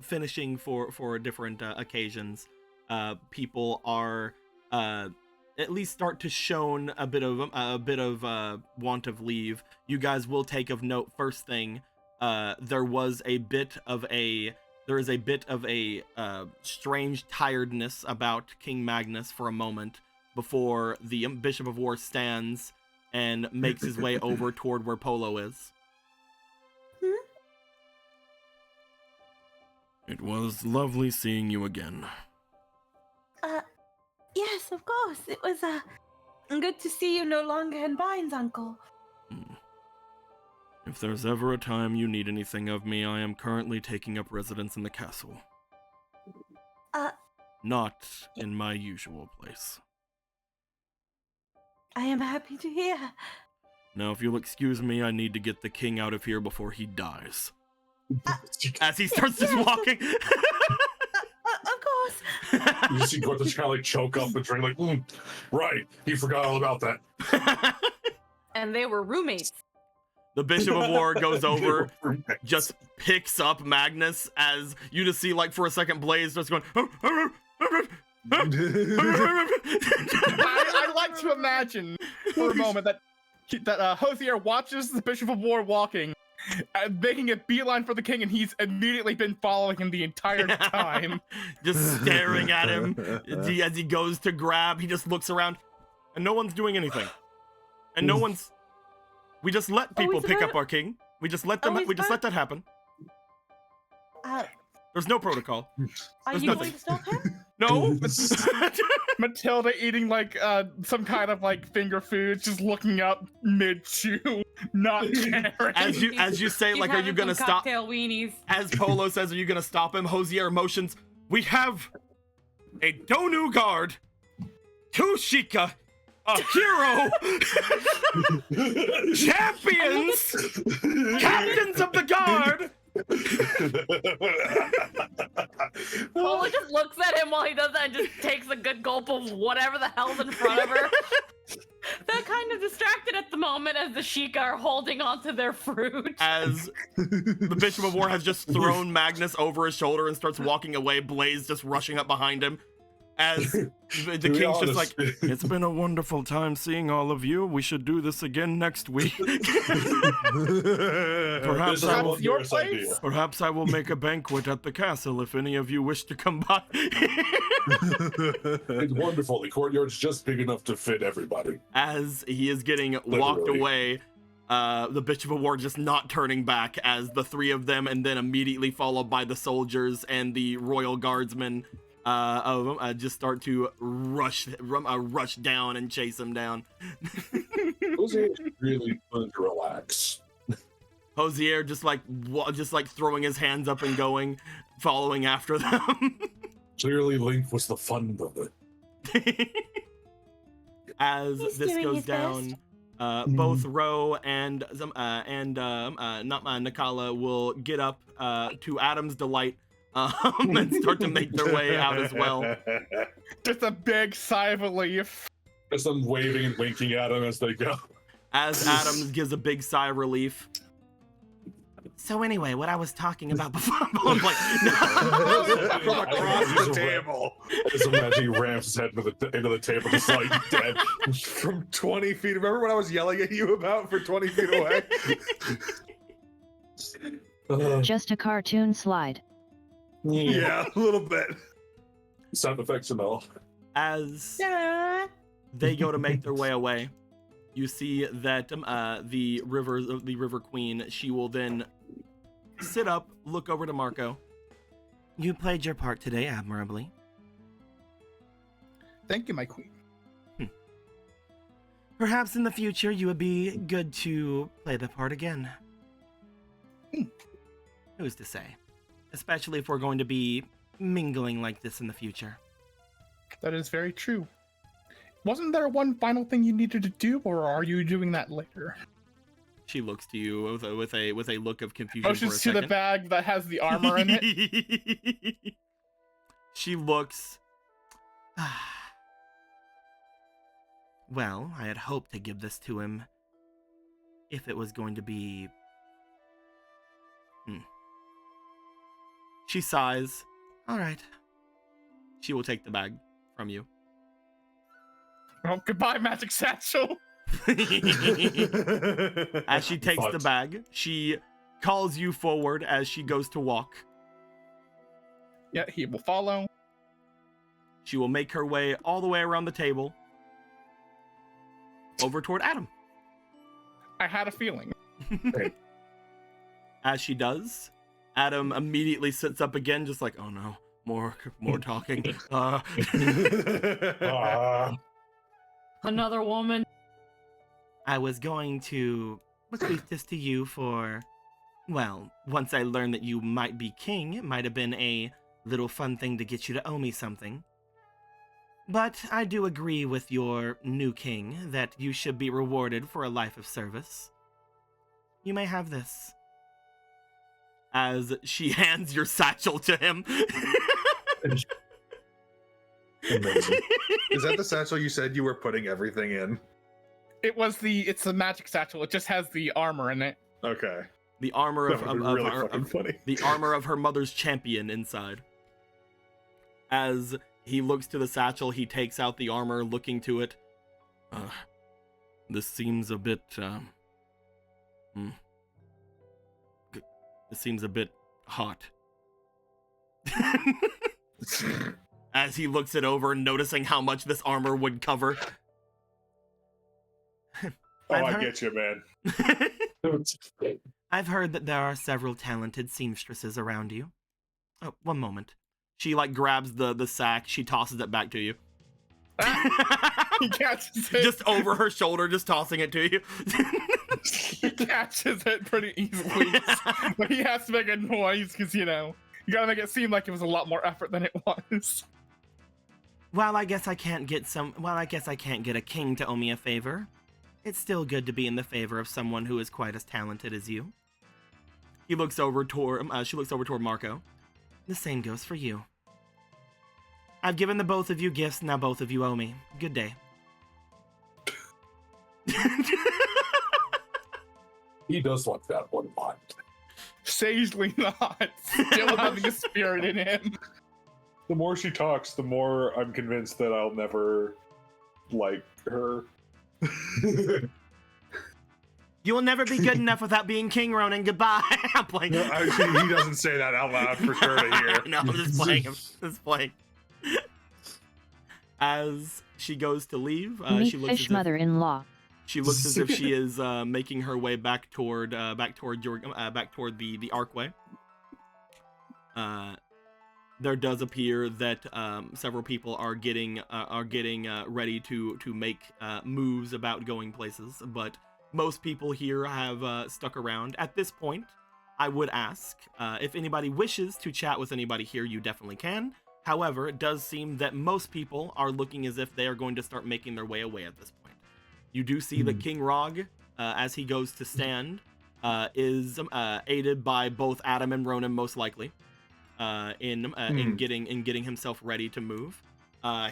A: finishing for different occasions, people are at least start to shown a bit of want of leave. You guys will take of note. First thing, there is a bit of a strange tiredness about King Magnus for a moment before the Bishop of War stands and makes his way over toward where Polo is. It was lovely seeing you again.
H: Yes, of course. It was good to see you no longer in binds, Uncle.
A: If there's ever a time you need anything of me, I am currently taking up residence in the castle. Not in my usual place.
H: I am happy to hear.
A: Now, if you'll excuse me, I need to get the king out of here before he dies. As he starts just walking.
H: Of course.
F: You see Gortha kind of like choke up and drink like, right, he forgot all about that.
D: And they were roommates.
A: The Bishop of War goes over, just picks up Magnus as you just see, like, for a second, Blaze starts going.
B: I like to imagine for a moment that Hosier watches the Bishop of War walking, making a beeline for the king, and he's immediately been following him the entire time.
A: Just staring at him as he goes to grab. He just looks around, and no one's doing anything. And no one's. We just let people pick up our king. We just let them. We just let that happen. There's no protocol.
H: Are
A: There's
H: you
A: nothing.
H: going to stop him?
A: No.
B: Matilda eating like some kind of like finger food, just looking up mid-chew, not caring.
A: As you say,
D: He's
A: like, are you
D: having
A: gonna
D: some
A: stop?
D: cocktail weenies.
A: As Polo says, are you gonna stop him? Hosier motions. We have a Donu guard, 2 Sheikah, a hero, champions, captains of the guard.
D: Paula just looks at him while he does that and just takes a good gulp of whatever the hell's in front of her. They're kind of distracted at the moment as the Sheikah are holding onto their fruit.
A: As the Bishop of War has just thrown Magnus over his shoulder and starts walking away, Blaze just rushing up behind him. As the king's just like, it's been a wonderful time seeing all of you. We should do this again next week. Perhaps I will make a banquet at the castle if any of you wish to come by.
F: It's wonderful. The courtyard's just big enough to fit everybody.
A: As he is getting walked away, the Bishop of War just not turning back as the 3 of them, and then immediately followed by the soldiers and the royal guardsmen just start to rush down and chase him down.
F: Hosier is really fun to relax.
A: Hosier just like throwing his hands up and going, following after them.
F: Clearly, Link was the fun brother.
A: As
H: He's
A: this
H: doing
A: goes
H: his
A: down, both Ro and Nakala will get up to Adam's delight. And start to make their way out as well.
B: Just a big sigh of relief.
F: Just them waving and winking at him as they go.
A: As Adam gives a big sigh of relief. So anyway, what I was talking about before, I'm like, no.
C: From across the table.
F: As imagine he ramps his head into the table, just like dead.
C: From 20 feet. Remember when I was yelling at you about for 20 feet away?
E: Just a cartoon slide.
C: Yeah, a little bit.
F: Sound effects and all.
A: As they go to make their way away, you see that the river queen, she will then sit up, look over to Marco.
G: You played your part today admirably.
B: Thank you, my queen.
G: Perhaps in the future you would be good to play the part again. Who's to say? Especially if we're going to be mingling like this in the future.
B: That is very true. Wasn't there one final thing you needed to do, or are you doing that later?
A: She looks to you with a look of confusion.
B: Motions to the bag that has the armor in it.
A: She looks.
G: Well, I had hoped to give this to him if it was going to be...
A: She sighs.
G: All right.
A: She will take the bag from you.
B: Oh, goodbye, magic satchel.
A: As she takes the bag, she calls you forward as she goes to walk.
B: Yeah, he will follow.
A: She will make her way all the way around the table over toward Adam.
B: I had a feeling.
A: As she does, Adam immediately sits up again, just like, oh no, more talking.
D: Another woman.
G: I was going to bequeath this to you for, well, once I learned that you might be king, it might have been a little fun thing to get you to owe me something. But I do agree with your new king that you should be rewarded for a life of service. You may have this.
A: As she hands your satchel to him.
C: Amazing. Is that the satchel you said you were putting everything in?
B: It's the magic satchel. It just has the armor in it.
C: Okay.
A: The armor
C: That would be really fucking funny.
A: the armor of her mother's champion inside. As he looks to the satchel, he takes out the armor, looking to it. This seems a bit, this seems a bit hot. As he looks it over, noticing how much this armor would cover.
C: Get you, man.
G: I've heard that there are several talented seamstresses around you. Oh, one moment. She, like, grabs the sack, she tosses it back to you.
B: He catches it.
A: Just over her shoulder, just tossing it to you.
B: He catches it pretty easily. But he has to make a noise because, you gotta make it seem like it was a lot more effort than it was.
G: Well, I guess I can't get a king to owe me a favor. It's still good to be in the favor of someone who is quite as talented as you. She looks over toward Marco. The same goes for you. I've given the both of you gifts, now both of you owe me. Good day.
F: He does like that one part.
B: Sagely not. Still having a spirit in him.
C: The more she talks, the more I'm convinced that I'll never like her.
A: You will never be good enough without being King Ronan. Goodbye. I'm playing.
C: No, actually, he doesn't say that out loud for sure to hear.
A: No, I'm just playing him. Just playing. As she goes to leave,
E: Meet
A: she looks
E: fish mother-in-law.
A: She looks as if she is making her way back toward the archway. There does appear that several people are getting ready to make moves about going places, but most people here have stuck around. At this point, I would ask if anybody wishes to chat with anybody here, you definitely can. However, it does seem that most people are looking as if they are going to start making their way away at this point. You do see that King Rog, as he goes to stand, is aided by both Adam and Ronan, most likely, in getting himself ready to move.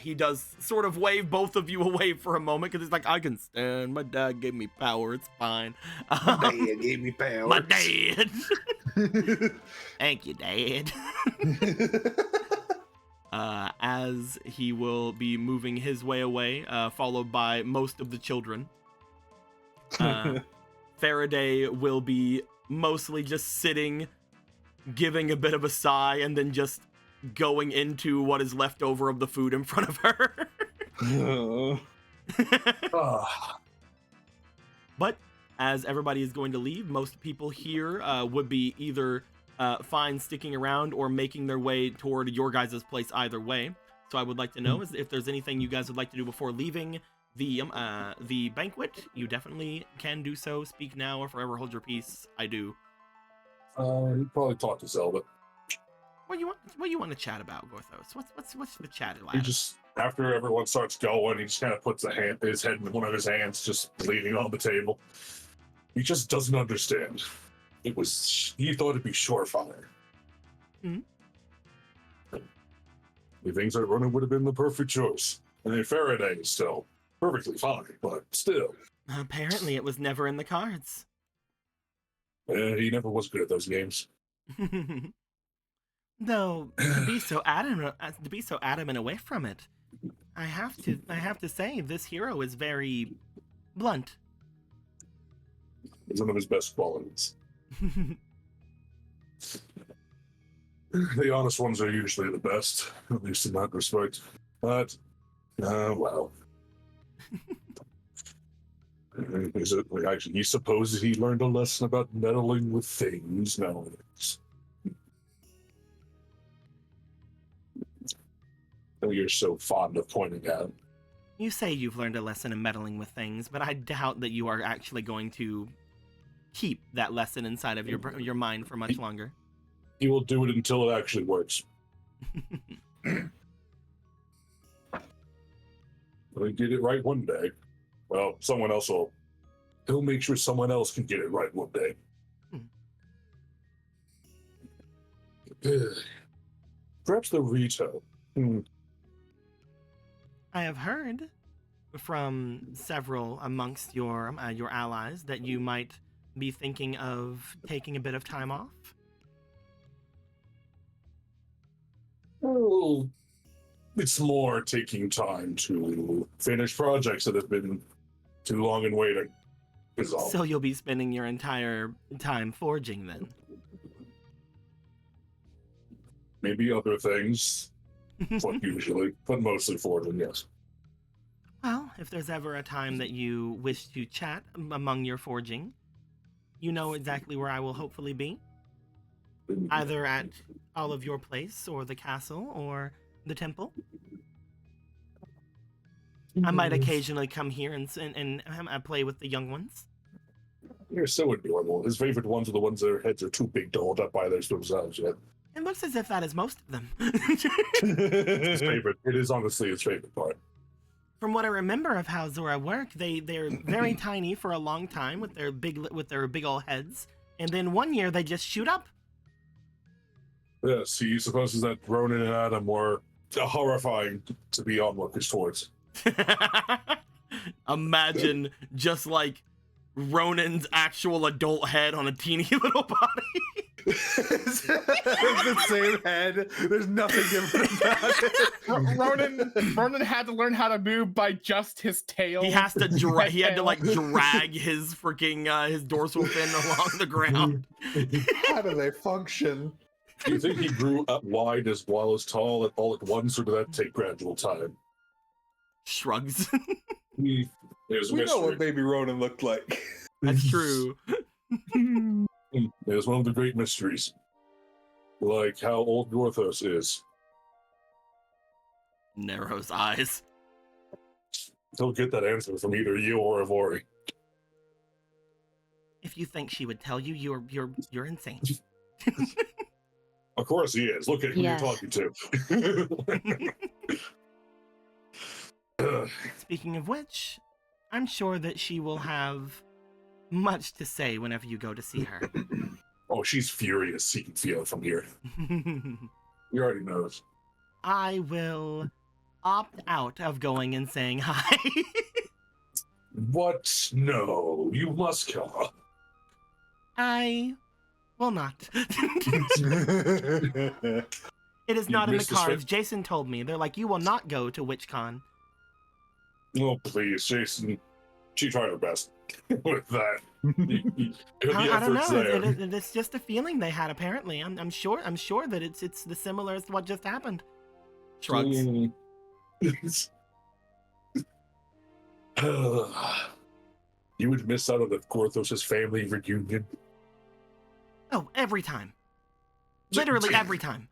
A: He does sort of wave both of you away for a moment because he's like, I can stand. My dad gave me power. It's fine.
C: My dad gave me power.
A: My dad. Thank you, Dad. As he will be moving his way away, followed by most of the children. Faraday will be mostly just sitting, giving a bit of a sigh, and then just going into what is left over of the food in front of her. But as everybody is going to leave, most people here would be either fine sticking around or making their way toward your guys' place either way. So I would like to know is if there's anything you guys would like to do before leaving the banquet. You definitely can do so. Speak now or forever hold your peace. I do.
F: You probably talk to Zelda.
A: What you want to chat about, Gorthos? What's the chat like?
F: He just, after everyone starts going, he just kind of puts his head in one of his hands, just leaning on the table. He just doesn't understand. He thought it'd be surefire.
A: Mm-hmm.
F: He thinks that Ronan would have been the perfect choice. And then Faraday is still perfectly fine, but still.
G: Apparently it was never in the cards.
F: He never was good at those games.
G: Though to be so adamant away from it, I have to say this hero is very blunt.
F: It's one of his best qualities. The honest ones are usually the best, at least in that respect. But, well. He supposes he learned a lesson about meddling with things nowadays. You're so fond of pointing out.
G: You say you've learned a lesson in meddling with things, but I doubt that you are actually going to keep that lesson inside of your mind for much longer.
F: He will do it until it actually works. He'll get it right one day. Well, he'll make sure someone else can get it right one day. Perhaps the Rito.
G: I have heard from several amongst your allies that you might be thinking of taking a bit of time off?
F: Well, it's more taking time to finish projects that have been too long in waiting. Is all.
G: So you'll be spending your entire time forging then?
F: Maybe other things, but usually, but mostly forging, yes.
G: Well, if there's ever a time that you wish to chat among your forging, you know exactly where I will hopefully be. Either at all of your place, or the castle, or the temple. I might occasionally come here and play with the young ones.
F: You're so adorable. His favorite ones are the ones their heads are too big to hold up by themselves yet.
G: It looks as if that is most of them.
F: His favorite. It is honestly his favorite part.
G: From what I remember of how Zora work, they're very tiny for a long time with their big old heads, and then one year they just shoot up.
F: Yes, he supposes that Ronan and Adam were horrifying to be onlookers towards.
A: Imagine just like Ronan's actual adult head on a teeny little body.
C: It's the same head. There's nothing different about it.
B: Ronan had to learn how to move by just his tail.
A: He has to he had to like drag his freaking his dorsal fin along the ground.
C: How do they function?
F: Do you think he grew up wide as well as tall all at once, or did that take gradual time?
A: Shrugs.
F: It was a
C: We know
F: mystery.
C: what baby Ronan looked like.
A: That's true.
F: It was one of the great mysteries. Like how old Gorthos is.
A: Narrows eyes.
F: Don't get that answer from either you or Avori.
G: If you think she would tell you, you're insane.
F: Of course he is. Look at who
E: Yes.
F: you're talking to.
G: Speaking of which, I'm sure that she will have much to say whenever you go to see her.
F: Oh, she's furious. He can feel it from here. He already knows.
G: I will opt out of going and saying hi.
F: What? No, you must come.
G: I will not. It is
F: You
G: not in the
F: missed this
G: cards. Jason told me. They're like, you will not go to WitchCon.
F: Oh, please, Jason. She tried her best with that. The
G: I don't
F: effort's
G: know.
F: there.
G: It's just a feeling they had. Apparently, I'm sure that it's the similar as to what just happened.
A: Shrugs.
F: You would miss out on the Gorthos' family reunion.
G: Oh, every time. Literally every time.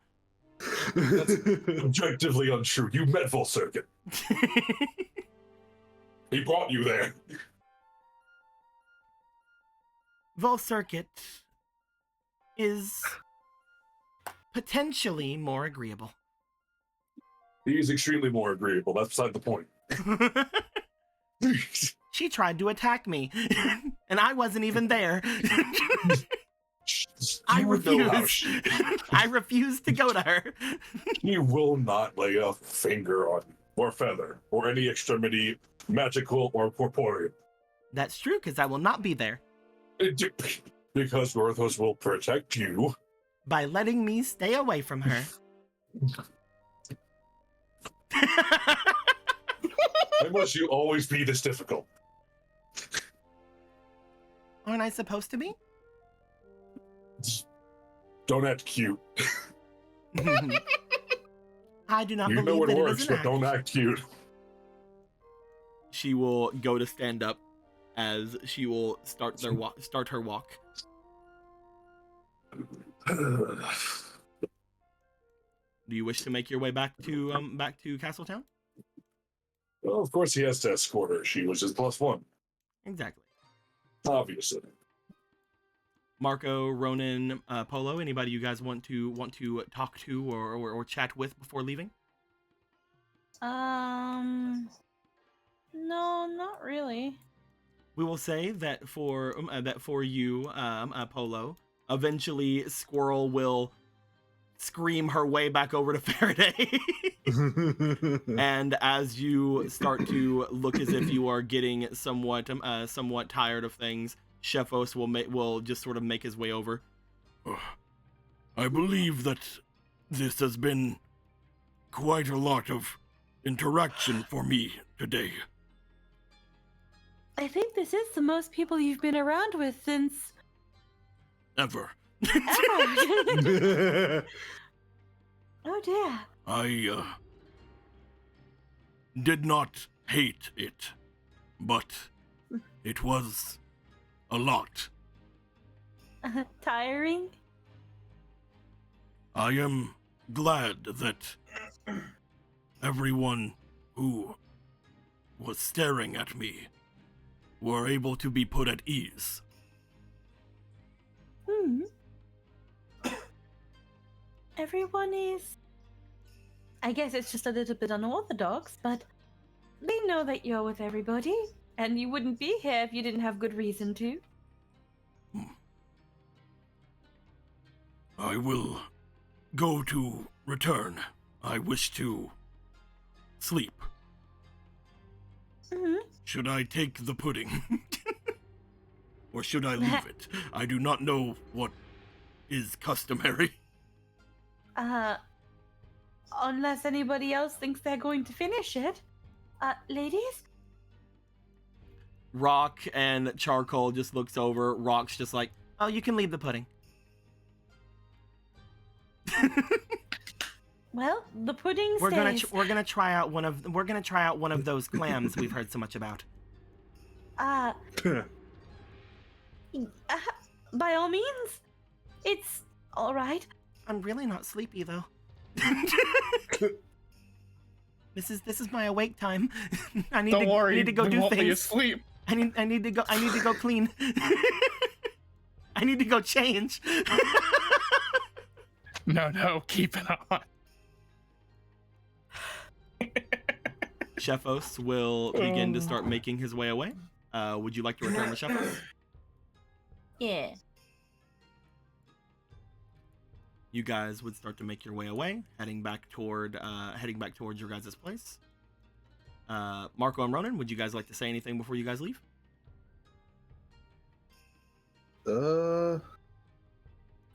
F: That's objectively untrue. You met Full Circuit. He brought you there.
G: Vol Circuit is potentially more agreeable.
F: He's extremely more agreeable. That's beside the point.
G: She tried to attack me, and I wasn't even there. I
F: You would know how
G: refused. I refused to go to her.
F: He will not lay a finger on or feather or any extremity, magical or corporeal.
G: That's true, because I will not be there.
F: Because Gorthos will protect you.
G: By letting me stay away from her.
F: Why must you always be this difficult?
G: Aren't I supposed to be?
F: Don't act cute.
G: I do not
F: You know
G: believe
F: it
G: that
F: works,
G: it is an
F: but don't act cute.
A: She will go to stand up as she will start her walk. Do you wish to make your way back to Castletown?
F: Well, of course he has to escort her. She was his +1.
G: Exactly.
F: Obviously.
A: Marco, Ronan, Polo, anybody you guys want to talk to or chat with before leaving?
D: No, not really.
A: We will say that for you, Polo, eventually Squirrel will scream her way back over to Faraday. And as you start to look as if you are getting somewhat tired of things, Shefos will just sort of make his way over.
I: I believe that this has been quite a lot of interaction for me today.
H: I think this is the most people you've been around with since
I: Ever.
H: ever. Oh dear.
I: I did not hate it, but it was a lot.
H: Tiring?
I: I am glad that everyone who was staring at me were able to be put at ease.
H: Everyone is... I guess it's just a little bit unorthodox, but they know that you're with everybody, and you wouldn't be here if you didn't have good reason to.
I: I will go to return. I wish to sleep. Should I take the pudding? Or should I leave it? I do not know what is customary.
H: Unless anybody else thinks they're going to finish it. Ladies?
A: Rock and Charcoal just looks over. Rock's just like,
G: Oh, you can leave the pudding.
H: Well, the pudding
G: We're
H: stays.
G: gonna try out one of those clams we've heard so much about.
H: By all means. It's all right.
G: I'm really not sleepy though. This is my awake time. I need
B: Don't worry,
G: I need to go
B: we
G: do
B: won't be
G: things.
B: asleep.
G: I need to go clean. I need to go change.
B: No, keep it on.
A: Shefos will begin to start making his way away. Would you like to return with Shefos?
H: Yeah.
A: You guys would start to make your way away, heading back towards your guys' place. Marco and Ronan, would you guys like to say anything before you guys leave?
C: I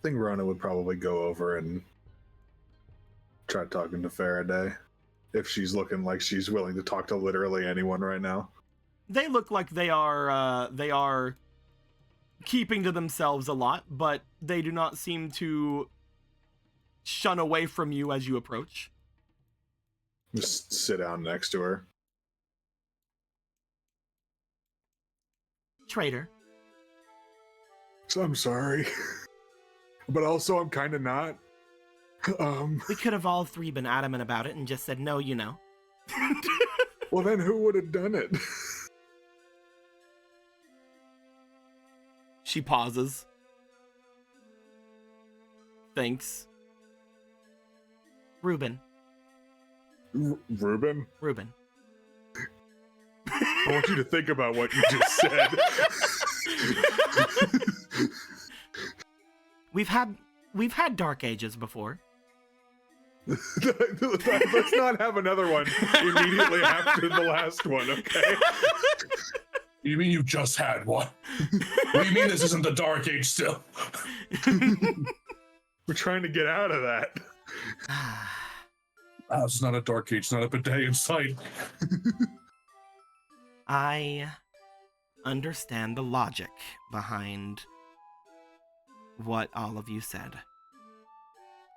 C: think Rona would probably go over and try talking to Faraday if she's looking like she's willing to talk to literally anyone right now.
A: They look like they are keeping to themselves a lot, but they do not seem to shun away from you as you approach.
C: Just sit down next to her.
G: Traitor.
C: So I'm sorry, but also I'm kind of not.
G: We could have all three been adamant about it and just said no, you know.
C: Well, then who would have done it?
A: She pauses. Thanks.
G: Reuben.
C: Reuben?
G: Reuben.
C: I want you to think about what you just said.
G: We've had dark ages before.
C: Let's not have another one immediately after the last one, okay?
F: You mean you just had one? What do you mean this isn't the Dark Age still?
C: We're trying to get out of that.
F: It's not a Dark Age, not a bidet in sight.
G: I understand the logic behind what all of you said.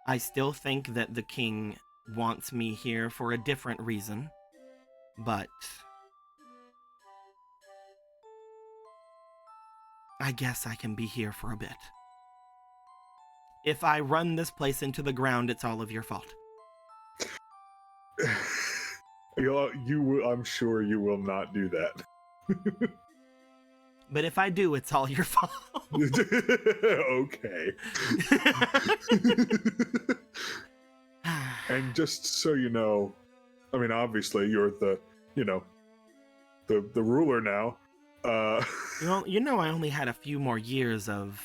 G: I still think that the king wants me here for a different reason, but I guess I can be here for a bit. If I run this place into the ground, it's all of your fault.
C: I'm sure you will not do that.
G: But if I do, it's all your fault.
C: Okay. And just so you know, I mean, obviously you're the ruler now.
G: You know, I only had a few more years of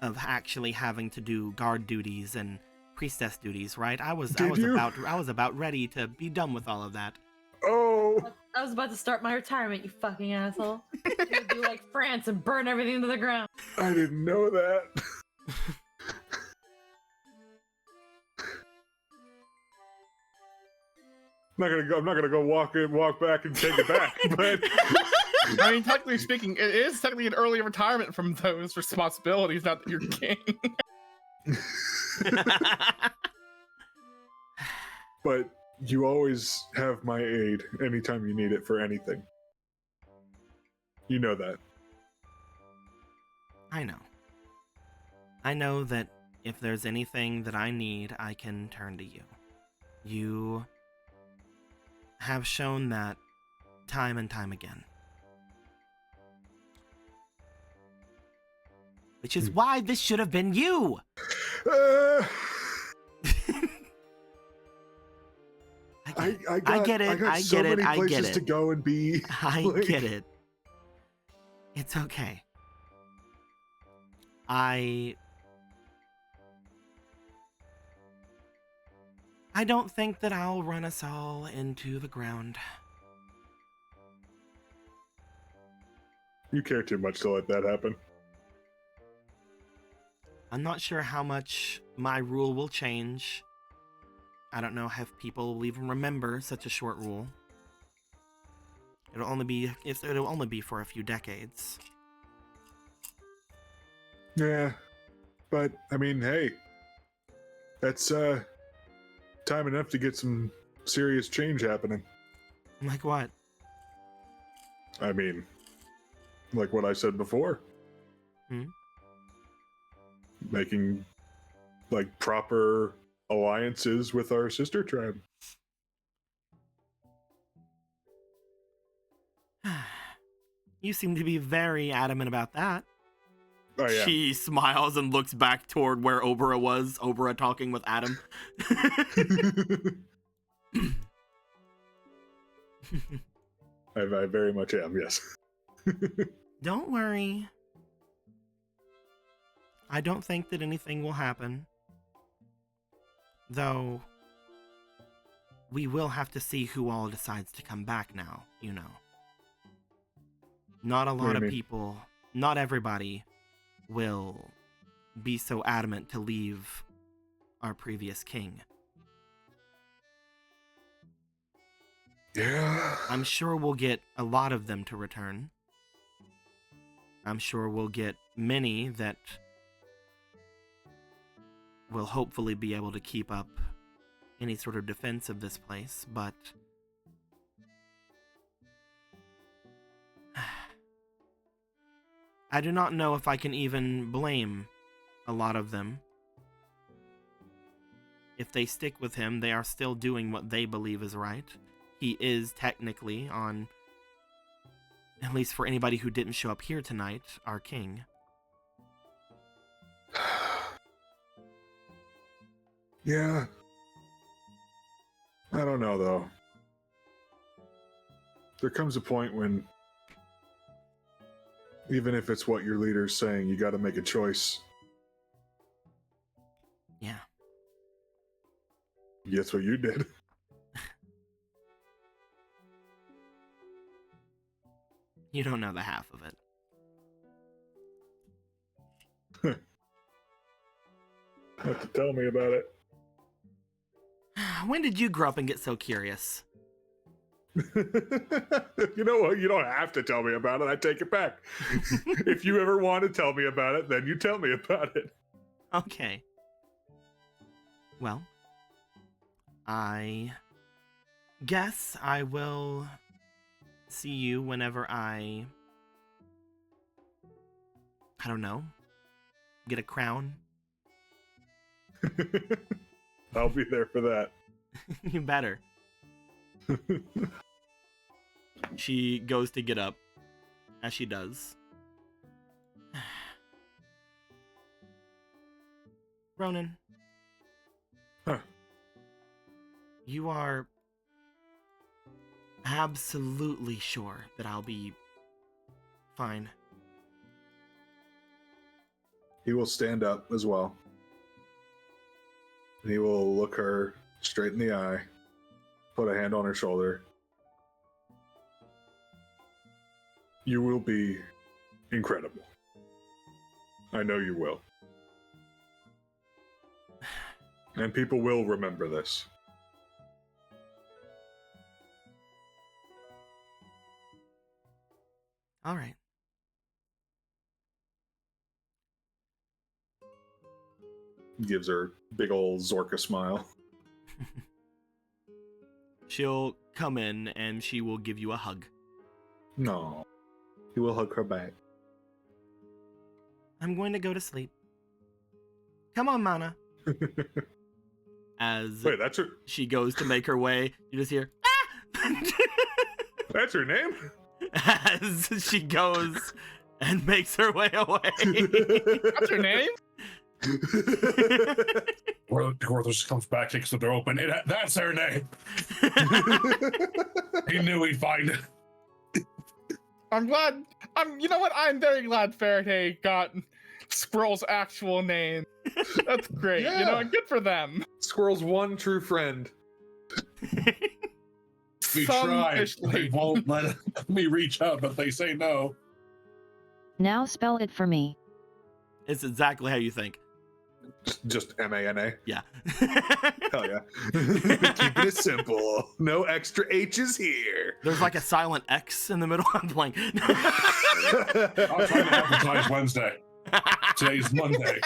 G: actually having to do guard duties and priestess duties, right? I was about ready to be done with all of that.
C: Oh,
D: I was about to start my retirement, you fucking asshole. You do like France and burn everything to the ground.
C: I didn't know that. I'm not gonna go walk back and take it back. But
B: I mean, technically speaking, it is technically an early retirement from those responsibilities, not that you're king.
C: but you always have my aid anytime you need it for anything. You know that.
G: I know. I know that if there's anything that I need, I can turn to you. You have shown that time and time again. Which is why this should have been you! I get it.
C: I got so many places to go and be.
G: I get it. It's okay. I don't think that I'll run us all into the ground.
C: You care too much to let that happen.
G: I'm not sure how much my rule will change. I don't know if people will even remember such a short rule. It'll only be for a few decades.
C: Yeah, but I mean, hey, that's time enough to get some serious change happening.
G: Like what?
C: I mean, like what I said before. Making like proper alliances with our sister tribe.
G: You seem to be very adamant about that.
C: Oh, yeah.
G: She smiles and looks back toward where Obera was. Obera talking with Adam.
C: I very much am, yes.
G: Don't worry. I don't think that anything will happen. Though, we will have to see who all decides to come back now, you know. Not a lot of people, not everybody will be so adamant to leave our previous king.
C: Yeah.
G: I'm sure we'll get a lot of them to return. I'm sure we'll get many that will hopefully be able to keep up any sort of defense of this place, but I do not know if I can even blame a lot of them. If they stick with him, they are still doing what they believe is right. He is technically, on, at least for anybody who didn't show up here tonight, our king.
C: Yeah. I don't know, though. There comes a point when, even if it's what your leader's saying, you gotta make a choice.
G: Yeah.
C: Guess what you did?
G: You don't know the half of it.
C: Have to tell me about it.
G: When did you grow up and get so curious?
C: You know what? You don't have to tell me about it. I take it back. If you ever want to tell me about it, then you tell me about it.
G: Okay. Well, I guess I will see you whenever I don't know, get a crown.
C: I'll be there for that.
G: You better. She goes to get up, as she does. Ronan.
C: Huh.
G: You are absolutely sure that I'll be fine.
C: He will stand up as well. And he will look her straight in the eye, put a hand on her shoulder, You will be incredible. I know you will. And people will remember this.
G: All right.
C: Gives her a big old Zorka smile.
G: She'll come in and she will give you a hug.
C: No. He will hug her back.
G: I'm going to go to sleep. Come on, Mana. As
C: Wait, that's her.
G: she goes to make her way, you just hear, ah!
C: That's her name?
G: As she goes and makes her way away.
B: What's her name?
F: Gorthos comes back, kicks the door open. That's her name. He knew he'd find it.
B: I'm glad. You know what? I'm very glad Faraday got Squirrel's actual name. That's great.
C: Yeah.
B: You know, good for them.
C: Squirrel's one true friend.
F: We tried. They won't let me reach out, but they say no.
E: Now spell it for me.
G: It's exactly how you think.
C: Just M-A-N-A.
G: Yeah.
C: Hell yeah. Keeping it simple. No extra H's here.
G: There's like a silent X in the middle. I'm blank.
F: I'll try to advertise Wednesday. Today's Monday.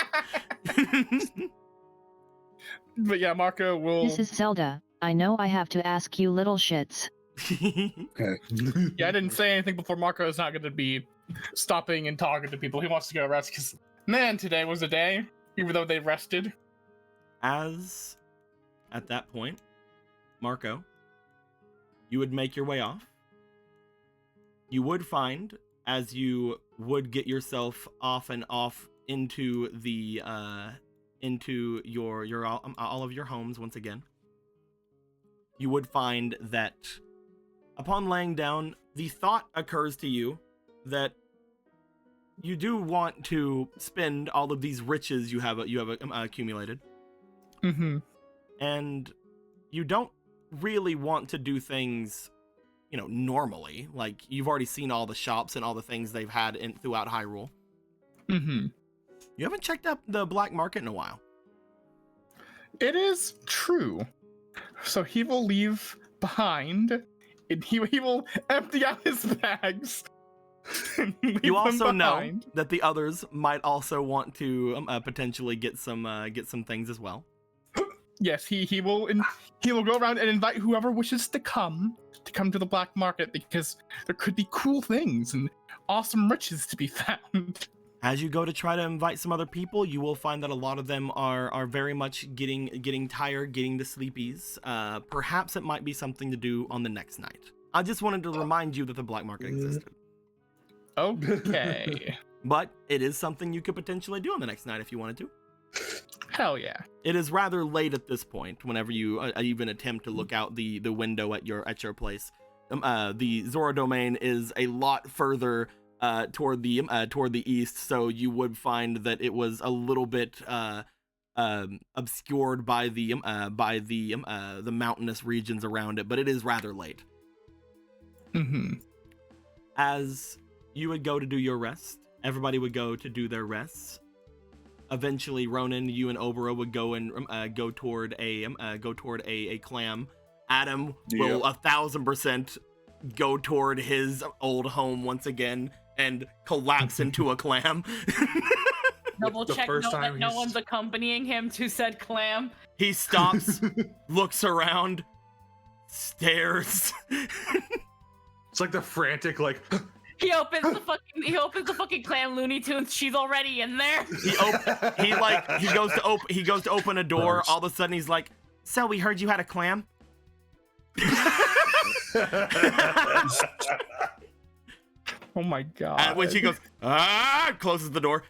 B: But yeah, Marco will.
E: This is Zelda. I know I have to ask you little shits.
F: Okay.
B: Yeah, I didn't say anything before. Marco is not going to be stopping and talking to people. He wants to go rest because, man, today was a day, even though they rested.
G: As at that point, Marco, you would make your way off. You would find, as you would get yourself off and off into the into your all of your homes once again, you would find that upon laying down, the thought occurs to you that you do want to spend all of these riches you have accumulated.
B: Mm-hmm.
G: And you don't really want to do things, you know, normally. Like, you've already seen all the shops and all the things they've had throughout Hyrule.
B: Mm-hmm.
G: You haven't checked out the black market in a while.
B: It is true. So he will leave behind, and he will empty out his bags. and leave
G: You
B: them
G: also know
B: behind.
G: that the others might also want to potentially get some things as well.
B: Yes, he will go around and invite whoever wishes to come to the black market because there could be cool things and awesome riches to be found.
G: As you go to try to invite some other people, you will find that a lot of them are very much getting tired, getting the sleepies. Perhaps it might be something to do on the next night. I just wanted to remind you that the black market existed.
B: Okay.
G: But it is something you could potentially do on the next night if you wanted to.
B: Hell yeah.
G: It is rather late at this point. Whenever you even attempt to look out the window at your place, the Zora domain is a lot further toward the east, so you would find that it was a little bit obscured by the mountainous regions around it. But it is rather late.
B: Mm-hmm.
G: As you would go to do your rest, everybody would go to do their rests. Eventually, Ronan, you and Obera would go and go toward a clam. Adam will 1000% go toward his old home once again and collapse into a clam.
D: Double
C: The
D: check
C: first
D: that
C: time
D: no
C: he's-
D: one's accompanying him to said clam.
G: He stops, looks around, stares.
C: It's like the frantic, like,
D: He opens the fucking clam Looney Tunes. She's already in there.
G: He goes to open a door.
C: Gross.
G: All of a sudden, he's like, "So we heard you had a clam."
B: Oh my god.
G: And when she goes, closes the door.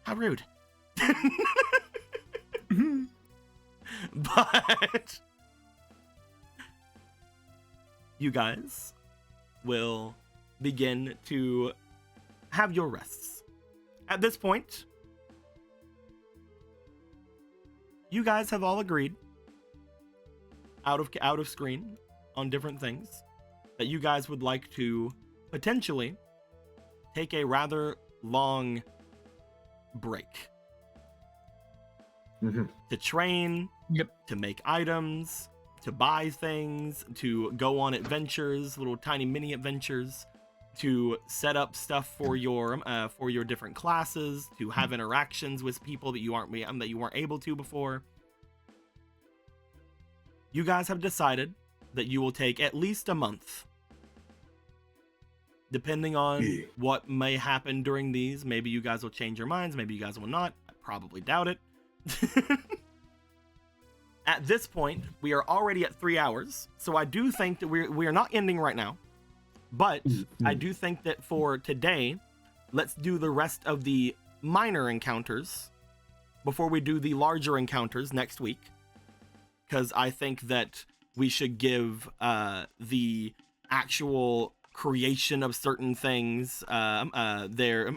G: How rude. But you guys will begin to have your rests. At this point, you guys have all agreed out of screen on different things.
A: that you guys would like to potentially take a rather long break. To train, to make items, to buy things, to go on adventures, little tiny mini adventures, to set up stuff for your different classes, to have interactions with people that you weren't able to before. You guys have decided that you will take at least a month. Depending on what may happen during these, maybe you guys will change your minds, maybe you guys will not. I probably doubt it. At this point, we are already at 3 hours, so I do think that we are not ending right now. But I do think that for today, let's do the rest of the minor encounters before we do the larger encounters next week. Because I think that we should give the actual creation of certain things their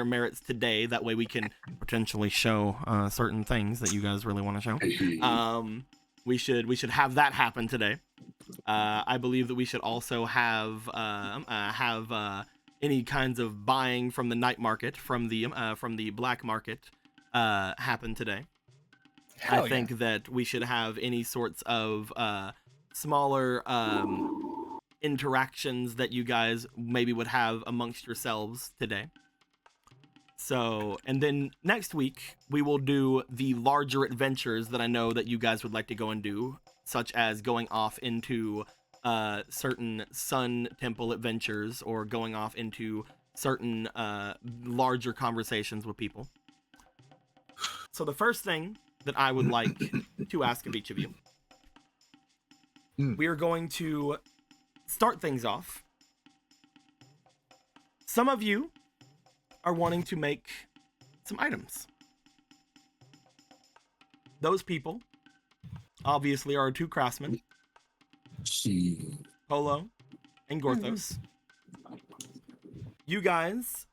A: merits today. That way we can potentially show certain things that you guys really want to show. We should have that happen today. I believe that we should also have any kinds of buying from the night market, from the black market, happen today. I think that we should have any sorts of smaller interactions that you guys maybe would have amongst yourselves today. So, and then next week we will do the larger adventures that I know that you guys would like to go and do, such as going off into certain sun temple adventures or going off into certain larger conversations with people. So the first thing that I would like to ask of each of you, we are going to start things off. Some of you are wanting to make some items. Those people obviously are 2 craftsmen, Polo and Gorthos. You guys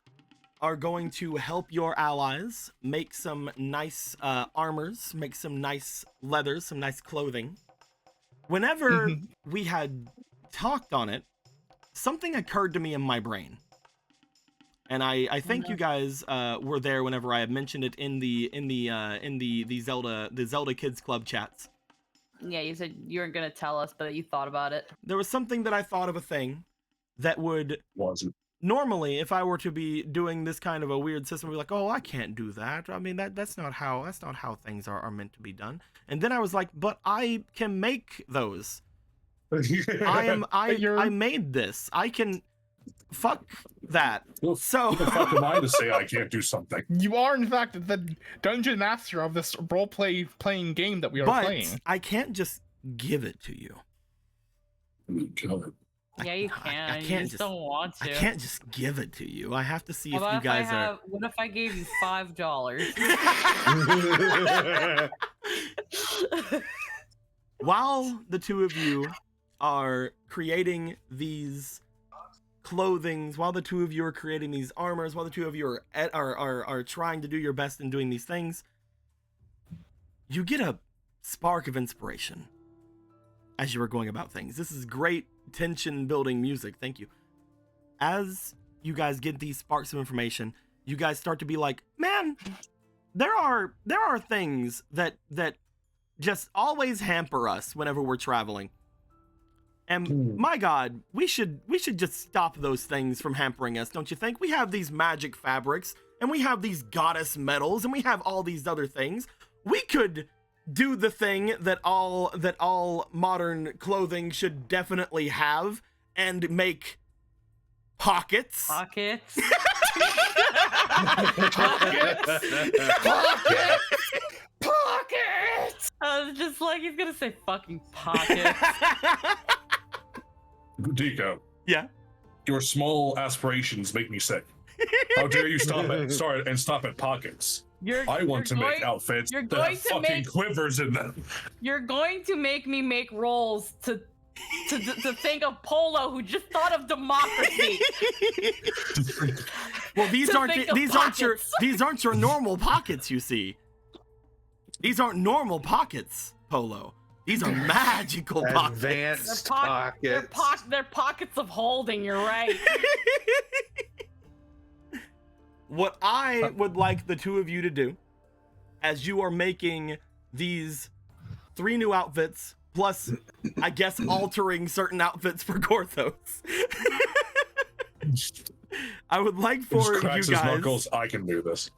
A: are going to help your allies make some nice armors, make some nice leathers, some nice clothing. Whenever we had talked on it, something occurred to me in my brain. And I think you guys were there whenever I had mentioned it in the Zelda Kids Club chats.
D: Yeah, you said you weren't gonna tell us, but you thought about it.
A: There was something that I thought of, a thing that would normally, if I were to be doing this kind of a weird system, I'd be like, oh, I can't do that. I mean, that's not how things are meant to be done. And then I was like, but I can make those. I made this. I can. Fuck that.
F: Well,
A: so
F: who the fuck am I to say I can't do something?
B: You are, in fact, the dungeon master of this role-playing game that we are playing.
A: I can't just give it to you.
D: Yeah, you can.
A: I can't
D: you just don't want to.
A: I can't just give it to you. I have to see if you guys are.
D: What if I gave you $5?
A: While the 2 of you are creating these clothings, while the 2 of you are creating these armors, while the 2 of you are trying to do your best in doing these things, you get a spark of inspiration as you are going about things. This is great tension building music. Thank you. As you guys get these sparks of information, you guys start to be like, man, there are things that just always hamper us whenever we're traveling. And my God, we should just stop those things from hampering us, don't you think? We have these magic fabrics, and we have these goddess metals, and we have all these other things. We could do the thing that all modern clothing should definitely have, and make pockets.
D: Pockets. Pockets. I was just like, he's gonna say fucking pockets.
F: Dico.
A: Yeah.
F: Your small aspirations make me sick. How dare you stop at pockets? I want to make outfits that have fucking quivers in them.
D: You're going to make me make rolls to think of Polo, who just thought of democracy.
A: Well, these aren't your normal pockets, you see. These aren't normal pockets, Polo. These are magical pockets.
J: Advanced
D: They're,
J: pockets.
D: they're pockets of holding. You're right.
A: What I would like the two of you to do, as you are making these 3 new outfits, plus, I guess, altering certain outfits for Gorthos. I would like for
F: Just
A: you
F: cracks his
A: guys
F: knuckles. I can do this.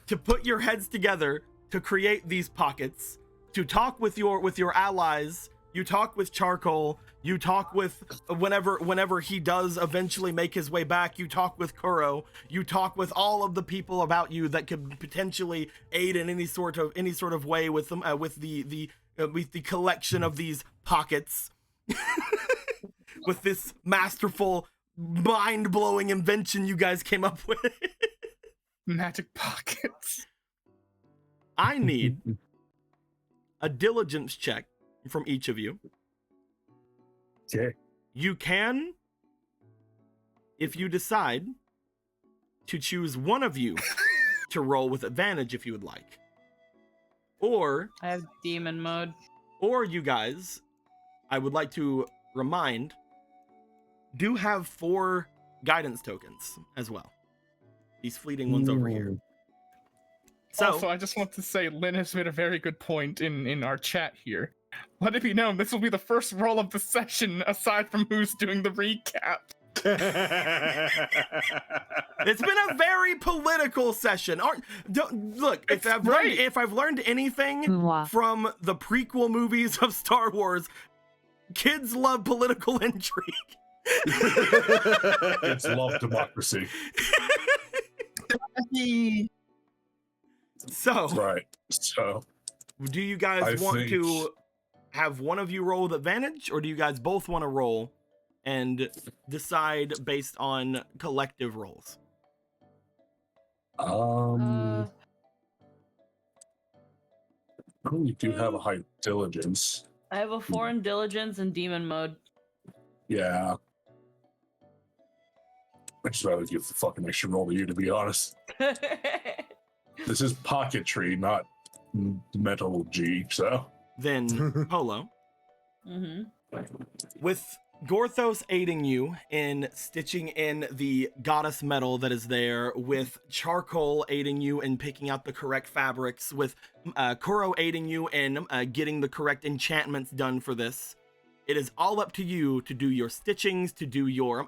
A: to put your heads together to create these pockets, to talk with your allies. You talk with Charcoal. You talk with whenever he does eventually make his way back. You talk with Kuro. You talk with all of the people about you that could potentially aid in any sort of way with them with the collection of these pockets. With this masterful, mind-blowing invention you guys came up with.
B: Magic pockets.
A: I need a diligence check from each of you.
F: Okay.
A: You can, if you decide to choose one of you to roll with advantage if you would like. Or
D: I have demon mode.
A: Or you guys, I would like to remind, do have 4 guidance tokens as well. These fleeting ones over here. So,
B: Also, I just want to say Lynn has made a very good point in our chat here. Let it be known, this will be the first roll of the session, aside from who's doing the recap.
A: it's been a very political session. Look, if I've learned anything from the prequel movies of Star Wars, kids love political intrigue.
F: Kids love democracy.
A: So,
F: right. So,
A: do you guys want to have one of you roll with advantage, or do you guys both want to roll and decide based on collective rolls?
F: I really do have a high diligence.
D: I have a 4 in diligence and demon mode.
F: Yeah. I'd just rather give the fucking extra roll to you, to be honest. This is pocketry, not metal G, so.
A: Then, Polo. With Gorthos aiding you in stitching in the goddess metal that is there, with Charcoal aiding you in picking out the correct fabrics, with Kuro aiding you in getting the correct enchantments done for this, it is all up to you to do your stitchings, to do your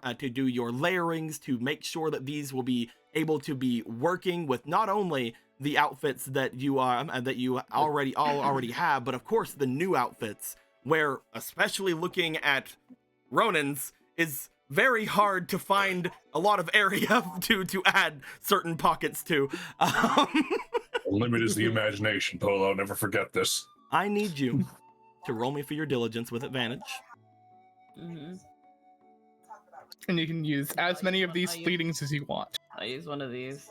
A: layerings, to make sure that these will be able to be working with not only the outfits that you already have, but of course the new outfits, where especially looking at Ronin's is very hard to find a lot of area to add certain pockets to.
F: Limit is the imagination, Polo. Never forget this.
A: I need you to roll me for your diligence with advantage.
B: And you can use as many of these fleetings as you want.
D: I'll use one of these.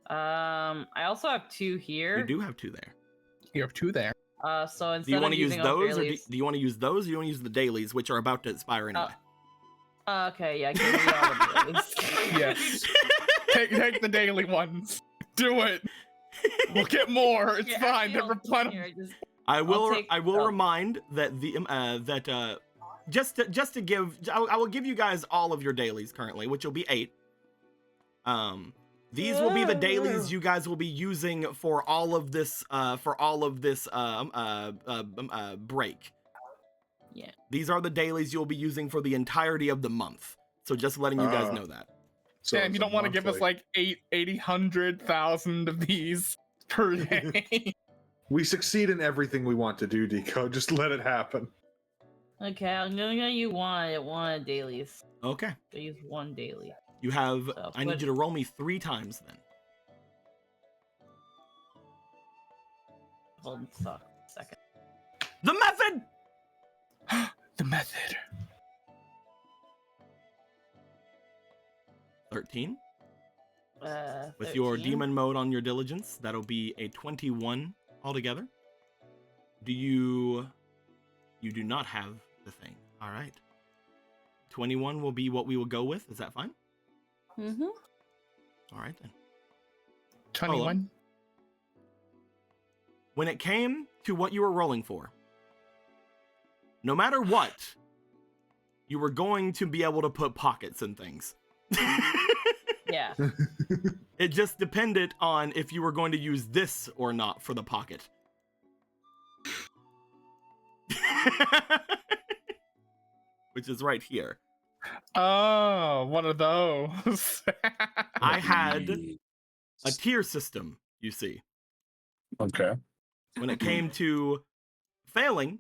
D: I also have 2 here.
A: You do have 2 there.
B: You have 2 there.
D: So instead
A: do you want to use those, or do you want to use those, or do you want to use the dailies, which are about to expire anyway?
D: Okay, yeah, give me all of those.
B: Yes. Take the daily ones. Do it. We'll get more. It's fine. They're replenishable.
A: I will remind that just to give, I will give you guys all of your dailies currently, which will be 8. These will be the dailies you guys will be using for all of this break.
D: Yeah.
A: These are the dailies you'll be using for the entirety of the month. So just letting you guys know that.
B: So damn, you don't want to give us like 800,000 of these per day.
J: We succeed in everything we want to do, Deco. Just let it happen.
D: Okay, I'm gonna get you one dailies.
A: Okay.
D: I use 1 daily.
A: You have. So I need you to roll me 3 times then.
D: Hold on a second.
A: The method.
B: The method.
A: 13. With
D: 13?
A: your demon mode on your diligence, that'll be a 21 altogether. You do not have the thing. All right. 21 will be what we will go with. Is that fine? All right then.
B: 21.
A: When it came to what you were rolling for, no matter what, you were going to be able to put pockets in things.
D: Yeah.
A: It just depended on if you were going to use this or not for the pocket. Which is right here.
B: Oh, one of those.
A: I had a tier system, you see.
F: Okay.
A: When it came to failing,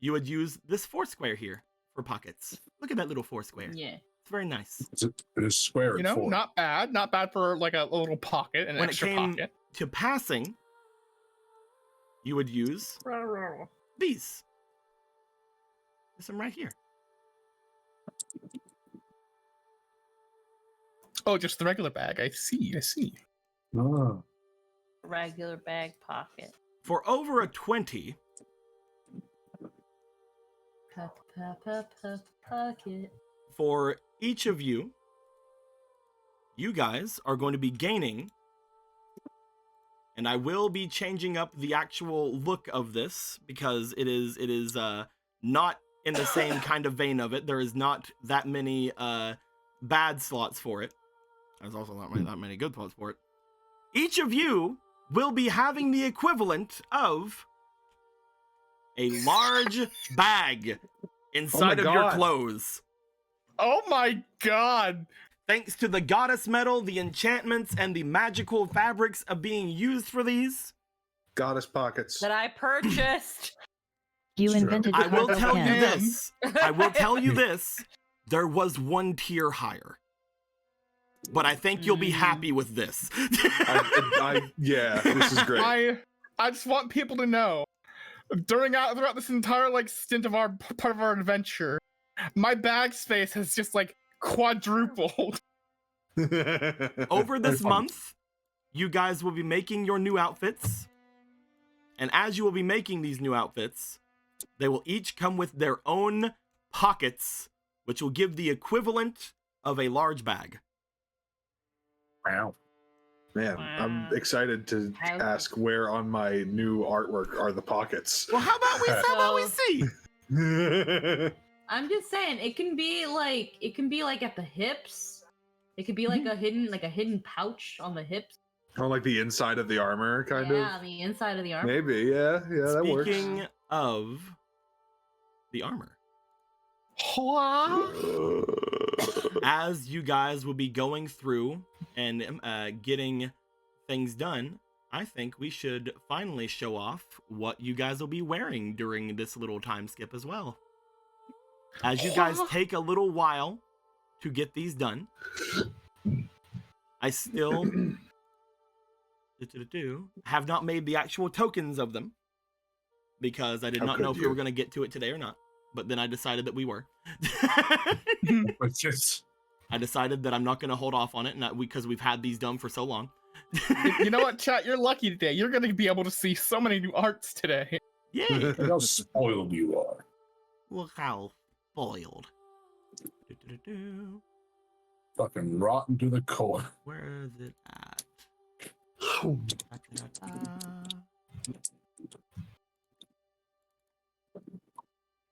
A: you would use this 4 square here for pockets. Look at that little 4 square.
D: Yeah.
A: It's very nice.
F: It is square.
B: You know,
F: 4.
B: not bad. Not bad for like a little pocket, an
A: When it
B: extra
A: came
B: pocket.
A: to passing, you would use these. There's some right here.
B: Oh, just the regular bag. I see.
F: Oh.
D: Regular bag pocket.
A: For over a 20,
D: Pocket.
A: for each of you, you guys are going to be gaining, and I will be changing up the actual look of this because it is not in the same kind of vein of it. There is not that many bad slots for it. There's also not that many good slots for it. Each of you will be having the equivalent of a large bag inside of your
J: God.
A: clothes.
B: Oh my god.
A: Thanks to the goddess metal, the enchantments, and the magical fabrics of being used for these,
J: Goddess pockets.
D: That I purchased.
E: You
F: Sure.
E: invented the
A: I will
E: cargo
A: tell you
E: can.
A: this. I will tell you this. There was one tier higher. But I think you'll be happy with this.
J: Yeah, this is great.
B: I just want people to know, throughout this entire like stint of our part of our adventure, my bag space has just like quadrupled.
A: Over this
F: funny.
A: month, you guys will be making your new outfits. And as you will be making these new outfits, they will each come with their own pockets, which will give the equivalent of a large bag.
F: Wow.
C: Man, I'm excited to ask where on my new artwork are the pockets.
A: Well, how about we see?
D: I'm just saying, it can be like at the hips. It could be like a hidden pouch on the hips.
C: Oh, like the inside of the armor, kind of?
D: Yeah, the inside of the armor.
C: Maybe, yeah, that works.
A: Speaking of the armor, as you guys will be going through and getting things done, I think we should finally show off what you guys will be wearing during this little time skip as well. As you guys take a little while to get these done, I still have not made the actual tokens of them because I did not know if we were going to get to it today or not. But then I decided that we were.
F: It's just...
A: I decided that I'm not going to hold off on it because we've had these done for so long.
B: You know what, chat? You're lucky today. You're going to be able to see so many new arts today.
A: Yay!
F: Look how spoiled you are.
A: Look how spoiled.
F: Fucking rotten to the core.
A: Where is it at?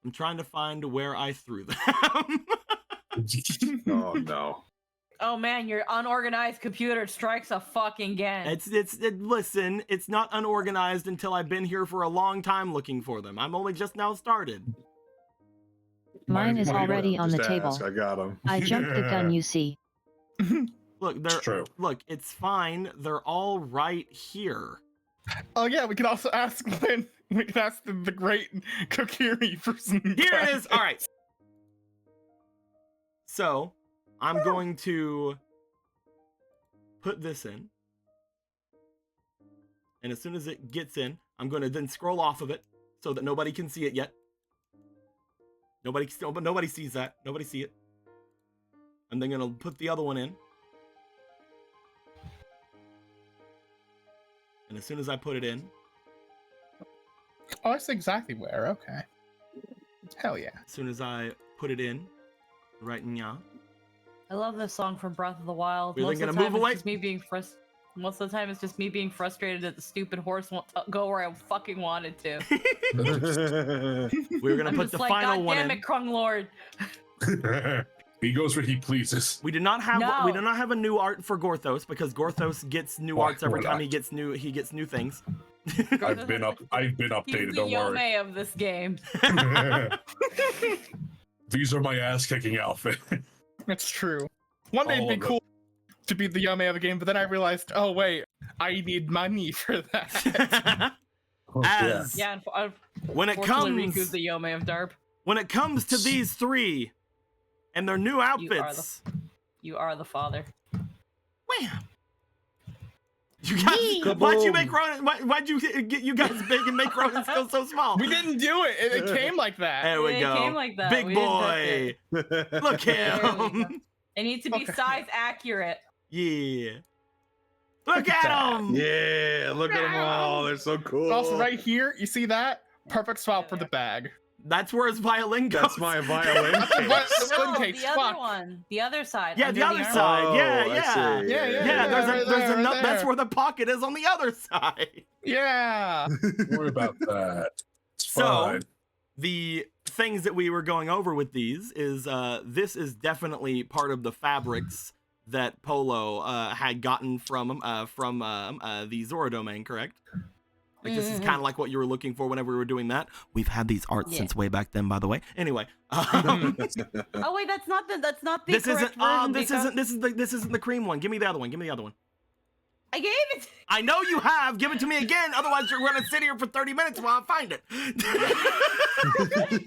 A: I'm trying to find where I threw them.
C: Oh no.
D: Oh man, your unorganized computer strikes a fucking again.
A: Listen, it's not unorganized until I've been here for a long time looking for them. I'm only just now started.
E: Mine is already on the
C: Just
E: table.
C: ask, I got them.
E: I jumped the gun, you see.
A: Look,
F: It's true.
A: Look, it's fine. They're all right here.
B: Oh yeah, we can also ask when we can ask the great Kokiri for some.
A: Here it is. All right. So, I'm going to put this in. And as soon as it gets in, I'm going to then scroll off of it so that nobody can see it yet. Nobody sees that. Nobody see it. I'm then going to put the other one in. And as soon as I put it in,
B: Oh, that's exactly where. Okay. Hell yeah.
A: as soon as I put it in, right now,
D: I love this song from Breath of the Wild.
A: We're
D: Most
A: then
D: of
A: gonna
D: the time
A: move away.
D: it's just me being Most of the time, it's just me being frustrated that the stupid horse won't go where I fucking wanted to.
A: We're gonna
D: I'm
A: put
D: just
A: the
D: like,
A: final
D: God
A: one
D: damn
A: in.
D: it, Krung Lord.
F: He goes where he pleases.
A: We do not have
D: No.
A: a new art for Gorthos because Gorthos gets new arts every
F: why
A: time
F: not?
A: he gets new things.
F: I've been
D: He's
F: updated.
D: the
F: Don't worry.
D: Yome of this game.
F: These are my ass kicking outfit.
B: It's true. One day
F: All
B: it'd be
F: of
B: cool to be the Yame of a game, but then I realized, oh wait, I need money for that.
A: As
D: Yeah,
A: when it
D: unfortunately,
A: comes
D: Riku's the Yome of Darp.
A: when it comes to these three and their new outfits,
D: You are the father.
A: wham! You guys, why'd you make Ronan? Why'd you get you guys big and make Ronan still so small?
B: We didn't do it. It came like that.
A: There we
D: It
A: go.
D: came like that.
A: Big
D: We didn't touch
A: boy.
D: it.
A: Look
D: There we go.
A: him.
D: They need to be
B: Okay.
D: size accurate.
A: Yeah. Look at
B: that.
A: him.
J: Yeah, look at them all. They're so cool.
B: Also, right here, you see that? Perfect spot for the bag.
A: That's where his violin goes.
J: That's my violin
B: What?
J: case.
B: The
D: No,
B: case,
D: the other
B: fuck.
D: one. The other side.
A: Yeah,
D: under
A: the other
D: arm.
A: side.
J: Oh,
A: Yeah,
J: I
A: yeah.
J: see.
B: Yeah,
A: Yeah, there's
B: right
A: a
B: there, right
A: that's
B: there.
A: where the pocket is on the other side.
B: Yeah.
F: Don't worry about that. It's
A: So,
F: fine.
A: the things that we were going over with these is this is definitely part of the fabrics that Polo had gotten from the Zora domain, correct? Like this is kind of like what you were looking for whenever we were doing that. We've had these arts
D: Yeah.
A: since way back then, by the way. Anyway,
D: Oh wait, that's not the
A: this
D: correct
A: isn't
D: version.
A: this isn't the cream one. Give me the other one. Give me the other one.
D: I gave it.
A: I know you have. Give it to me again. Otherwise, you're gonna sit here for 30 minutes while I find it.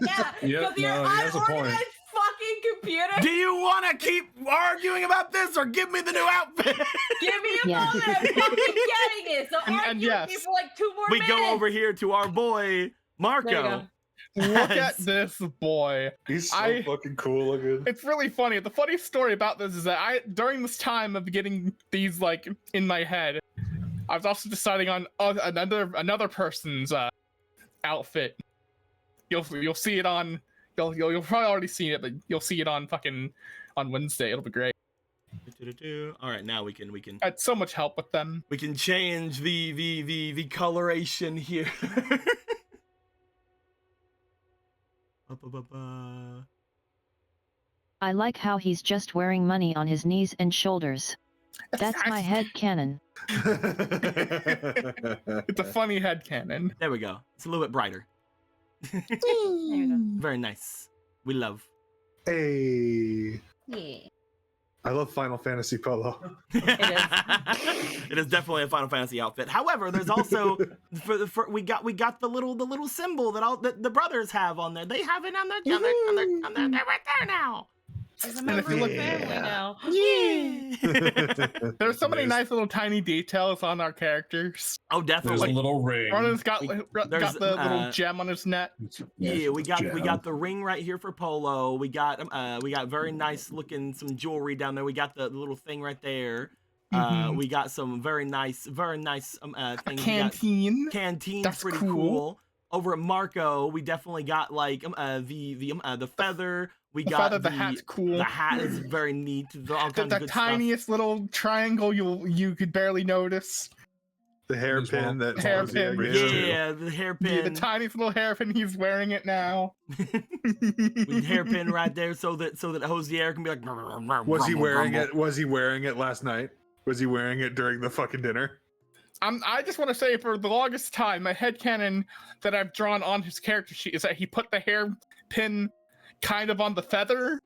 D: Yeah.
F: Yep,
D: Because your
F: no, he has a point.
D: unorganized fucking computer.
A: Do you want to keep arguing about this or give me the new outfit?
D: Give me a
E: Yeah.
D: moment. I'm fucking getting it. So
B: And
D: argue with me
B: yes.
D: for like 2 more
A: We
D: minutes.
A: go over here to our boy
D: There you
A: Marco.
D: go.
B: Look
A: Yes.
B: at this boy.
C: He's so
B: I-
C: fucking cool looking.
B: It's really funny. The funny story about this is that during this time of getting these like in my head, I was also deciding on another person's outfit. You'll see it on you'll probably already seen it, but you'll see it on Wednesday. It'll be great.
A: All right, now we can
B: I had so much help with them.
A: we can change the coloration here.
E: I like how he's just wearing money on his knees and shoulders. That's my head canon.
B: It's a funny headcanon.
A: There we go. It's a little bit brighter.
D: There you go.
A: Very nice. We love.
C: Hey,
D: Yeah.
C: I love Final Fantasy Polo.
A: It is definitely a Final Fantasy outfit. However, there's also we got the little symbol that the brothers have on there. They have it on their they're right there now.
D: As a
B: if
D: member
B: you
D: of
B: look-
D: the family
C: Yeah.
D: now.
B: There's so many
C: There's-
B: nice little tiny details on our characters.
A: Oh,
F: There's
A: definitely.
F: a little ring.
B: Ronan's got
A: there's,
B: the little gem on his neck.
A: Yeah, we got
F: Gem.
A: the ring right here for Polo. We got very nice looking some jewelry down there. We got the little thing right there.
B: Mhm.
A: We got some very nice things.
B: A
A: We got
B: canteen.
A: Canteen's
B: That's
A: pretty
B: cool.
A: cool. Over at Marco, we definitely got like the feather. We
B: The
A: got
B: feather, the hat's cool.
A: The hat is very neat. All
B: The,
A: kinds
B: the
A: of good
B: tiniest little triangle you could barely notice.
C: The hairpin that
B: Hairpin.
C: Ozzy
A: stuff.
C: gets to.
A: Yeah, the
B: Yeah,
A: hairpin.
B: the tiniest little hairpin. He's wearing it now.
A: With hairpin right there, so that Hosier can be like.
C: Was he
A: "Grumble,
C: wearing
A: grumble."
C: it? Was he wearing it last night? Was he wearing it during the fucking dinner?
B: I just want to say for the longest time, my headcanon that I've drawn on his character sheet is that he put the hairpin kind of on the feather,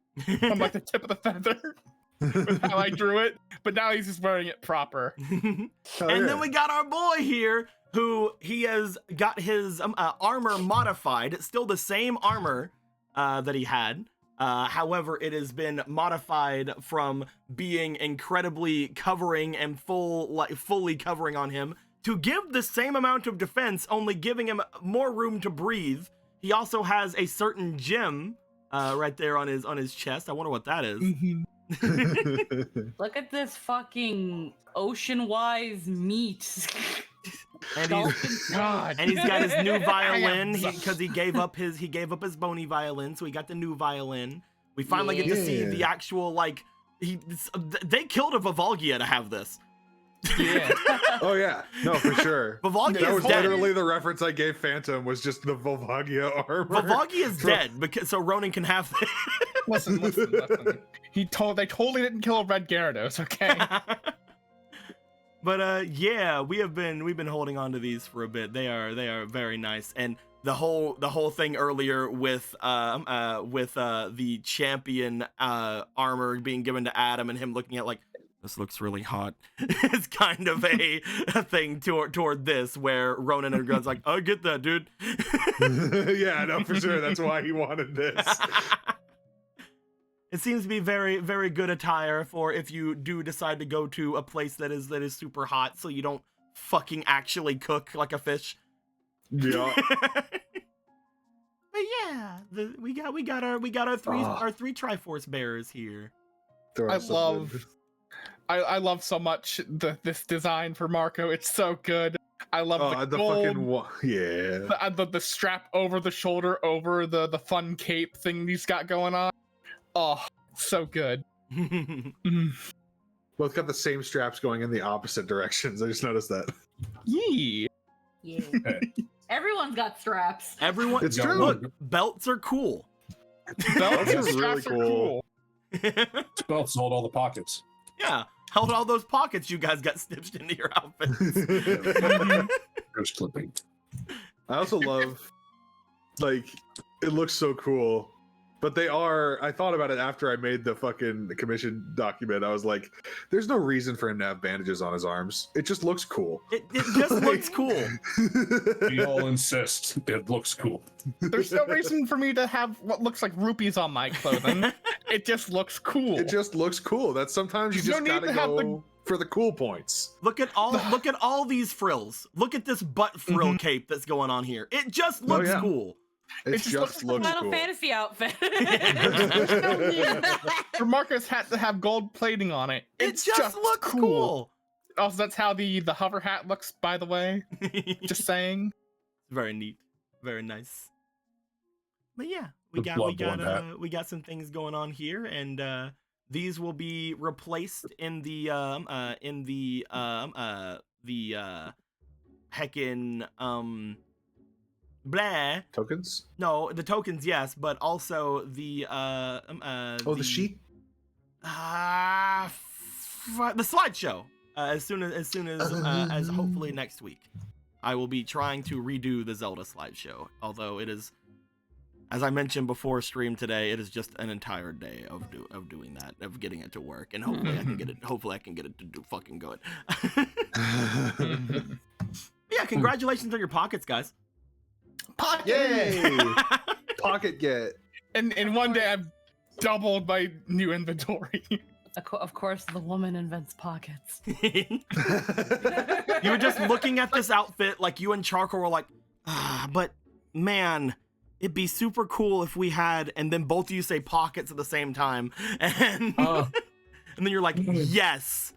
B: on like the tip of the feather, with how I drew it. But now he's just wearing it proper.
A: And
C: Oh, yeah.
A: then we got our boy here, who he has got his armor modified. It's still the same armor that he had. However, it has been modified from being incredibly covering and fully covering on him to give the same amount of defense, only giving him more room to breathe. He also has a certain gem right there on his chest. I wonder what that is.
D: Look at this fucking ocean-wise meat.
A: And he's,
B: God.
A: and he's got his new violin
B: Damn.
A: because he gave up his bony violin, so he got the new violin. We finally get to see
C: Yeah.
A: the actual they killed a Vivalgia to have this.
B: Yeah.
J: Oh yeah, no, for sure.
A: Volvagia
J: That
A: is
J: was
A: dead.
J: literally the reference I gave Phantom, was just the Volvagia armor.
A: Volvagia is dead, because so Ronan can have this.
B: Listen. They totally didn't kill Red Gyarados, okay?
A: But yeah, we've been holding on to these for a bit. They are very nice, and the whole thing earlier with the champion armor being given to Adam and him looking at like, this looks really hot. It's kind of a thing toward this, where Ronan and Gun's like, I get that, dude.
J: Yeah, no, for sure. That's why he wanted this.
A: It seems to be very, very good attire for if you do decide to go to a place that is super hot, so you don't fucking actually cook like a fish.
J: Yeah.
A: But yeah, we got our three Triforce bearers here.
B: I love so much this design for Marco. It's so good. I love the gold, the strap over the shoulder, over the fun cape thing he's got going on. Oh, so good.
J: Both got the same straps going in the opposite directions. I just noticed that.
B: Yeah.
D: Yeah. Everyone's got straps.
A: Everyone,
J: It's true.
A: Look, belts are cool.
B: Belts
J: are really cool.
F: Belts hold all the pockets.
A: Yeah, held all those pockets you guys got stitched into your outfits.
F: There's clipping.
J: I also love, like, it looks so cool. But I thought about it after I made the fucking commission document. I was like, there's no reason for him to have bandages on his arms. It just looks cool.
A: It just looks cool.
F: We all insist it looks cool.
B: There's no reason for me to have what looks like rupees on my clothing. It just looks cool.
J: It just looks cool. That's sometimes you just gotta go for the cool points.
A: Look at all these frills. Look at this butt frill cape that's going on here. It just looks cool.
J: It just looks
D: Final
J: cool.
D: Fantasy outfit.
B: There's no need for Marco's hat to have gold plating on it.
A: It just looks cool.
B: Also, that's how the hover hat looks, by the way. Just saying.
A: Very neat. Very nice. But yeah, we got some things going on here, and these will be replaced in the heckin' blah
J: Tokens?
A: No, the tokens, yes, but also the
J: the sheet?
A: the slideshow. As soon as hopefully next week, I will be trying to redo the Zelda slideshow. Although it is, as I mentioned before stream today, it is just an entire day of doing that, of getting it to work, and hopefully I can get it. Hopefully I can get it to do fucking good. Yeah, congratulations on your pockets, guys.
B: Pocket!
J: Yay! Pocket get.
B: And in one day, I've doubled my new inventory.
D: Of course, the woman invents pockets.
A: You were just looking at this outfit, like you and Charcoal were like, but man, it'd be super cool if we had, and then both of you say pockets at the same time, and and then you're like, yes.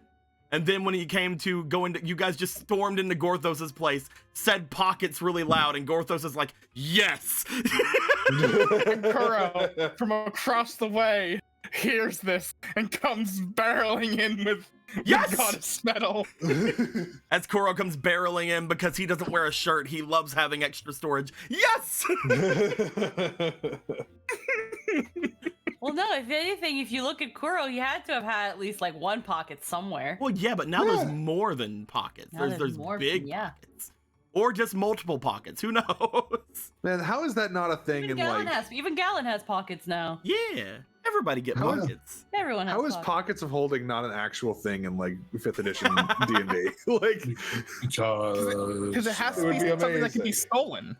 A: And then when he came to go into, you guys just stormed into Gorthos's place, said pockets really loud, and Gorthos is like, yes!
B: Kuro, from across the way, hears this and comes barreling in with
A: Yes!
B: goddess metal.
A: As Kuro comes barreling in because he doesn't wear a shirt, he loves having extra storage. Yes!
D: Well, no, if anything, if you look at Kuro, you had to have had at least like one pocket somewhere.
A: Well, yeah, but now there's more than pockets.
D: Now
A: There's
D: more,
A: big
D: yeah.
A: pockets. Or just multiple pockets. Who knows?
J: Man, how is that not a thing
D: Even
J: in
D: Galen
J: like...
D: has. Even Galen has pockets now.
A: Yeah. Everybody get
J: How-
A: pockets.
D: Everyone has.
J: How is
D: pockets.
J: Pockets of Holding not an actual thing in like 5th edition D&D? Like,
B: Because it has to
J: It would
B: be
J: be
B: something that can be
J: amazing.
B: stolen.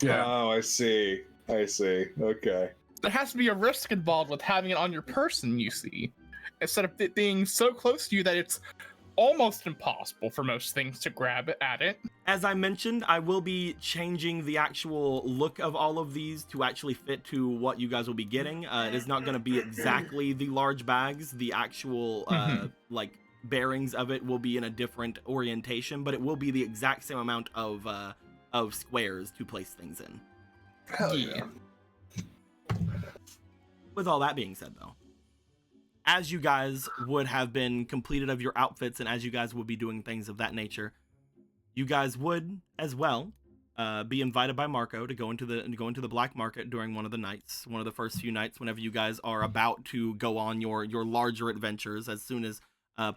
F: Yeah.
J: oh, I see. Okay.
B: There has to be a risk involved with having it on your person, you see. Instead of it being so close to you that it's almost impossible for most things to grab at it.
A: As I mentioned, I will be changing the actual look of all of these to actually fit to what you guys will be getting. It is not going to be exactly the large bags. The actual like bearings of it will be in a different orientation, but it will be the exact same amount of squares to place things in.
J: Hell yeah.
A: With all that being said, though, as you guys would have been completed of your outfits and as you guys would be doing things of that nature, you guys would as well be invited by Marco to go into the black market during one of the nights, one of the first few nights whenever you guys are about to go on your larger adventures. As soon as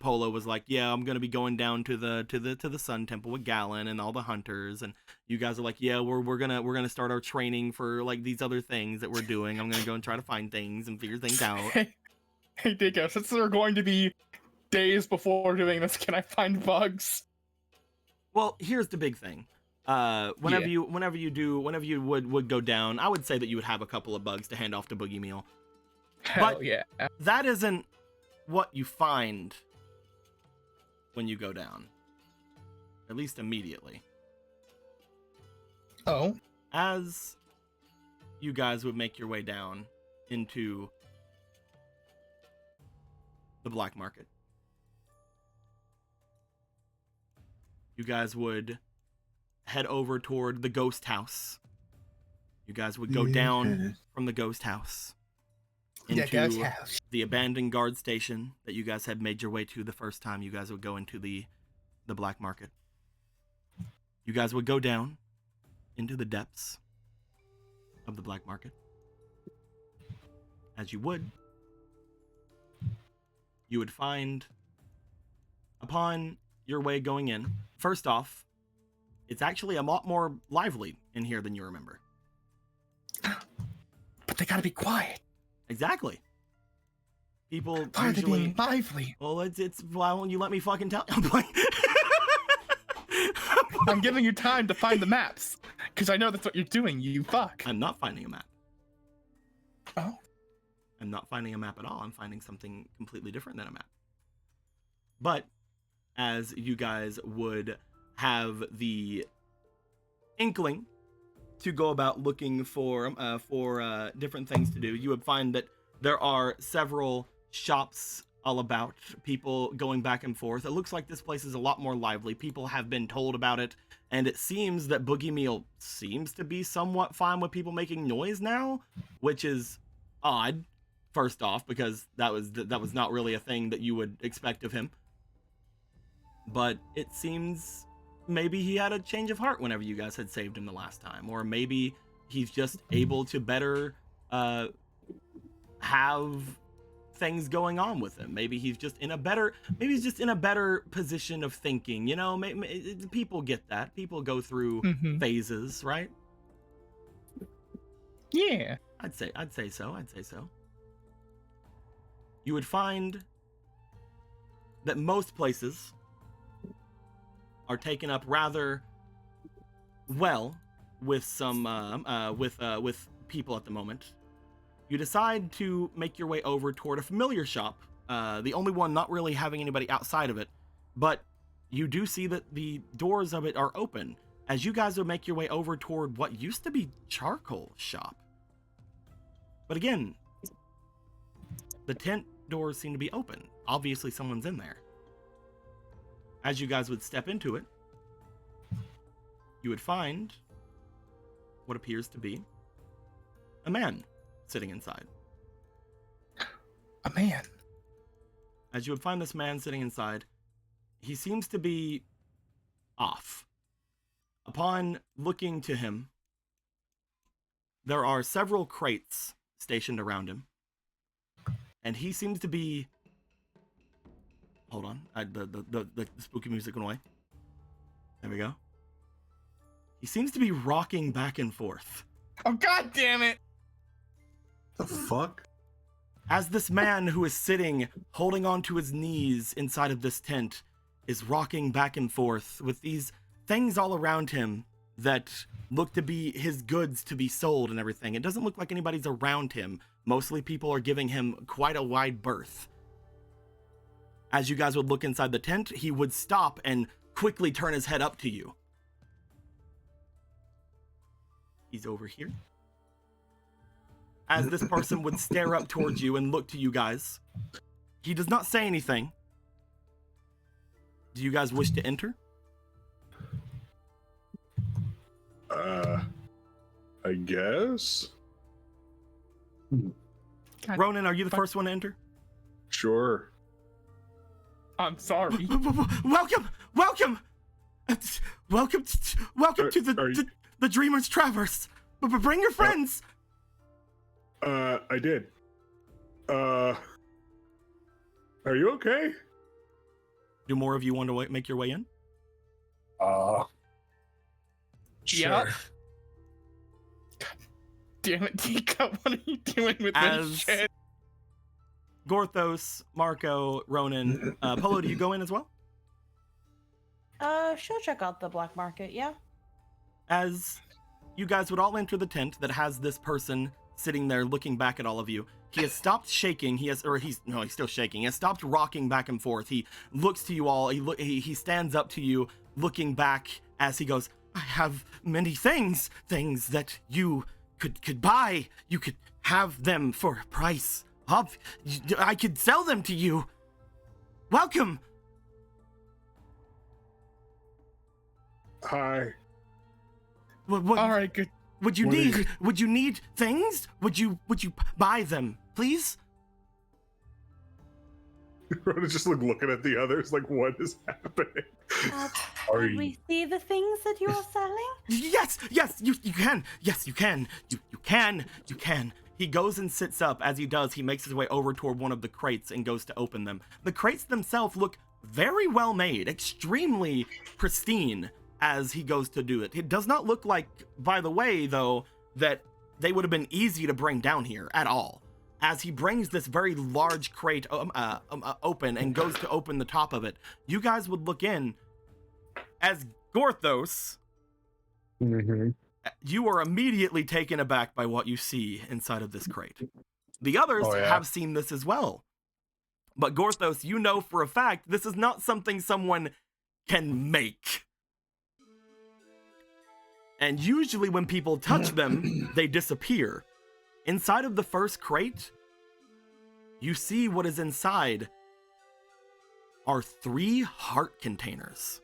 A: Polo was like, yeah, I'm gonna be going down to the Sun Temple with Galen and all the hunters, and you guys are like, yeah, we're gonna start our training for like these other things that we're doing. I'm gonna go and try to find things and figure things out.
B: Hey, Dico, since they're going to be days before doing this, can I find bugs?
A: Well, here's the big thing. Whenever you would go down, I would say that you would have a couple of bugs to hand off to Boogie Meal.
B: Hell yeah.
A: That isn't what you find when you go down. At least immediately.
B: Oh.
A: As you guys would make your way down into the black market, you guys would head over toward the ghost house. You guys would go down from the ghost house into the abandoned guard station that you guys had made your way to the first time you guys would go into the black market. You guys would go down into the depths of the black market. As you would find, upon your way going in, first off, it's actually a lot more lively in here than you remember.
B: But they gotta be quiet.
A: Exactly. People
B: Why
A: usually...
B: are they being lively?
A: Well, it's why won't you let me fucking tell you?
B: I'm giving you time to find the maps, because I know that's what you're doing, you fuck.
A: I'm not finding a map.
B: Oh?
A: I'm not finding a map at all. I'm finding something completely different than a map. But as you guys would have the inkling to go about looking for different things to do, you would find that there are several shops all about, people going back and forth. It looks like this place is a lot more lively. People have been told about it, and it seems that Boogie Meal seems to be somewhat fine with people making noise now, which is odd, first off, because that was not really a thing that you would expect of him. But it seems maybe he had a change of heart whenever you guys had saved him the last time, or maybe he's just able to better have things going on with him. Maybe he's just in a better position of thinking, you know. People get that. People go through phases, right?
B: Yeah,
A: I'd say so. You would find that most places are taken up rather well with some with people at the moment. You decide to make your way over toward a familiar shop, the only one not really having anybody outside of it, but you do see that the doors of it are open as you guys would make your way over toward what used to be charcoal shop. But again, the tent doors seem to be open. Obviously someone's in there. As you guys would step into it, you would find what appears to be a man sitting inside.
B: A man?
A: As you would find this man sitting inside, he seems to be off. Upon looking to him, there are several crates stationed around him, and he seems to be... Hold on, the spooky music went away. There we go. He seems to be rocking back and forth.
B: Oh, god damn it!
J: The fuck?
A: As this man who is sitting, holding onto his knees inside of this tent, is rocking back and forth with these things all around him that look to be his goods to be sold and everything. It doesn't look like anybody's around him. Mostly people are giving him quite a wide berth. As you guys would look inside the tent, he would stop and quickly turn his head up to you. He's over here. As this person would stare up towards you and look to you guys, he does not say anything. Do you guys wish to enter?
C: I guess.
A: Ronan, are you the first one to enter?
C: Sure.
B: I'm sorry.
G: Welcome, welcome, welcome to the Dreamer's Traverse. Bring your friends.
C: I did. Are you okay?
G: Do more of you want to make your way in?
F: Sure.
B: Yep. Damn it, Tika, what are you doing with
G: As
B: this shit?
G: Gorthos, Marco, Ronan, Polo, do you go in as well?
K: She'll check out the black market, yeah.
G: As you guys would all enter the tent that has this person sitting there looking back at all of you, he has stopped shaking. He's still shaking. He has stopped rocking back and forth. He looks to you all. He stands up to you, looking back as he goes, I have many things that you could buy. You could have them for a price. I could sell them to you. Welcome.
C: Hi.
G: What,
B: All right, good.
G: would you
C: What
G: need?
C: is-
G: Would you need things? Would you buy them, please?
C: Rhoda's just like looking at the others, like, what is happening?
F: Are
K: Can
F: you-
K: we see the things that you're selling?
G: Yes, you can. Yes, you can. You can. He goes and sits up. As he does, he makes his way over toward one of the crates and goes to open them. The crates themselves look very well made, extremely pristine as he goes to do it. It does not look like, by the way, though, that they would have been easy to bring down here at all. As he brings this very large crate open and goes to open the top of it, you guys would look in. As Gorthos, you are immediately taken aback by what you see inside of this crate. The others
F: Oh, yeah.
G: have seen this as well. But Gorthos, you know for a fact this is not something someone can make. And usually when people touch them, they disappear. Inside of the first crate, you see what is inside are 3 heart containers.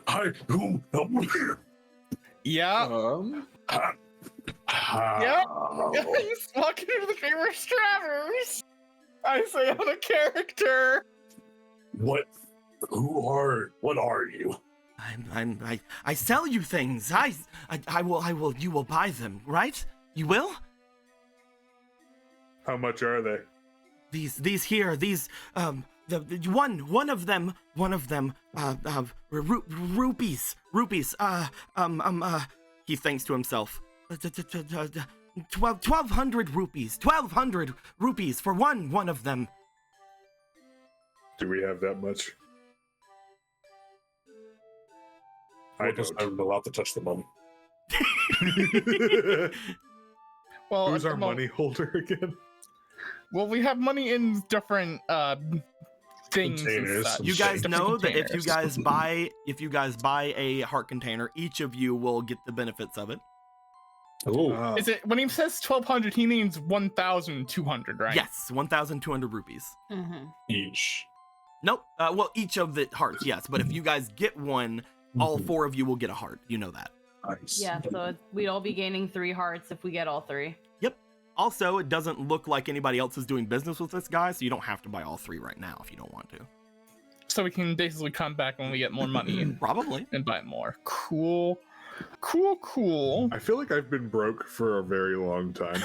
F: Hi, who?
B: Yeah. Yeah. He's walking into the Dreamer's Traverse. I say out of character.
F: What are you?
G: I sell you things. I will, you will buy them, right? You will?
C: How much are they?
G: These here, the one of them, rupees, he thinks to himself, 1,200 rupees for one of them.
C: Do we have that much? I
F: We're just
C: don't.
F: not allowed to touch the money.
B: Well,
C: Who's
B: at
C: our
B: the mo-
C: money holder again?
B: Well, we have money in different things. And
F: Containers.
B: such.
G: You guys
B: Different
G: know that if you
B: containers.
G: guys buy a heart container, each of you will get the benefits of it.
F: Oh,
B: Is it when he says 1,200? He means 1,200, right?
G: Yes, 1,200 rupees.
K: Mm-hmm.
F: each.
G: Nope. Well, each of the hearts, yes. But if you guys get one, all 4 of you will get a heart. You know that.
F: Nice.
D: Yeah, so we'd all be gaining 3 hearts if we get all 3.
G: Yep. Also, it doesn't look like anybody else is doing business with this guy, so you don't have to buy all 3 right now if you don't want to.
B: So we can basically come back when we get more money
G: Probably.
B: and buy more. Cool.
C: I feel like I've been broke for a very long time.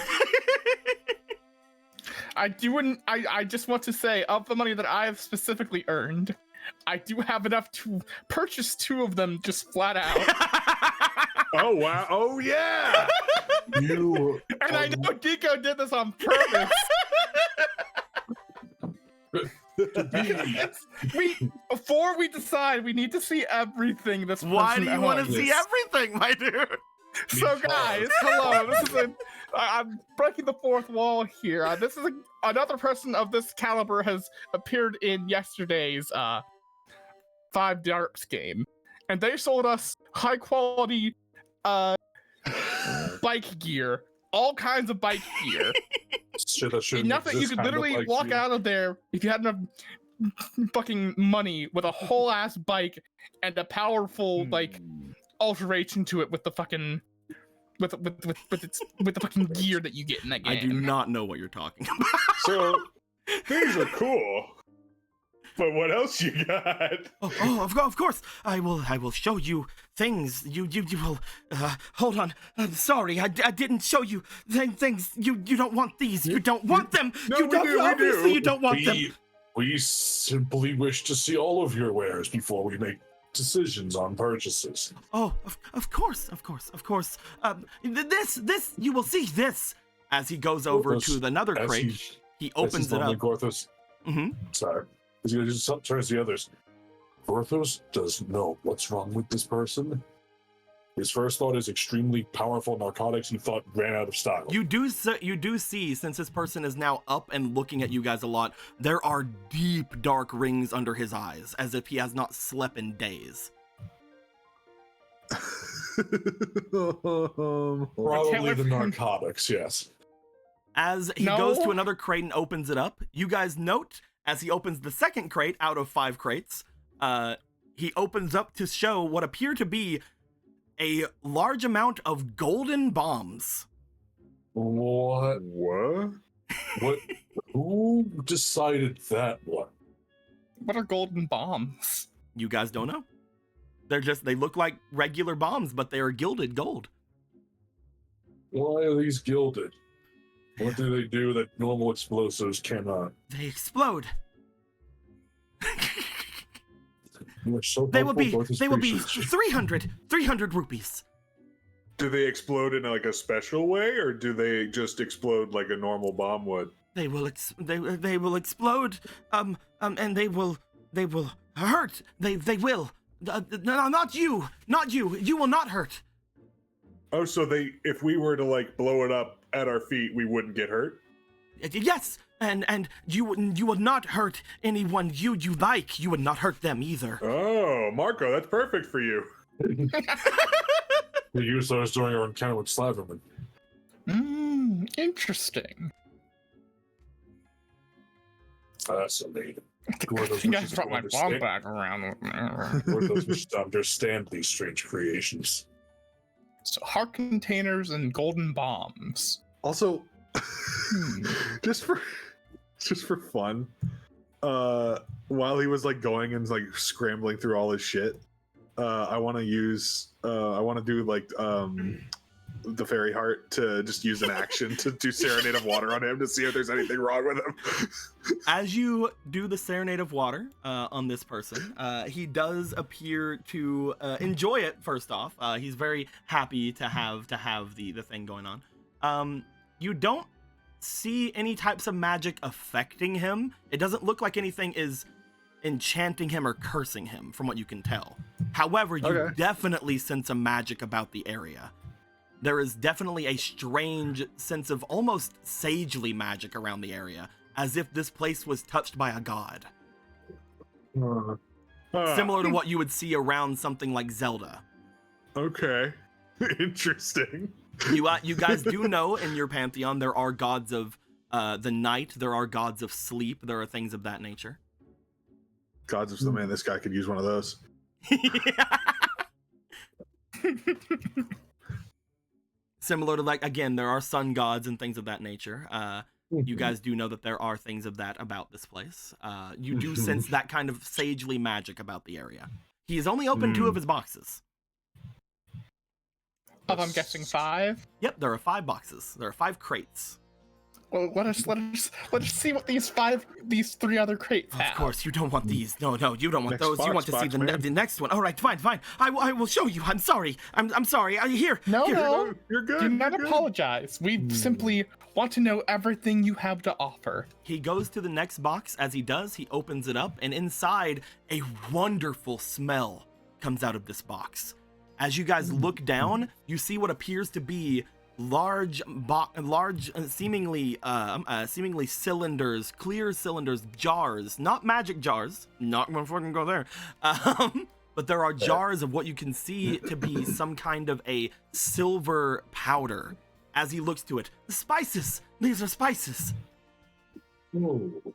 B: I just want to say, of the money that I have specifically earned, I do have enough to purchase 2 of them just flat out.
C: Oh wow! Oh yeah!
F: You
B: And I know Deco did this on purpose. Before we decide, we need to see everything this
G: Why do
B: person
G: you want to
B: owns.
G: see everything, my dude?
B: So guys, hello. This is I'm breaking the 4th wall here. This is another person of this caliber has appeared in yesterday's 5 Darks game, and they sold us high quality bike gear, all kinds of bike gear.
F: shit that shouldn't
B: Enough that you
F: exist
B: could
F: kind of
B: literally
F: like
B: walk
F: you.
B: out of there if you had enough fucking money with a whole ass bike and a powerful like alteration to it with the fucking with the fucking gear that you get in that game.
G: I do not know what you're talking about.
C: So These are cool. But what else you got?
G: Of course. I will show you things. You will. Hold on. I'm sorry. I didn't show you things. You don't want these. You don't want them.
C: No,
G: you
C: we
G: don't.
C: do, we
G: Obviously,
C: do.
G: you don't want them.
F: We simply wish to see all of your wares before we make decisions on purchases.
G: Oh, of course. This you will see this as he goes over to another
F: As
G: crate. He opens it up.
F: Gorthos. Sorry. He's going to just turns to the others. Gorthos does know what's wrong with this person. His first thought is extremely powerful narcotics he thought ran out of style.
G: You do see, since this person is now up and looking at you guys a lot, there are deep dark rings under his eyes, as if he has not slept in days.
F: Probably the narcotics, yes.
G: As he goes to another crate and opens it up, you guys note, as he opens the second crate out of 5 crates, he opens up to show what appear to be a large amount of golden bombs.
F: What?
C: What?
F: What? Who decided that one?
B: What are golden bombs?
G: You guys don't know. They look like regular bombs, but they are gilded gold.
F: Why are these gilded? What do they do that normal explosives cannot?
G: They explode.
F: You are so
G: They will be
F: helpful, Gorthos.
G: 300 rupees.
C: Do they explode in like a special way, or do they just explode like a normal bomb would?
G: They will explode. And they will hurt. They will. No, not you. You will not hurt.
C: Oh, so if we were to like blow it up at our feet, we wouldn't get hurt?
G: Yes, and you would not hurt anyone you like. You would not hurt them either.
C: Oh, Marco, that's perfect for you.
F: We used those during our encounter with Slaverman.
B: Interesting.
F: Fascinating.
B: I think I brought my bomb bag around with me.
F: Gorthos wishes to understand these strange creations.
B: So heart containers and golden bombs.
J: Also, just for fun, while he was like going and like scrambling through all his shit, I want to do like the fairy heart to just use an action to do Serenade of Water on him to see if there's anything wrong with him.
G: As you do the Serenade of Water on this person, he does appear to enjoy it. First off, he's very happy to have the thing going on. You don't see any types of magic affecting him. It doesn't look like anything is enchanting him or cursing him, from what you can tell. However, you definitely sense a magic about the area. There is definitely a strange sense of almost sagely magic around the area, as if this place was touched by a god. Similar to what you would see around something like Zelda.
C: Okay. Interesting.
G: You guys do know in your pantheon there are gods of the night, there are gods of sleep, there are things of that nature.
J: Gods of the man, this guy could use one of those.
G: Similar to, like, again, there are sun gods and things of that nature. You guys do know that there are things of that about this place. You do sense that kind of sagely magic about the area. He has only opened 2 of his boxes.
B: I'm guessing 5.
G: Yep, there are 5 boxes. There are 5 crates.
B: Well, let us see what these 3 other crates have.
G: Of course, you don't want these. No, you don't want
C: Next
G: those. You want to see the next one. All right, fine. I will show you. I'm sorry. I'm sorry. Here.
B: No,
C: You're good.
B: do not
C: you're good.
B: apologize. We simply want to know everything you have to offer.
G: He goes to the next box. As he does, he opens it up, and inside, a wonderful smell comes out of this box. As you guys look down, you see what appears to be large, seemingly cylinders, clear cylinders, jars, not magic jars, not gonna fucking go there, but there are jars of what you can see to be some kind of a silver powder. As he looks to it, the spices, these are spices.
F: Ooh.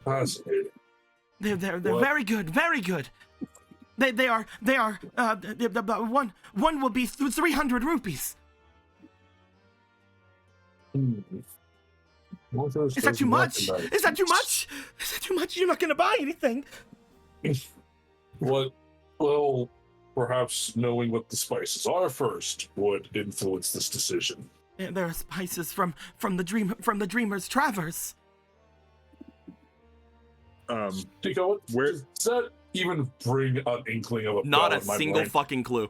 F: Fascinating.
G: They're very good, very good. They are one will be 300 rupees. Is that too much? Is that too much? Is that too much? You're not gonna buy anything.
F: What? Well, perhaps knowing what the spices are first would influence this decision.
G: There are spices from the Dreamer's Traverse.
F: Tico,
J: where
F: does that even bring an inkling of a
G: Not
F: bell
G: a
F: in my
G: single
F: brain?
G: fucking clue.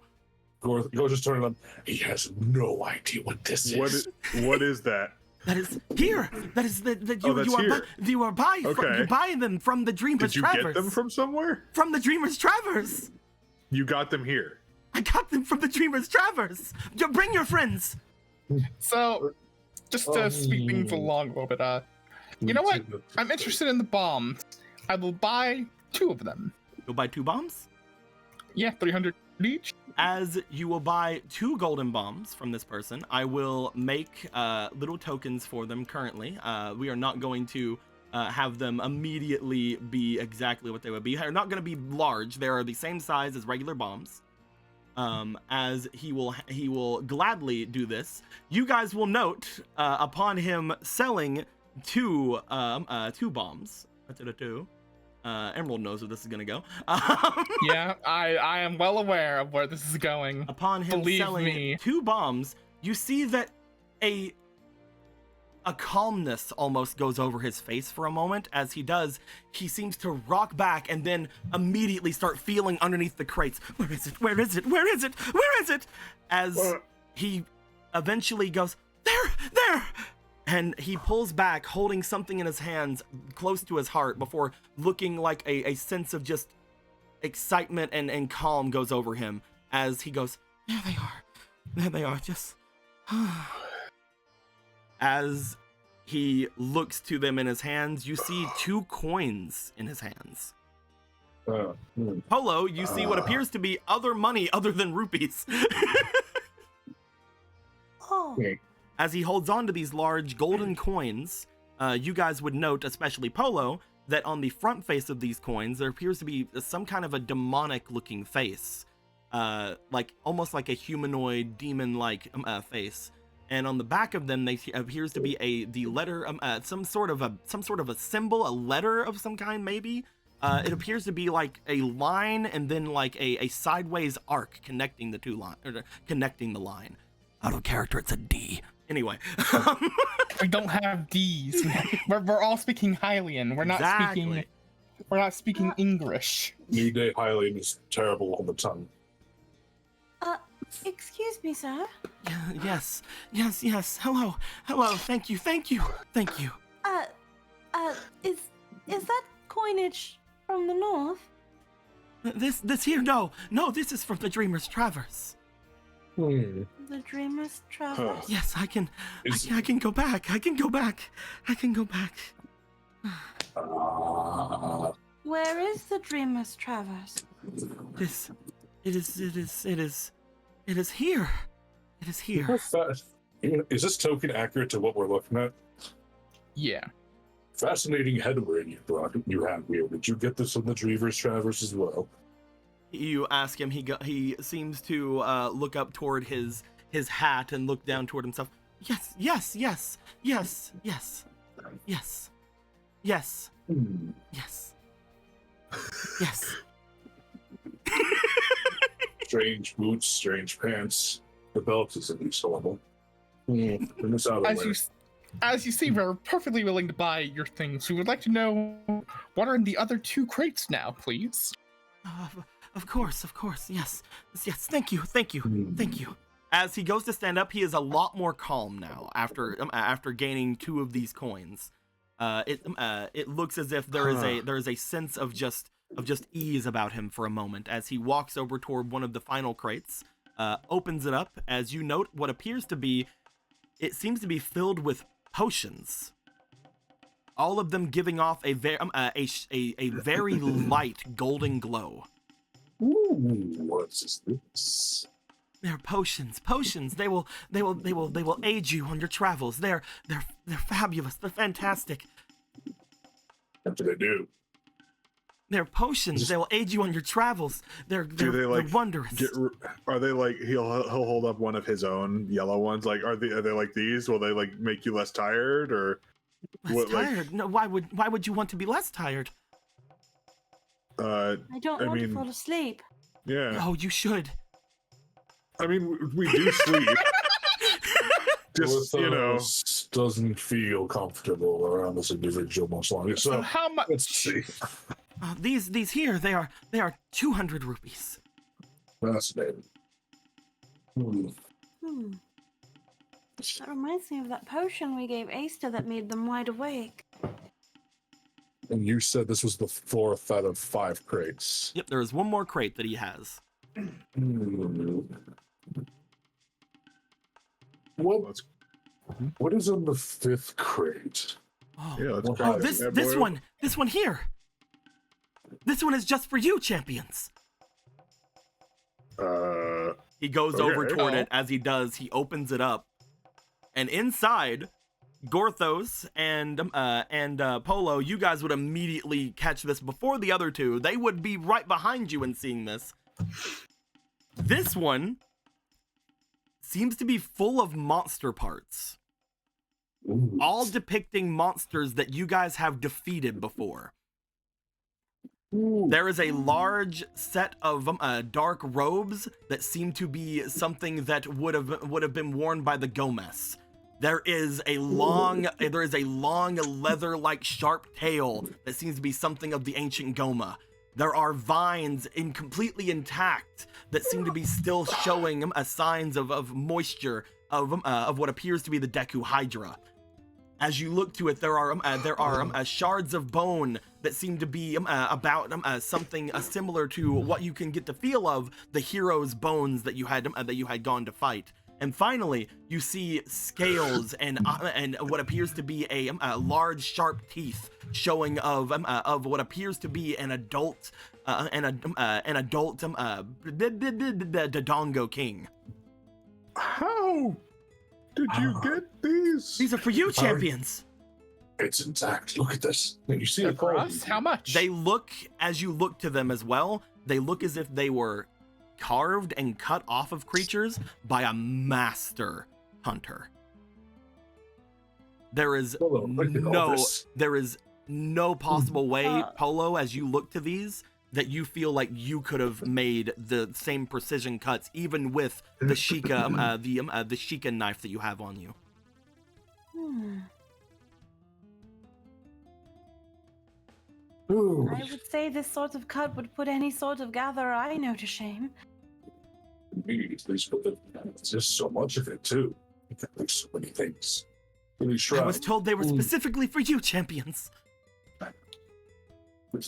F: Go just turn it on. He has no idea what this is.
J: What is that?
G: That is here. That is the
J: that's here.
G: you are buying.
J: Okay.
G: You buy them from the Dreamer's
J: Did you
G: Traverse.
J: get them from somewhere?
G: From the Dreamer's Traverse.
J: You got them here.
G: I got them from the Dreamer's Traverse. Bring your friends.
B: So, just to speed things along a little bit, you know what? I'm interested in the bombs. I will buy 2 of them.
G: You'll buy 2 bombs?
B: Yeah, 300 each.
G: As you will buy 2 golden bombs from this person, I will make little tokens for them currently. We are not going to have them immediately be exactly what they would be. They're not going to be large. They are the same size as regular bombs. As he will gladly do this. You guys will note upon him selling 2 bombs. Emerald knows where this is gonna go.
B: Yeah, I am well aware of where this is going.
G: Upon him
B: Believe
G: selling
B: me.
G: 2 bombs, you see that a calmness almost goes over his face for a moment. As he does, he seems to rock back and then immediately start feeling underneath the crates. Where is it? Where is it? Where is it? Where is it? As he eventually goes, there! And he pulls back, holding something in his hands close to his heart before looking like a sense of just excitement and calm goes over him as he goes, there they are. There they are. Just... As he looks to them in his hands, you see 2 coins in his hands. Polo, you see what appears to be other money other than rupees.
K: Oh.
G: As he holds on to these large golden coins, you guys would note, especially Polo, that on the front face of these coins, there appears to be some kind of a demonic-looking face. Like almost like a humanoid, demon-like face. And on the back of them, they appears to be the letter, some sort of a symbol, a letter of some kind, maybe. It appears to be like a line and then like a sideways arc connecting the 2 lines, or connecting the line. Out of character, it's a D. Anyway.
B: We don't have D's. We're all speaking Hylian. We're not speaking English.
F: New Day Hylian is terrible on the tongue.
K: Excuse me, sir.
G: Yes. Hello. Thank you.
K: Is that coinage from the north?
G: This here, no, this is from the Dreamer's Traverse.
K: The Dreamer's Traverse?
G: Yes, I can go back. I can go back.
K: Where is the Dreamer's Traverse?
G: It is here. It is here.
F: Is this token accurate to what we're looking at?
B: Yeah.
F: Fascinating headwear you have here. Did you get this from the Dreamer's Traverse as well?
G: You ask him. He seems to look up toward his hat and look down toward himself. Yes.
F: Strange boots, strange pants. The belt is at least horrible.
B: As you see, we're perfectly willing to buy your things. We would like to know what are in the other 2 crates now, please.
G: Of course. Yes. Thank you. As he goes to stand up, he is a lot more calm now after gaining 2 of these coins. It looks as if there is a sense of just ease about him for a moment as he walks over toward one of the final crates, opens it up. As you note, what appears to be, it seems to be filled with potions. All of them giving off a very light golden glow.
F: Ooh, what's this?
G: They're potions. They will aid you on your travels. They're fabulous. They're fantastic.
F: What do they do?
G: They're potions. They will aid you on your travels. They're wondrous.
J: Are they like he'll hold up one of his own yellow ones? Like are they like these? Will they like make you less tired or?
G: Less tired? No, why would you want to be less tired?
K: I don't want to
C: mean,
K: fall asleep.
C: Yeah.
G: Oh, you should.
C: I mean, we do sleep. Just, you know.
F: Porthos doesn't feel comfortable around this individual most longer. So
B: how much?
F: Let's see.
G: These here, they are 200 rupees.
F: Fascinating.
K: That reminds me of that potion we gave Aster that made them wide awake.
F: And you said this was the 4th out of 5 crates.
G: Yep, there is one more crate that he has.
F: What is in the 5th crate?
G: Oh,
C: Yeah, let's try it.
G: this one here. This one is just for you, champions. He goes over toward it. As he does, he opens it up, and inside, Gorthos and Polo, you guys would immediately catch this before the other two. They would be right behind you in seeing this. This one seems to be full of monster parts, all depicting monsters that you guys have defeated before. There is a large set of dark robes that seem to be something that would have been worn by the Gomez. There is a long leather-like sharp tail that seems to be something of the ancient Goma. There are vines completely intact that seem to be still showing signs of moisture of what appears to be the Deku Hydra. As you look to it, there are shards of bone that seem to be about something similar to what you can get the feel of the hero's bones that you had gone to fight. And finally, you see scales and what appears to be a large, sharp teeth showing of what appears to be an adult Dodongo king.
C: How did you get these?
G: These are for you, champions.
F: It's intact. Look at this. You see
B: They're
F: it
B: for us? How much?
G: They look, as you look to them as well, they look as if they were carved and cut off of creatures by a master hunter. There is no possible way, Polo, as you look to these, that you feel like you could have made the same precision cuts, even with the Sheikah, the Sheikah knife that you have on you.
K: I would say this sort of cut would put any sort of gatherer I know to shame.
F: There's just so much of it too. There's so many things.
G: I was told they were specifically for you, champions.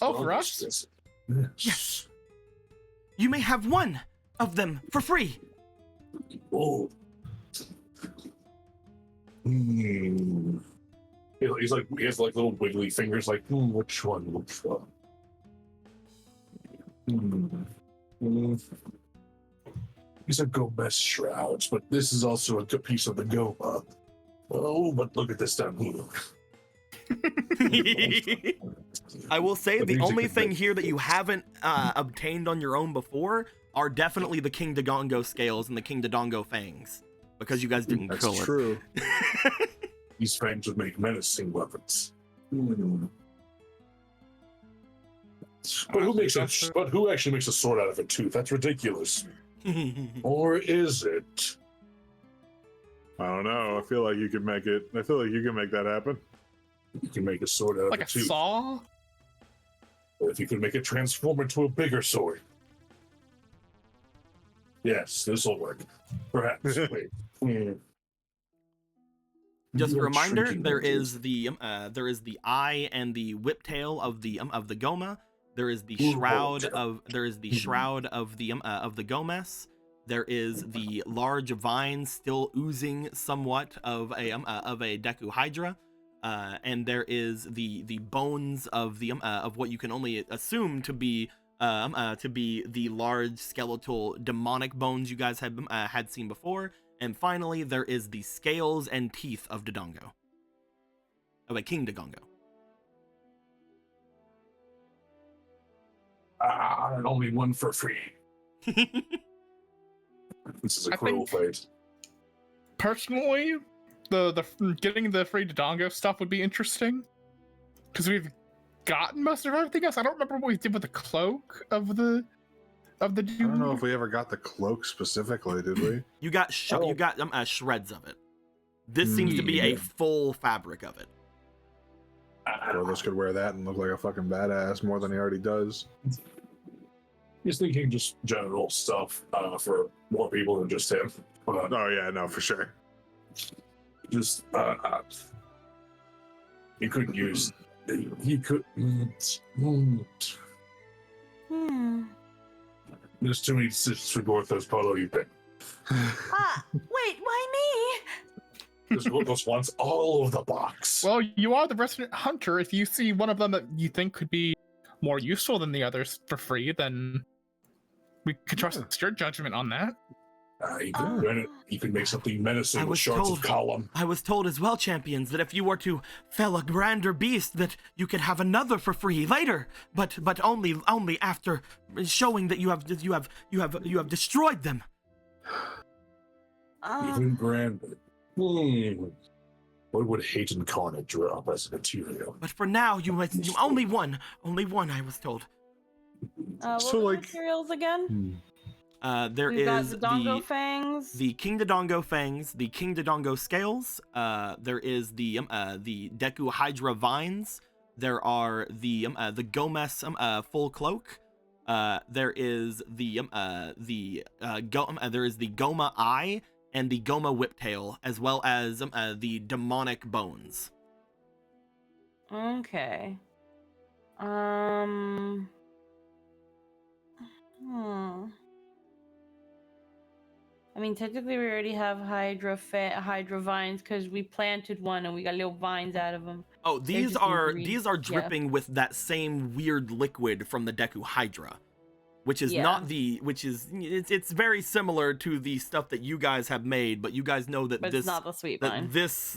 B: Oh, for us?
G: Yes. You may have one of them for free.
F: Whoa. He has like little wiggly fingers, like, which one? These are Gomez shrouds, but this is also a piece of the Goma. Oh, but look at this down here.
G: I will say the only thing here that you haven't obtained on your own before are definitely the King Dodongo scales and the King Dodongo fangs, because you guys didn't kill it.
C: That's true.
F: These fangs would make menacing weapons. But who actually makes a sword out of a tooth? That's ridiculous. Or is it?
C: I don't know. I feel like you could make it. I feel like you can make that happen.
F: You can make a sword out
B: like
F: of a
B: a
F: tooth.
B: saw?
F: Or if you could make it transform into a bigger sword. Yes, this will work. Perhaps. Wait.
G: Just a reminder, there is the eye and the whip tail of the Goma. There is the shroud of the Gomez. There is the large vine still oozing somewhat of a Deku Hydra. And there is the bones of what you can only assume to be the large skeletal demonic bones you guys had seen before. And finally, there is the scales and teeth of Dodongo, of a King Dodongo.
F: Only one for free. This is a cruel fate.
B: Personally, the getting the free Dodongo stuff would be interesting, because we've gotten most of everything else. I don't remember what we did with the cloak of the dude.
J: I don't know if we ever got the cloak specifically, did we?
A: You got shreds of it. This seems to be a full fabric of it.
J: Corliss could wear that and look like a fucking badass more than he already does.
F: He's thinking just general stuff for more people than just him.
J: Oh yeah, no, for sure.
F: Just you could use. He could. There's too many decisions to go with those polo you pick.
K: Wait, why me?
F: Just wants all of the box.
B: Well, you are the resident hunter. If you see one of them that you think could be more useful than the others for free, then we could trust your judgment on that.
F: You could make something menacing with shards of column.
G: I was told as well, champions, that if you were to fell a grander beast, that you could have another for free later, but only after showing that you have destroyed them.
F: Even grander. What would hate incarnate drop as material?
G: But for now, you only one. Only one, I was told.
D: What
J: So,
D: were the
J: like-
D: materials again?
A: There
D: We've got
A: is
D: the Dodongo fangs.
A: the King Dodongo fangs, the King Dodongo scales. There is the Deku Hydra vines. There are the Gomez full cloak. There is the Goma eye and the Goma whiptail, as well as the demonic bones.
D: Okay. I mean, technically, we already have Hydra vines because we planted one and we got little vines out of them.
A: Oh, these
D: just
A: are
D: green.
A: dripping with that same weird liquid from the Deku Hydra, which is it's very similar to the stuff that you guys have made, but you guys know that
D: But
A: this
D: it's not the sweet vine.
A: this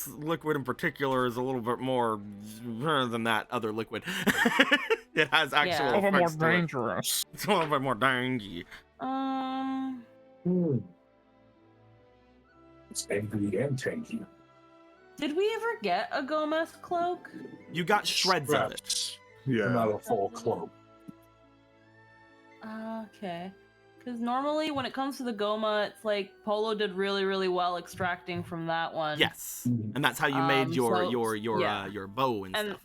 A: liquid in particular is a little bit more than that other liquid. It has actual
B: A little more
A: effects to it.
B: dangerous.
A: It's a little bit more dangy.
F: It's angry and tanky.
D: Did we ever get a Gomez cloak?
A: You got shreds of it.
J: Yeah.
F: Not a full cloak.
D: Okay. Because normally when it comes to the Goma, it's like Polo did really, really well extracting from that one.
A: Yes, and that's how you made your bow and
D: And
A: stuff.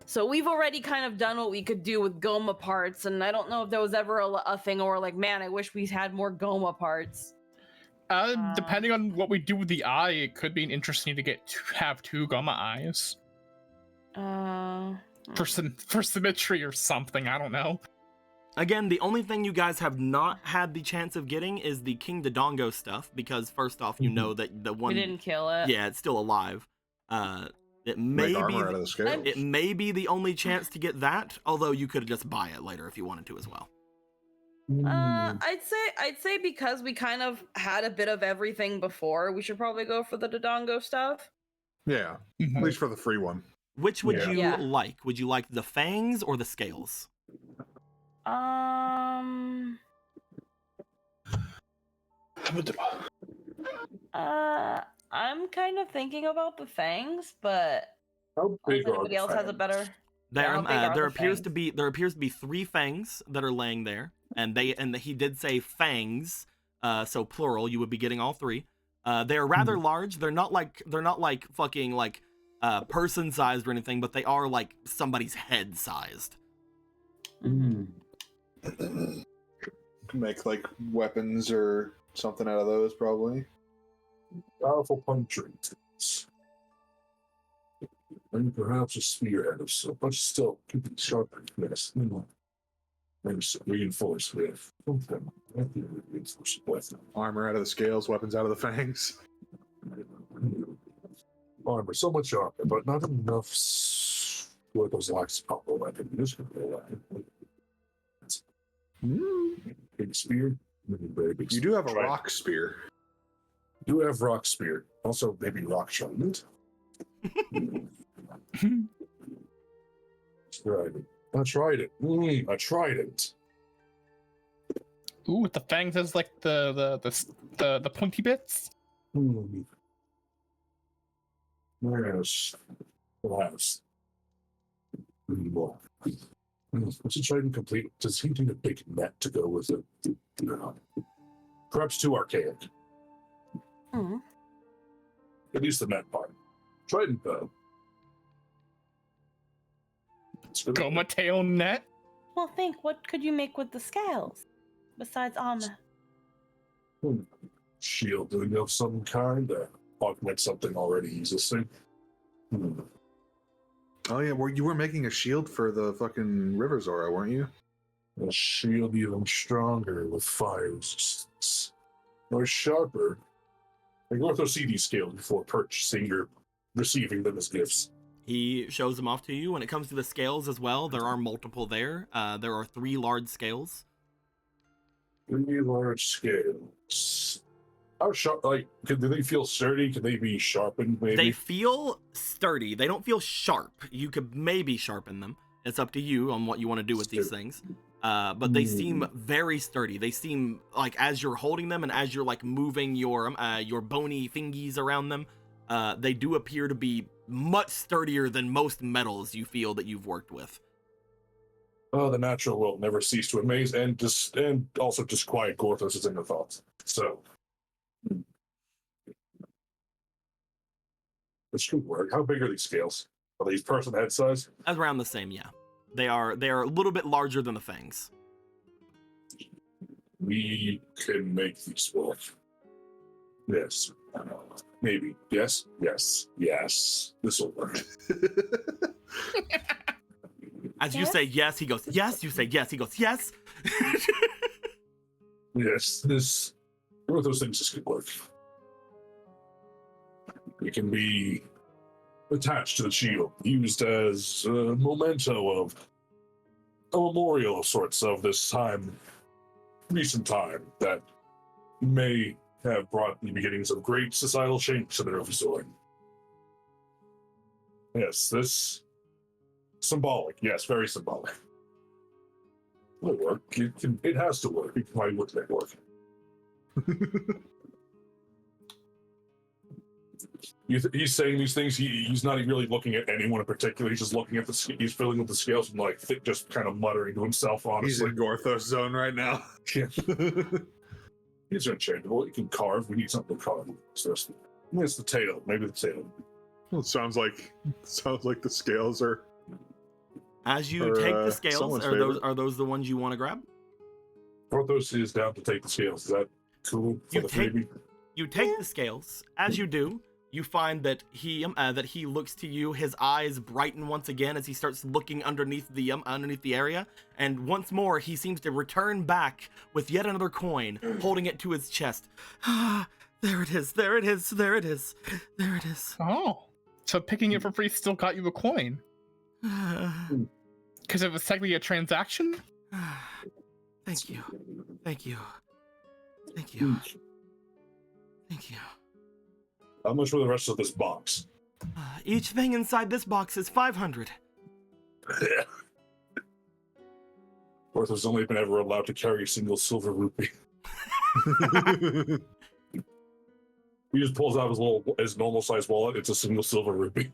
D: so we've already kind of done what we could do with Goma parts, and I don't know if there was ever a thing where like, man, I wish we had more Goma parts.
B: Depending on what we do with the eye, it could be interesting to have two Goma eyes for symmetry or something. I don't know.
A: Again, the only thing you guys have not had the chance of getting is the King Dodongo stuff, because first off, you know that the one
D: We didn't kill it.
A: Yeah, it's still alive. It may
J: Make
A: be
J: armor out of the scales.
A: it may be the only chance to get that, although you could just buy it later if you wanted to as well.
D: I'd say because we kind of had a bit of everything before, we should probably go for the Dodongo stuff.
J: Yeah, at least for the free one.
A: Which would
F: Yeah.
A: you
D: Yeah.
A: like? Would you like the fangs or the scales?
D: I'm kind of thinking about the fangs, but
F: How big
D: if anybody else has a better.
A: There,
D: how big are
A: there
D: the
A: appears to
D: fangs?
A: be 3 fangs that are laying there, and he did say fangs, so plural. You would be getting all 3. They are rather large. They're not like fucking like person sized or anything, but they are like somebody's head sized.
J: Make like weapons or something out of those, probably.
F: Powerful puncturing tools. And perhaps a spearhead of so much still keep it sharp and fast. Maybe some reinforced with something. Reinforced with
J: Armor out of the scales, weapons out of the fangs.
F: armor, so much armor, but not enough for those locks to pop over. I can use it. Big spear. Very big
J: You do have a
F: Try it.
J: rock spear.
F: You have rock spear. Also, maybe rock trident. Trident. I tried it. I tried it.
B: Ooh, with the fangs as like the pointy bits.
F: Yes. Perhaps. Well, what's he trying to complete? Does he need a big net to go with it? No. Perhaps too archaic.
K: Hmm.
F: At least the net part. Trident bow.
B: Go Mateo net.
K: Well, think. What could you make with the scales besides armor?
F: Shielding of some kind to augment something already existing.
J: Oh yeah, you were making a shield for the fucking River Zora, weren't you?
F: A shield even stronger with fire resistance. Or sharper. Like ortho CD scales before purchasing or receiving them as gifts.
A: He shows them off to you. When it comes to the scales as well, there are multiple there. There are 3 large scales.
F: 3 large scales. How sharp? Like, do they feel sturdy? Can they be sharpened? Maybe
A: They feel sturdy. They don't feel sharp. You could maybe sharpen them. It's up to you on what you want to do with these things. But they seem very sturdy. They seem like as you're holding them and as you're like moving your bony thingies around them, they do appear to be much sturdier than most metals you feel that you've worked with.
F: Oh, the natural world never cease to amaze and also disquiet Gorthos' inner thoughts. So this could work. How big are these scales? Are these person head size?
A: Around the same, yeah. They are a little bit larger than the fangs.
F: We can make these work. Yes. Maybe. Yes. Yes. Yes. This will work.
A: As you say yes, he goes yes. You say yes, he goes yes.
F: Yes. This. One of those things this could work. It can be attached to the shield, used as a memento of a memorial of sorts of this time, recent time that may have brought the beginnings of great societal change to the River Zora. Yes, this symbolic. Yes, very symbolic. Will work. It has to work. It might work. That work. He's saying these things. He's not really looking at anyone in particular. He's just looking at he's filling with the scales and like just kind of muttering to himself. Honestly,
J: He's in Gorthos zone right now.
F: Yeah. These are unchangeable. You can carve. We need something to carve. So it's the tail. Maybe the tail.
J: Well, it sounds like the scales are.
A: As you take the scales, are those the ones you want to grab?
F: Porthos is down to take the scales. Is that cool for the freebie?
A: You take the scales. As you do, you find that he looks to you. His eyes brighten once again as he starts looking underneath the area, and once more he seems to return back with yet another coin, holding it to his chest. Ah, there it is. There it is. There it is. There it is.
B: Oh, so picking it for free still got you a coin? Because it was technically a transaction?
A: Thank you. Thank you. Thank you. Thank you.
F: How much for the rest of this box?
A: Each thing inside this box is 500.
F: Porthos only been ever allowed to carry a single silver rupee. He just pulls out his normal size wallet. It's a single silver rupee.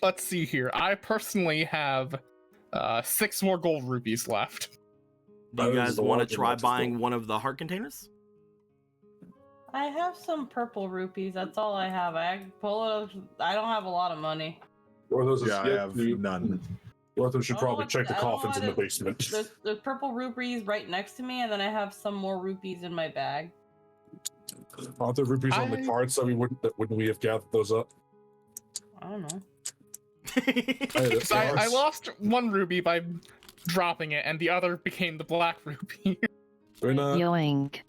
B: Let's see here. I personally have 6 more gold rupees left.
A: Do you guys want to try buying one of the heart containers?
D: I have some purple rupees. That's all I have. I pull it up. I don't have a lot of money.
J: I have none.
F: Porthos should probably check the coffins in the basement.
D: There's purple rupees right next to me, and then I have some more rupees in my bag.
F: Aren't there rupees on the cards? So wouldn't we have gathered those up?
D: I don't know.
B: I lost 1 rupee by dropping it, and the other became the black rupee.
E: Yoink.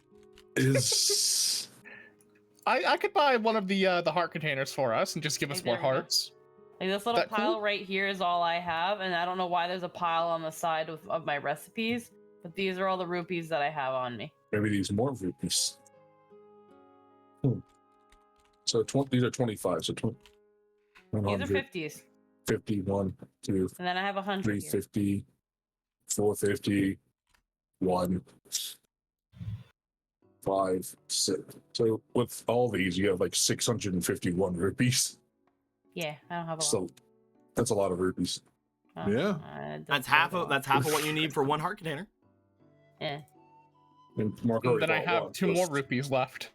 B: I could buy one of the heart containers for us and just give us more hearts.
D: Like this little pile right here is all I have, and I don't know why there's a pile on the side of my recipes, but these are all the rupees that I have on me.
F: Maybe these more rupees. So these are 25. So 20.
D: These are 50s.
F: 51, 2,
D: And then I have 100
F: 350, 450, 1, 5, 6. So with all these, you have like 651 rupees.
D: Yeah, I don't have a lot.
F: So that's a lot of rupees.
J: Yeah.
A: That's half of what you need for one heart container.
D: Yeah.
F: And Marco
B: And then I
F: already
B: have
F: bought
B: 2
F: one.
B: more rupees left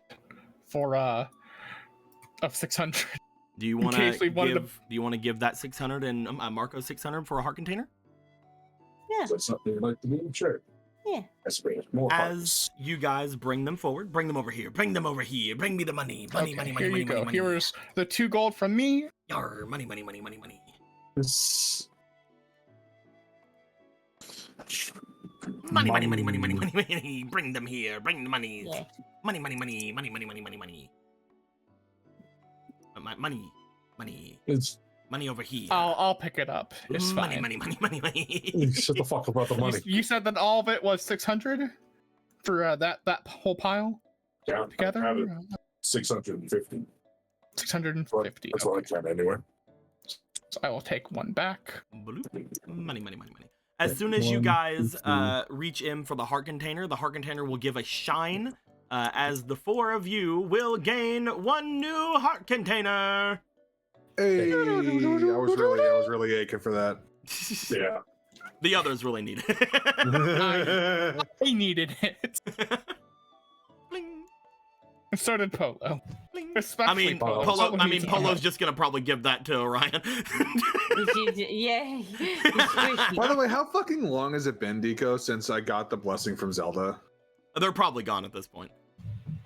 B: for of 600.
A: Do you want
B: case we wanted to-
A: Do you want to give that 600 and Marco 600 for a heart container?
F: Is that something you'd like to do? Sure.
K: Yeah.
F: I suppose more
A: As
F: hearts.
A: you guys bring them forward, bring them over here. Bring them over here. Bring me the money. Money,
B: Okay,
A: money,
B: here
A: money,
B: you
A: money,
B: go.
A: money, money.
B: Here's the 2 gold from me.
A: Yarr, money, money, money, money, money.
F: This...
A: Money, money, money, money, money, money, money. Bring them here. Bring the money.
D: Yeah.
A: Money, money, money, money, money, money, money, money. Money, money,
F: It's...
A: money over here.
B: I'll pick it up. It's
A: money,
B: fine.
A: money, money, money, money.
F: Shut the fuck up about the money.
B: You said that all of it was 600 for that whole pile
F: Yeah,
B: together.
F: I have it. 650.
B: 650.
F: That's what I
B: Okay.
F: can anyway.
B: So I will take 1 back.
A: Bloop. Money, money, money, money. As soon as you
F: One,
A: guys
F: two, three.
A: reach in for the heart container will give a shine. As the 4 of you will gain 1 new heart container.
J: Hey, I was really aching for that.
F: Yeah.
A: The others really need it.
B: I needed it.
A: Bling,
B: So did Polo.
A: bling.
B: Especially
A: I mean,
B: Polo.
A: Polo.
B: Someone
A: I
B: who
A: mean,
B: needs
A: Polo's
B: help.
A: just gonna probably give that to Orion.
D: Yeah.
J: By the way, how fucking long has it been, Deco, since I got the blessing from Zelda?
A: They're probably gone at this point.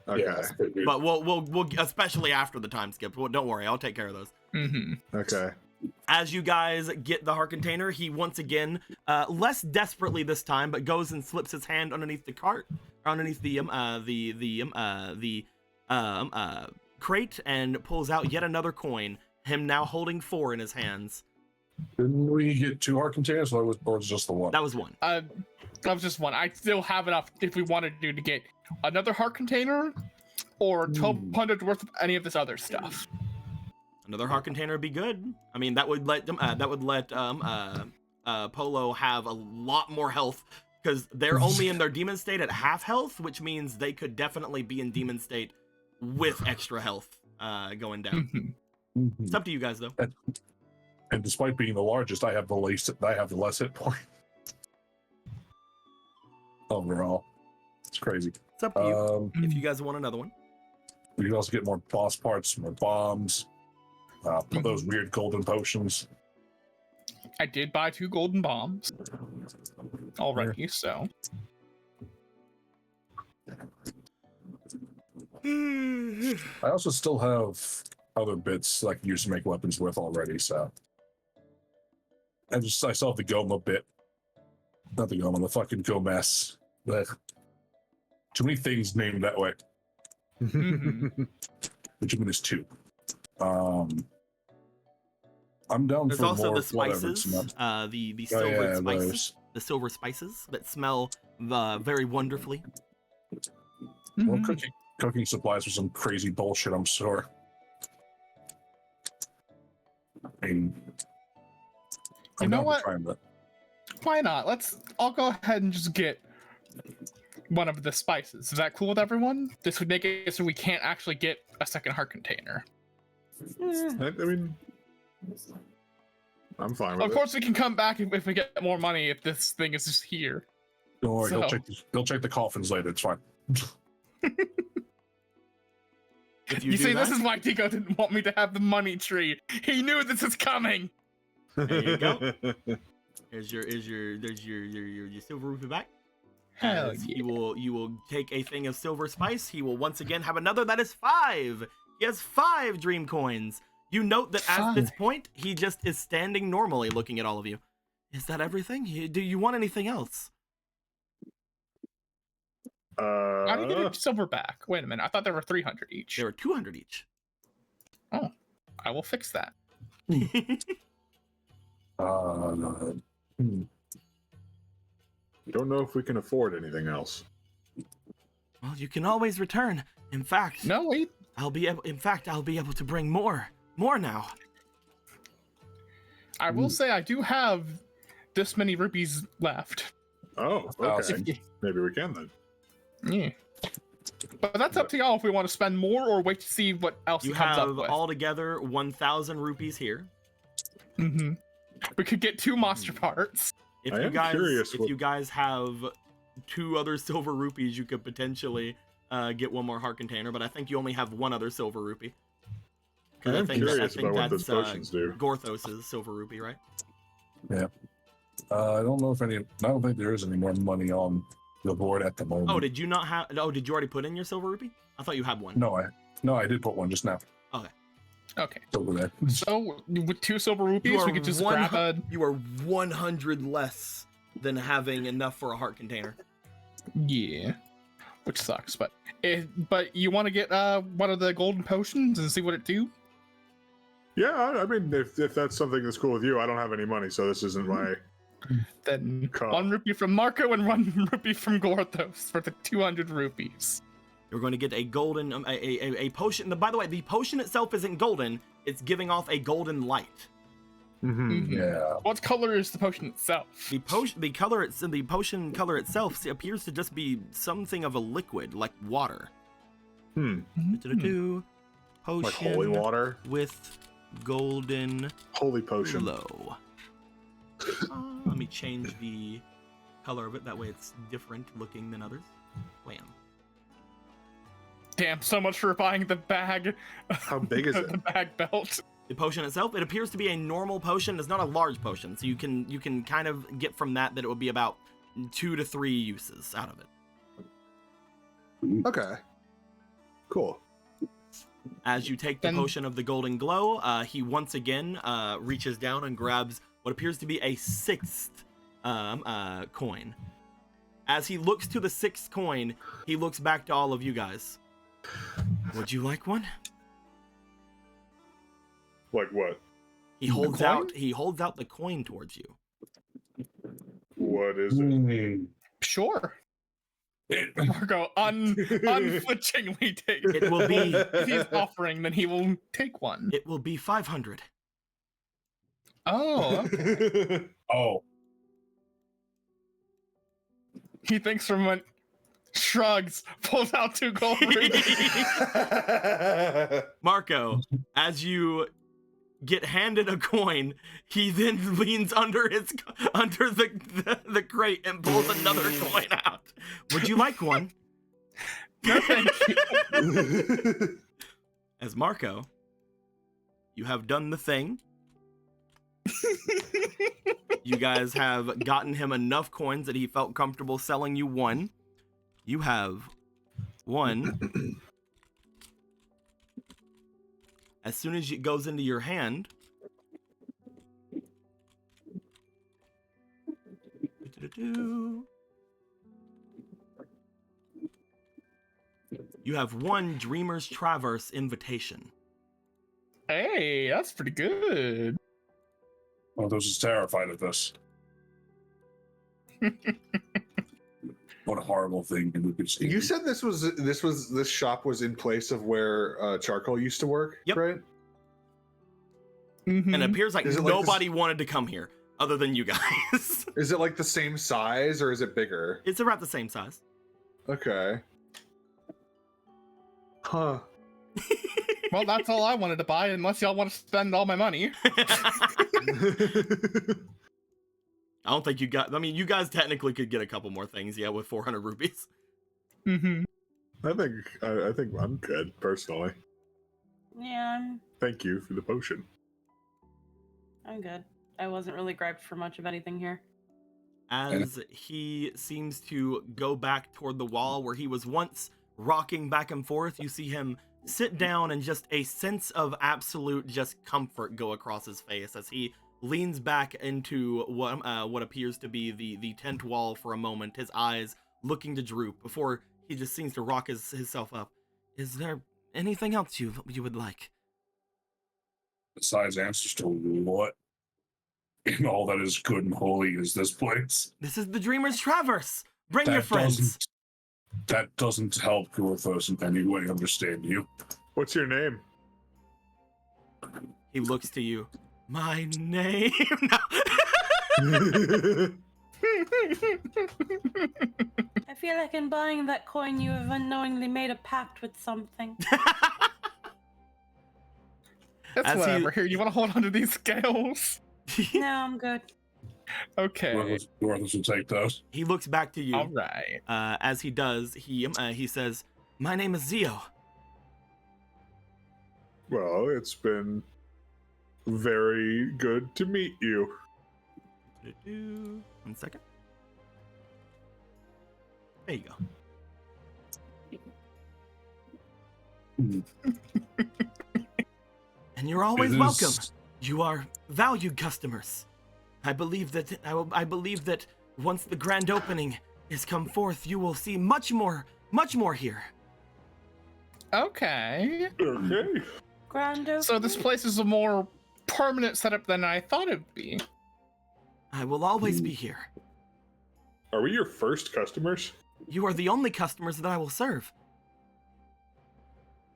J: Okay.
F: Yeah, that's pretty good.
A: But we'll especially after the time skip. Well, don't worry, I'll take care of those.
B: Mm-hmm.
J: Okay.
A: As you guys get the heart container, he once again, less desperately this time, but goes and slips his hand underneath the cart, or underneath the crate, and pulls out yet another coin. Him now holding 4 in his hands.
F: Didn't we get 2 heart containers, or was it just the one?
A: That was 1.
B: That was just 1. I still have enough if we wanted to get another heart container or 1,200 worth of any of this other stuff.
A: Another heart container would be good. I mean, that would let Polo have a lot more health, because they're only in their demon state at half health, which means they could definitely be in demon state with extra health going down.
F: Mhm.
A: It's up to you guys, though.
F: And despite being the largest, I have the less hit point. Overall, it's crazy.
A: It's up to you. If you guys want another one.
F: We can also get more boss parts, more bombs, those weird golden potions.
B: I did buy 2 golden bombs already, so.
F: I also still have other bits I can use to make weapons with already, so. I still have the Goma bit. Not the Goma, the fucking Gomes. Ugh. Too many things named that way. Which one is 2? I'm down
A: There's
F: for
A: also
F: more
A: the spices,
F: whatever,
A: the silver spices,
F: those.
A: the silver spices that smell very wonderfully.
F: Well, cooking supplies are some crazy bullshit, I'm sure. I mean,
B: You
F: I'm
B: know
F: down for
B: what?
F: trying that.
B: Why not? I'll go ahead and just get one of the spices. Is that cool with everyone? This would make it so we can't actually get a second heart container.
J: I mean, I'm fine with
B: Of
J: it.
B: course, we can come back if we get more money if this thing is just here.
F: Don't worry,
B: So-
F: he'll check the coffins later. It's fine.
A: If
B: You
A: do
B: see,
A: that,
B: this is why Tico didn't want me to have the money tree. He knew this is coming.
A: There you go. There's your silver rupee back.
B: Hell
A: As
B: yeah.
A: you will take a thing of silver spice. He will once again have another that is 5. He has 5 dream coins. You note that at this point, he just is standing normally looking at all of you. Is that everything? Do you want anything else?
B: How do you get a silver back? Wait a minute. I thought there were 300 each.
A: There are 200 each.
B: Oh, I will fix that.
J: Don't know if we can afford anything else.
A: Well, you can always return. In fact,
B: No, wait.
A: I'll be able to bring more now.
B: I will say I do have this many rupees left.
J: Oh, okay. Maybe we can then.
B: Yeah. But that's up to y'all if we want to spend more or wait to see what else
A: You
B: he comes up
A: have
B: with.
A: altogether 1,000 rupees here.
B: Mm-hmm. We could get 2 monster parts.
A: If
C: I
A: you
C: am
A: guys,
C: curious
A: if
C: what-
A: you guys have 2 other silver rupees, you could potentially get 1 more heart container. But I think you only have 1 other silver rupee.
C: I am curious
A: I think
C: about what those
A: that's,
C: potions do.
A: Gorthos' silver rupee, right?
F: Yeah. I don't know if I don't think there is any more money on the board at the moment.
A: Oh, did you not have? Oh, did you already put in your silver rupee? I thought you had 1.
F: No, I did put one just now.
B: Okay.
F: Over there.
B: So with 2 silver rupees, we could just grab a.
A: You are 100 less than having enough for a heart container.
B: Yeah, which sucks. But you want to get one of the golden potions and see what it do?
C: Yeah, I mean, if that's something that's cool with you, I don't have any money, so this isn't my.
B: Then
C: Cool.
B: 1 rupee from Marco and 1 rupee from Gorthos for the 200 rupees.
A: You're going to get a golden, a potion. By the way, the potion itself isn't golden. It's giving off a golden light.
C: Mm-hmm.
F: Yeah.
B: What color is the potion itself?
A: The potion color itself appears to just be something of a liquid, like water. Do-do-do-do. Potion
C: Like holy water,
A: with golden
C: holy potion.
A: glow. Let me change the color of it. That way it's different looking than others. Wham.
B: Damn, so much for buying the bag.
C: How big is it?
B: The bag belt.
A: The potion itself, it appears to be a normal potion. It's not a large potion, so you can kind of get from that it would be about 2 to 3 uses out of it.
C: Okay. Cool.
A: As you take the
B: Then-
A: potion of the golden glow, he once again reaches down and grabs what appears to be a 6th coin. As he looks to the 6th coin, he looks back to all of you guys. Would you like one?
C: Like what?
A: He holds out the coin towards you.
C: What is it?
B: Sure. Marco unflinchingly takes
A: It will be
B: If he's offering, then he will take one.
A: it will be 500.
B: Oh,
F: Oh,
B: he thinks for a moment, shrugs, pulls out 2 gold rupees.
A: Marco, as you get handed a coin, he then leans under the crate and pulls another coin out. Would you like one?
B: No, thank you.
A: As Marco, you have done the thing. You guys have gotten him enough coins that he felt comfortable selling you 1. You have 1. As soon as it goes into your hand, you have 1 Dreamer's Traverse invitation.
B: Hey, that's pretty good.
F: oh, those is terrified of this. What a horrible thing to be
C: You said this shop was in place of where Charcoal used to work,
A: Yep.
C: right?
B: Mhm.
A: And it appears like
C: Is it like
A: nobody wanted to come here other than you guys.
C: Is it like the same size or is it bigger?
A: It's about the same size.
C: Okay. Huh.
B: Well, that's all I wanted to buy, unless y'all want to spend all my money.
A: I don't think you got. I mean, you guys technically could get a couple more things, yeah, with 400 rupees.
B: Mm-hmm.
C: I think I'm good personally.
D: Yeah,
C: Thank you for the potion.
D: I'm good. I wasn't really griped for much of anything here.
A: As he seems to go back toward the wall where he was once rocking back and forth, you see him sit down and just a sense of absolute just comfort go across his face as he leans back into what appears to be the tent wall for a moment, his eyes looking to droop before he just seems to rock himself up. Is there anything else you would like?
F: Besides answers to what in all that is good and holy is this place?
A: This is the Dreamer's Traverse. Bring your friends.
F: That doesn't help Gorthos in any way understand you.
C: What's your name?
A: He looks to you. My name? No.
K: I feel like in buying that coin, you have unknowingly made a pact with something.
B: That's
G: As he-
B: whatever. Here, you want to hold on to these scales?
K: No, I'm good.
B: Okay.
F: Worthless will take those.
A: He looks back to you.
B: All right.
A: As he does, he says, "My name is Zio."
C: Well, it's been very good to meet you.
A: 1 second. There you go. And you're always welcome. You are valued customers. I believe that once the grand opening is come forth, you will see much more here.
B: Okay.
C: Okay.
K: Grand
B: So this place is a more permanent setup than I thought it'd be.
A: I will always be here.
C: Are we your first customers?
A: You are the only customers that I will serve.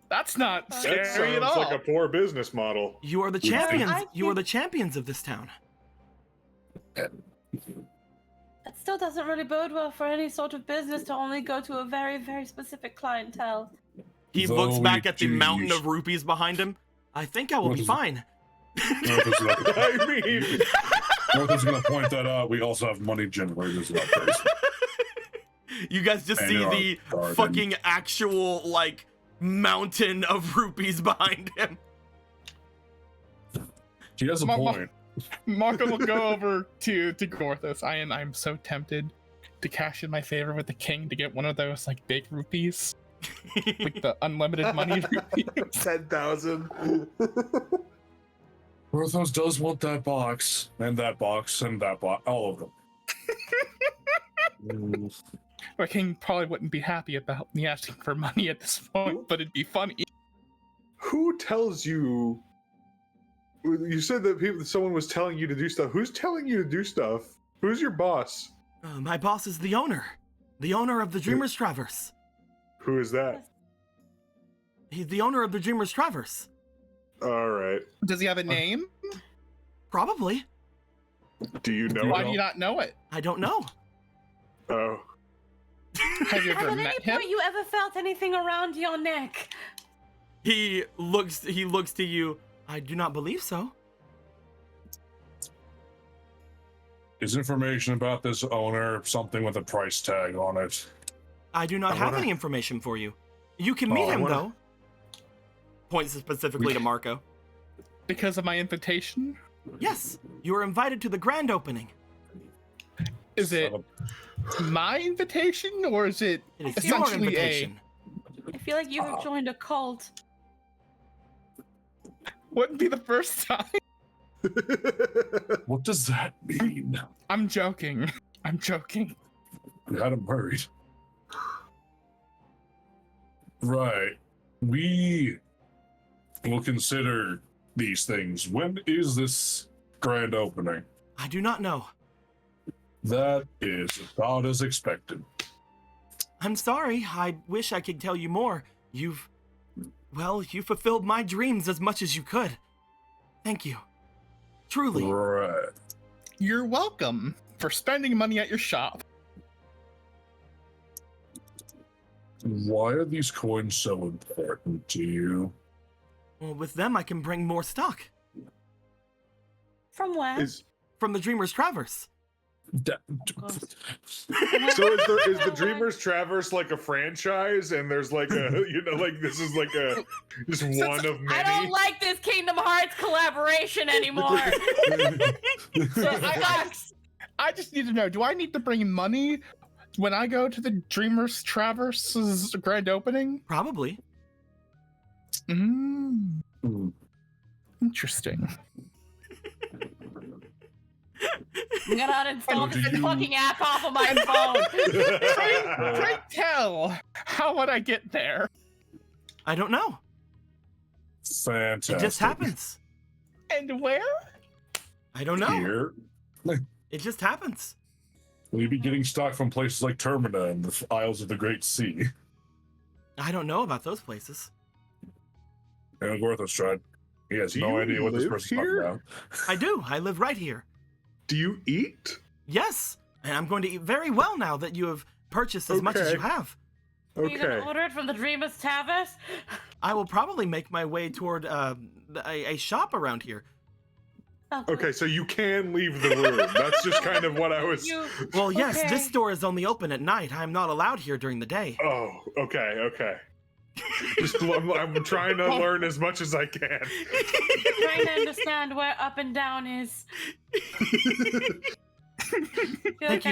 B: That's not
C: That
B: scary at
C: sounds
B: all.
C: like a poor business model.
A: You are the
F: Well,
A: champions.
K: I
A: You are
K: think-
A: the champions of this town.
K: It still doesn't really bode well for any sort of business to only go to a very, very specific clientele.
A: He
F: Though
A: looks back
F: we
A: at the
F: do
A: mountain
F: use-
A: of rupees behind him. I think I will
F: What
A: be
F: is it?
A: fine.
F: Worthless
C: I mean,
F: is going to point that out. We also have money generators in our place.
A: You guys just
F: And
A: see
F: in our
A: the
F: garden.
A: fucking actual like mountain of rupees behind him.
F: He has a
B: Ma- ma-
F: point.
B: Marco will go over to Gorthus. I'm so tempted to cash in my favor with the king to get one of those like big rupees. Like the unlimited money rupees.
C: 10,000.
F: Porthos does want that box, and that box, and that box, all of them.
B: The king probably wouldn't be happy about me asking for money at this point, but it'd be funny.
C: Who tells you? You said that someone was telling you to do stuff. Who's telling you to do stuff? Who's your boss?
A: My boss is the owner of the Dreamer's Traverse.
C: Who is that?
A: He's the owner of the Dreamer's Traverse.
C: All right.
B: Does he have a name?
A: Probably.
C: Do you know?
B: Why
C: him?
B: do you not know it?
A: I don't know.
C: Oh.
B: Have you
K: Have
B: ever
K: at any
B: met him?
K: point you ever felt anything around your neck?
A: He looks to you. I do not believe so.
F: Is information about this owner something with a price tag on it?
A: I do not
C: I
A: have
C: wanna-
A: any information for you. You can meet
F: Oh, I
A: him
C: wanna-
A: though. Points specifically to Marco.
B: Because of my invitation?
A: Yes, you are invited to the grand opening.
B: Is it
F: Son
B: my invitation or is it
A: It is your
B: essentially
A: invitation.
K: I feel like you have joined a cult.
B: wouldn't be the first time?
F: What does that mean?
B: I'm joking. I'm joking.
F: You had him worried. Right. We will consider these things. When is this grand opening?
A: I do not know.
F: That is about as expected.
A: I'm sorry. I wish I could tell you more. You fulfilled my dreams as much as you could. Thank you. Truly.
F: Right.
B: You're welcome for spending money at your shop.
F: Why are these coins so important to you?
A: Well, with them, I can bring more stock
K: From where?
A: from the Dreamer's Traverse.
C: So is the Dreamer's Traverse like a franchise, and there's like a like this is like a just one of many.
K: I don't like this Kingdom Hearts collaboration anymore.
B: I just need to know, do I need to bring money when I go to the Dreamer's Traverse's grand opening?
A: Probably.
B: Mm, interesting.
K: I'm gonna uninstall
F: Do
K: this
F: you-
K: fucking app off of my phone.
B: Pray tell, how would I get there?
A: I don't know.
F: Fantastic.
A: It just happens.
B: And where?
A: I don't know.
F: Here,
A: It just happens.
F: will you be getting stock from places like Termina and the Isles of the Great Sea?
A: I don't know about those places.
F: And Gorthos tried. He has
C: Do
F: no
C: you
F: idea what this
C: live
F: person's
C: here?
F: talking about.
A: I do. I live right here.
C: Do you eat?
A: Yes,
G: And I'm going to eat very well now that you have purchased as much as you have.
K: Are you
C: Okay.
K: gonna order it from the Dreamer's Tavern?
G: I will probably make my way toward a shop around here.
K: Oh, good.
C: Okay, so you can leave the room. That's just kind of what I was.
G: Well, yes,
K: Okay.
G: this store is only open at night. I am not allowed here during the day.
C: Oh, okay. Just I'm trying to learn as much as I can.
K: Trying to understand where up and down is.
G: Thank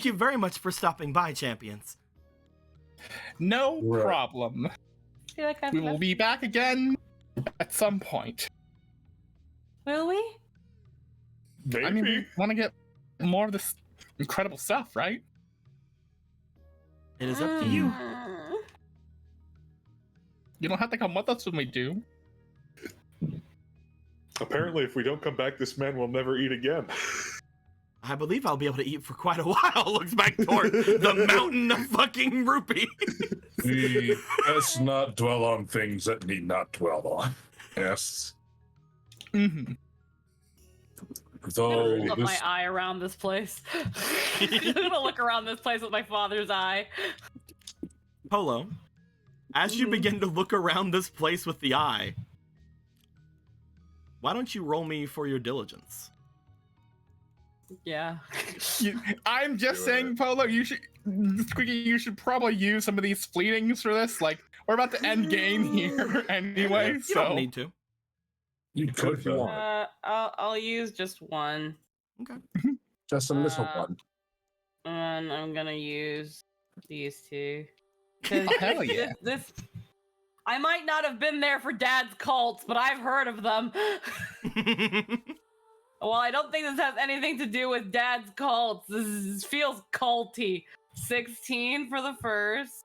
G: you very much for stopping by, champions.
B: No
F: Right.
B: problem.
K: Feel like I've
B: We will
K: left-
B: be back again at some point.
K: Will we?
C: Maybe.
B: I mean, we want to get more of this incredible stuff, right?
G: It is up to you.
K: Mm.
B: You don't have to come with us when we do.
C: Apparently, if we don't come back, this man will never eat again.
G: I believe I'll be able to eat for quite a while. Looks back toward the mountain of fucking rupee.
F: Let's not dwell on things that need not dwell on. Yes.
B: Mm-hmm.
F: Though
K: Hold up my
F: this,
K: eye around this place. I'm gonna look around this place with my father's eye.
G: Polo, as you begin to look around this place with the eye, why don't you roll me for your diligence?
K: Yeah.
B: I'm just
C: Doing
B: saying, Polo, you should probably use some of these fleetings for this. Like, we're about to end game here anyway,
G: You
B: so
G: don't need to.
F: you could if you want.
K: I'll use just one.
G: Okay.
F: Just a little
K: uh,
F: one.
K: And I'm gonna use these two.
B: Oh, hell yeah.
K: This I might not have been there for Dad's cults, but I've heard of them. Well, I don't think this has anything to do with Dad's cults. Feels culty. 16 for the first.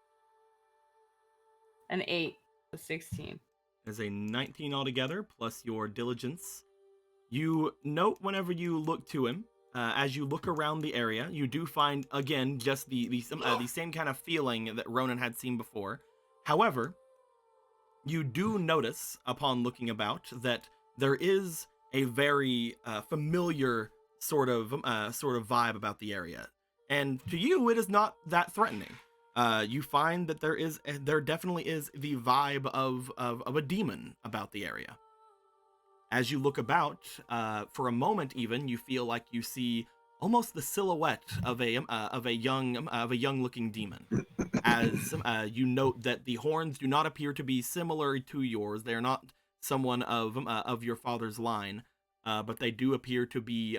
K: And 8 for 16.
G: As a 19 altogether, plus your diligence. You note whenever you look to him, as you look around the area, you do find, again, just the same kind of feeling that Ronan had seen before. However, you do notice, upon looking about, that there is a very familiar sort of vibe about the area. And to you, it is not that threatening. You find that there definitely is the vibe of a demon about the area. As you look about, for a moment even, you feel like you see almost the silhouette of a young looking demon. As you note that the horns do not appear to be similar to yours. They are not someone of your father's line, but they do appear to be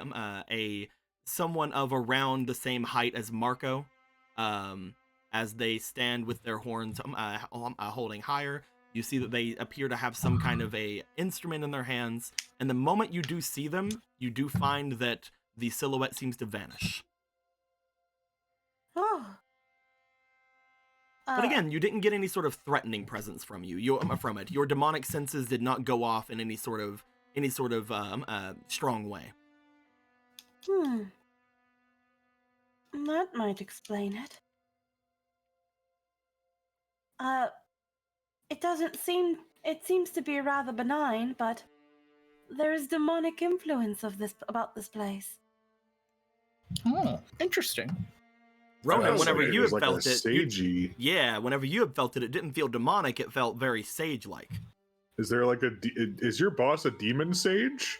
G: someone of around the same height as Marco. As they stand with their horns holding higher, you see that they appear to have some kind of a instrument in their hands. And the moment you do see them, you do find that the silhouette seems to vanish.
K: Oh.
G: But again, you didn't get any sort of threatening presence from you. From it. Your demonic senses did not go off in any sort of strong way.
K: That might explain it. It seems to be rather benign, but there is demonic influence about this place.
B: Oh, interesting.
G: Ronan,
C: Sounds
G: whenever
C: like it
G: you
C: was
G: had
C: like a
G: felt it,
C: sagey.
G: whenever you had felt it, it didn't feel demonic. It felt very sage-like.
C: Is there like is your boss a demon sage?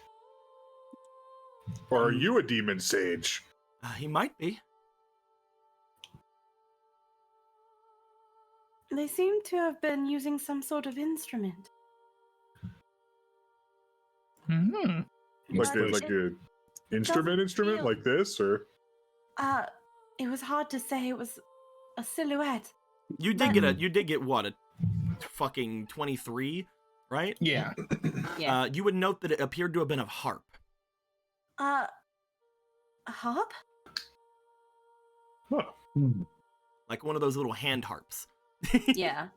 C: Or are you a demon sage?
G: He might be.
K: They seem to have been using some sort of instrument.
B: Hmm.
C: Like a instrument
K: feel-
C: like this, or
K: It was hard to say. It was a silhouette.
G: You did get what, a fucking 23, right?
B: Yeah.
K: Yeah.
G: You would note that it appeared to have been of harp.
K: A harp?
C: huh.
G: Like one of those little hand harps.
K: Yeah.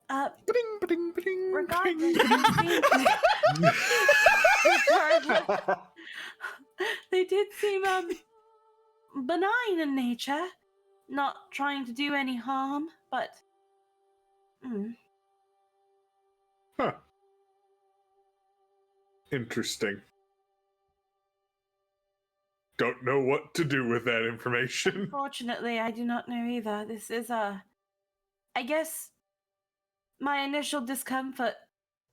B: Ba-ding, ba-ding, ba-ding,
K: Regardless,
B: ba-ding.
K: they did seem benign in nature, not trying to do any harm, but
C: Huh. Interesting. don't know what to do with that information.
H: Unfortunately, I do not know either. This is I guess my initial discomfort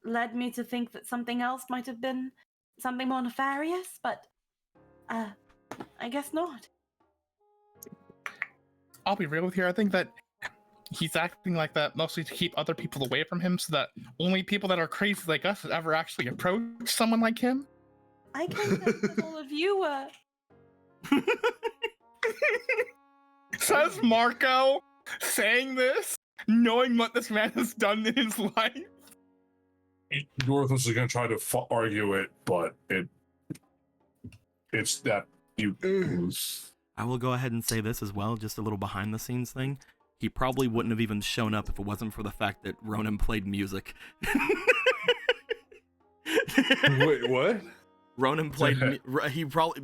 H: led me to think that something else might have been something more nefarious, but I guess not.
B: I'll be real with you. I think that he's acting like that mostly to keep other people away from him, so that only people that are crazy like us would ever actually approach someone like him.
H: I can sense that all of you were.
B: Says Marco, saying this, knowing what this man has done in his life.
F: Dorthus is going to try to argue it, but it's that you lose.
G: I will go ahead and say this as well, just a little behind the scenes thing. He probably wouldn't have even shown up if it wasn't for the fact that Ronan played music.
C: Wait, what?
G: Ronan played. He probably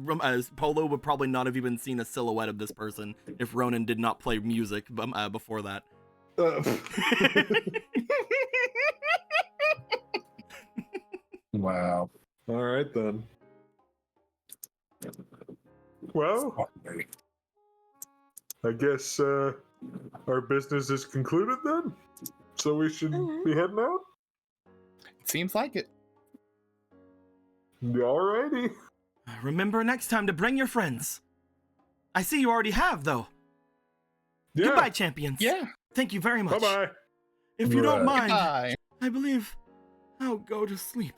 G: Polo would probably not have even seen a silhouette of this person if Ronan did not play music before that.
F: Wow.
C: All right then. Well, I guess our business is concluded then. So we should be heading out.
B: It seems like it.
C: Alrighty.
G: Remember next time to bring your friends. I see you already have, though.
C: Yeah.
G: Goodbye, champions.
B: Yeah.
G: Thank you very much.
C: Bye-bye.
G: If you don't mind,
B: Goodbye.
G: I believe I'll go to sleep.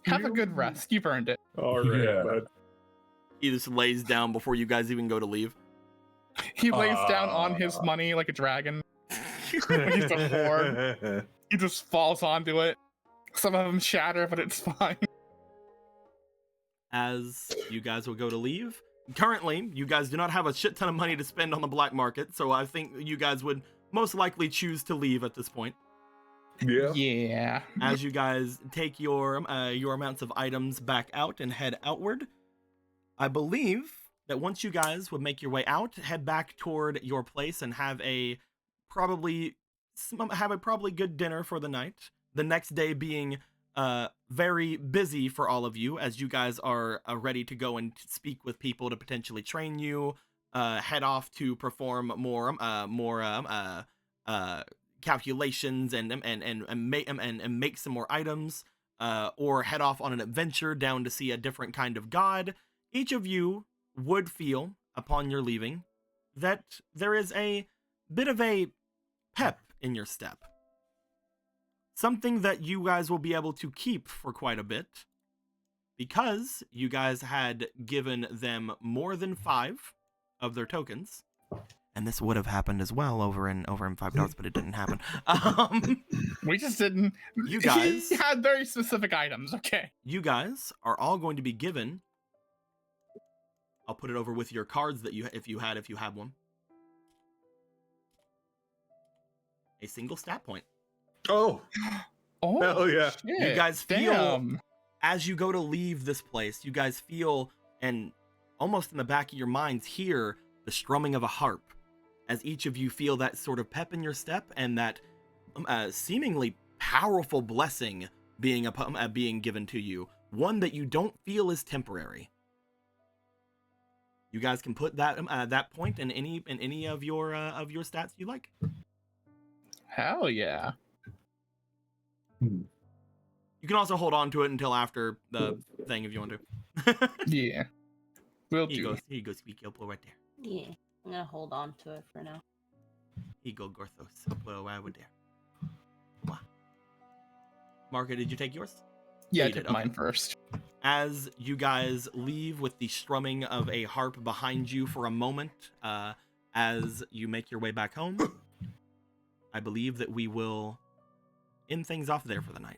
B: Have a good rest. You've earned it.
C: All right,
F: Yeah.
C: bud.
G: He just lays down before you guys even go to leave.
B: He lays down on his money like a dragon. Like he's a whore. He just falls onto it. Some of them shatter, but it's fine.
G: As you guys will go to leave, currently, you guys do not have a shit ton of money to spend on the black market, so I think you guys would most likely choose to leave at this point.
C: Yeah.
B: Yeah.
G: As you guys take your amounts of items back out and head outward, I believe that once you guys would make your way out, head back toward your place and have a probably good dinner for the night. The next day being very busy for all of you, as you guys are ready to go and speak with people to potentially train you, head off to perform more calculations and make some more items, or head off on an adventure down to see a different kind of god. Each of you would feel, upon your leaving, that there is a bit of a pep in your step. Something that you guys will be able to keep for quite a bit, because you guys had given them more than 5 of their tokens. And this would have happened as well over in $5, but it didn't happen.
B: We just didn't.
G: You guys
B: He had very specific items. Okay.
G: You guys are all going to be given. I'll put it over with your cards that if you have one. A single stat point.
C: Oh.
B: Oh,
C: hell yeah.
B: shit.
G: You guys feel,
B: Damn.
G: as you go to leave this place, you guys feel, and almost in the back of your minds hear the strumming of a harp, as each of you feel that sort of pep in your step and that seemingly powerful blessing being given to you, one that you don't feel is temporary. You guys can put that point in any of your stats you like.
B: Hell yeah.
G: You can also hold on to it until after the thing if you want to.
B: Yeah. Will
G: Here
B: do.
G: you go, Squeaky. I'll pull right there.
K: Yeah, I'm gonna hold on to it for now.
G: Here you go, Gorthos. I'll pull right over there. Wow. Marka, did you take yours?
B: Yeah, I
G: you
B: took
G: did, okay.
B: mine first.
G: As you guys leave with the strumming of a harp behind you for a moment, as you make your way back home, I believe that we will end things off there for the night.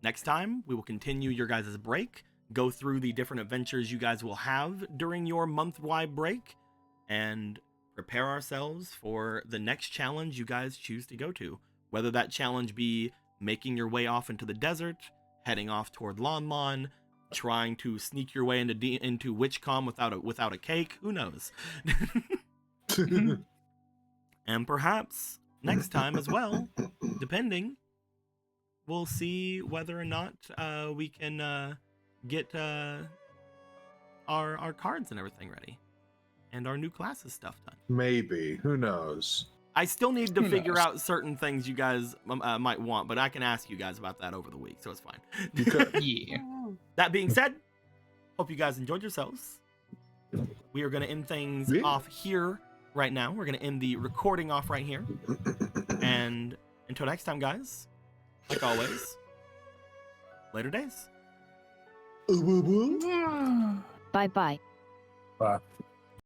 G: Next time, we will continue your guys' break, go through the different adventures you guys will have during your month-wide break, and prepare ourselves for the next challenge you guys choose to go to. Whether that challenge be making your way off into the desert, heading off toward Lon Lon, trying to sneak your way into WitchCon without a cake, who knows? And perhaps next time as well, depending, we'll see whether or not we can get our cards and everything ready, and our new classes stuff done.
J: Maybe. Who knows?
G: I still need to
B: Who
G: figure
B: knows?
G: out certain things you guys might want, but I can ask you guys about that over the week, so it's fine.
B: Yeah.
G: That being said, hope you guys enjoyed yourselves. We are going to end things off here right now. We're going to end the recording off right here. And until next time, guys, like always, later days.
E: Bye bye.
F: Bye.